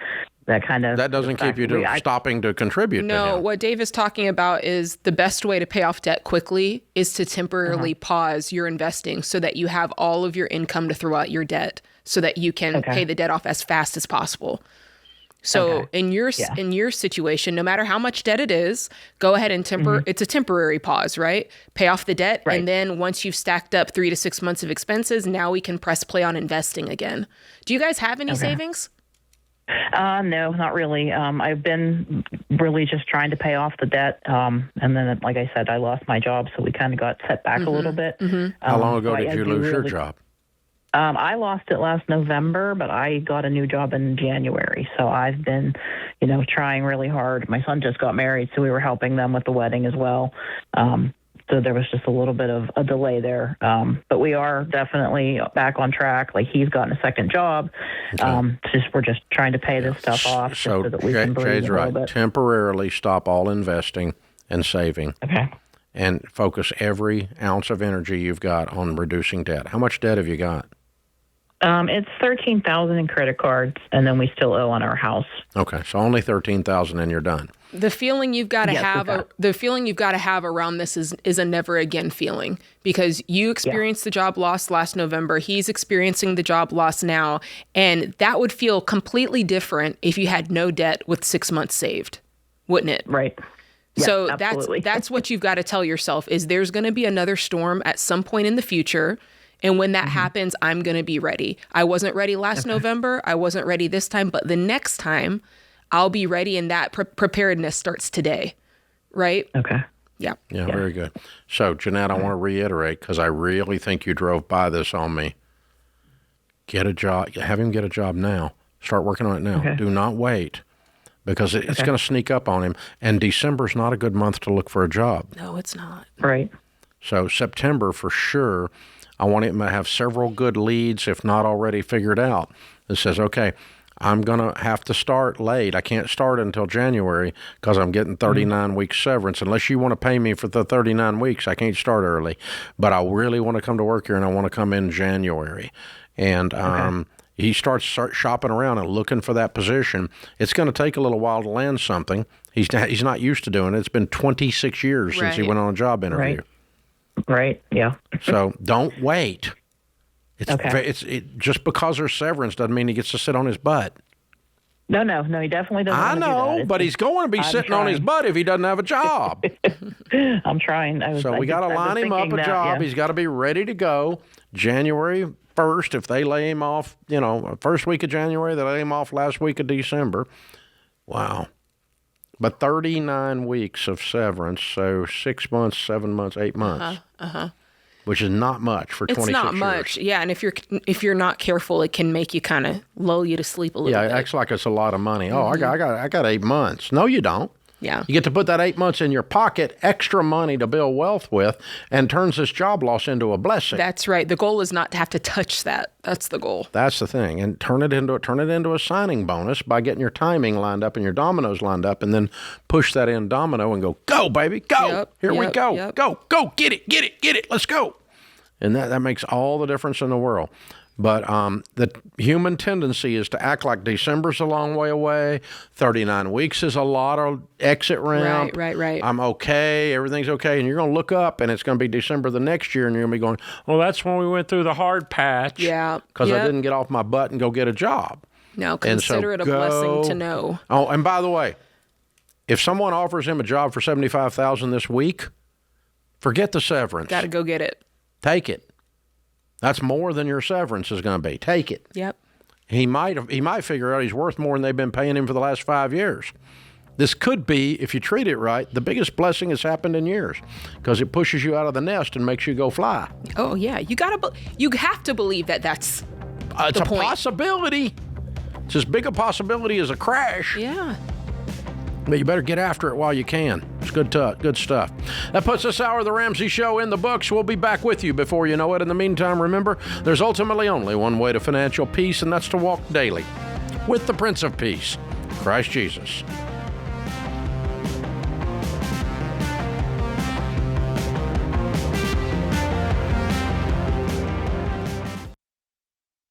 that doesn't keep you stopping to contribute. No, to him. What Dave is talking about is the best way to pay off debt quickly is to temporarily pause your investing so that you have all of your income to throw out your debt so that you can pay the debt off as fast as possible. So in your situation, no matter how much debt it is, go ahead and it's a temporary pause, right? Pay off the debt. Right. And then once you've stacked up 3 to 6 months of expenses, now we can press play on investing again. Do you guys have any savings? No, not really. I've been really just trying to pay off the debt. And then, like I said, I lost my job, so we kind of got set back a little bit. How long ago did you lose your job? I lost it last November, but I got a new job in January. So I've been, trying really hard. My son just got married, so we were helping them with the wedding as well. So there was just a little bit of a delay there. But we are definitely back on track. Like, he's gotten a second job. We're just trying to pay this stuff off so that we can breathe Jade's a right. little bit. Temporarily stop all investing and saving. Okay. And focus every ounce of energy you've got on reducing debt. How much debt have you got? It's $13,000 in credit cards, and then we still owe on our house. Okay, so only $13,000 and you're done. The feeling you've got to have around this is a never again feeling, because you experienced the job loss last November. He's experiencing the job loss now, and that would feel completely different if you had no debt with 6 months saved, wouldn't it? Right. So absolutely. that's what you've got to tell yourself is there's going to be another storm at some point in the future. And when that happens, I'm going to be ready. I wasn't ready last November. I wasn't ready this time. But the next time, I'll be ready. And that preparedness starts today. Right? Okay. Yeah. Yeah, very good. So, Jeanette, I want to reiterate, because I really think you drove by this on me. Get a job. Have him get a job now. Start working on it now. Okay. Do not wait, because it's going to sneak up on him. And December's not a good month to look for a job. No, it's not. Right. So September, for sure, I want him to have several good leads, if not already figured out, that says, okay, I'm going to have to start late. I can't start until January because I'm getting 39 weeks severance. Unless you want to pay me for the 39 weeks, I can't start early. But I really want to come to work here, and I want to come in January. And he starts shopping around and looking for that position. It's going to take a little while to land something. He's not used to doing it. It's been 26 years since he went on a job interview. Right. Yeah. So don't wait. It's just because there's severance doesn't mean he gets to sit on his butt. No, he definitely doesn't. I know, but he's going to be sitting on his butt if he doesn't have a job. I'm trying. We got to line him up a job. Yeah. He's got to be ready to go January 1st. If they lay him off, first week of January, they lay him off last week of December. Wow. But 39 weeks of severance, so 6 months, 7 months, 8 months, which is not much for 26 years. It's not much, yeah. And if you're not careful, it can make you kind of lull you to sleep a little bit. Yeah, it acts like it's a lot of money. Oh, I got 8 months. No, you don't. Yeah. You get to put that 8 months in your pocket, extra money to build wealth with, and turns this job loss into a blessing. That's right. The goal is not to have to touch that. That's the goal. That's the thing. And turn it into a signing bonus by getting your timing lined up and your dominoes lined up, and then push that in domino and go, baby, go. Here we go. Go, get it. Let's go. And that makes all the difference in the world. But the human tendency is to act like December's a long way away. 39 weeks is a lot of exit ramp. Right. I'm okay. Everything's okay. And you're going to look up, and it's going to be December the next year, and you're going to be going, well, that's when we went through the hard patch. Yeah. Because I didn't get off my butt and go get a job. No, consider it a blessing to know. Oh, and by the way, if someone offers him a job for $75,000 this week, forget the severance. Got to go get it. Take it. That's more than your severance is going to be. Take it. Yep. He might figure out he's worth more than they've been paying him for the last 5 years. This could be, if you treat it right, the biggest blessing has happened in years, because it pushes you out of the nest and makes you go fly. Oh yeah, you have to believe that's it's the a point. Possibility. It's as big a possibility as a crash. Yeah. But you better get after it while you can. It's good stuff. That puts this hour of The Ramsey Show in the books. We'll be back with you before you know it. In the meantime, remember, there's ultimately only one way to financial peace, and that's to walk daily with the Prince of Peace, Christ Jesus.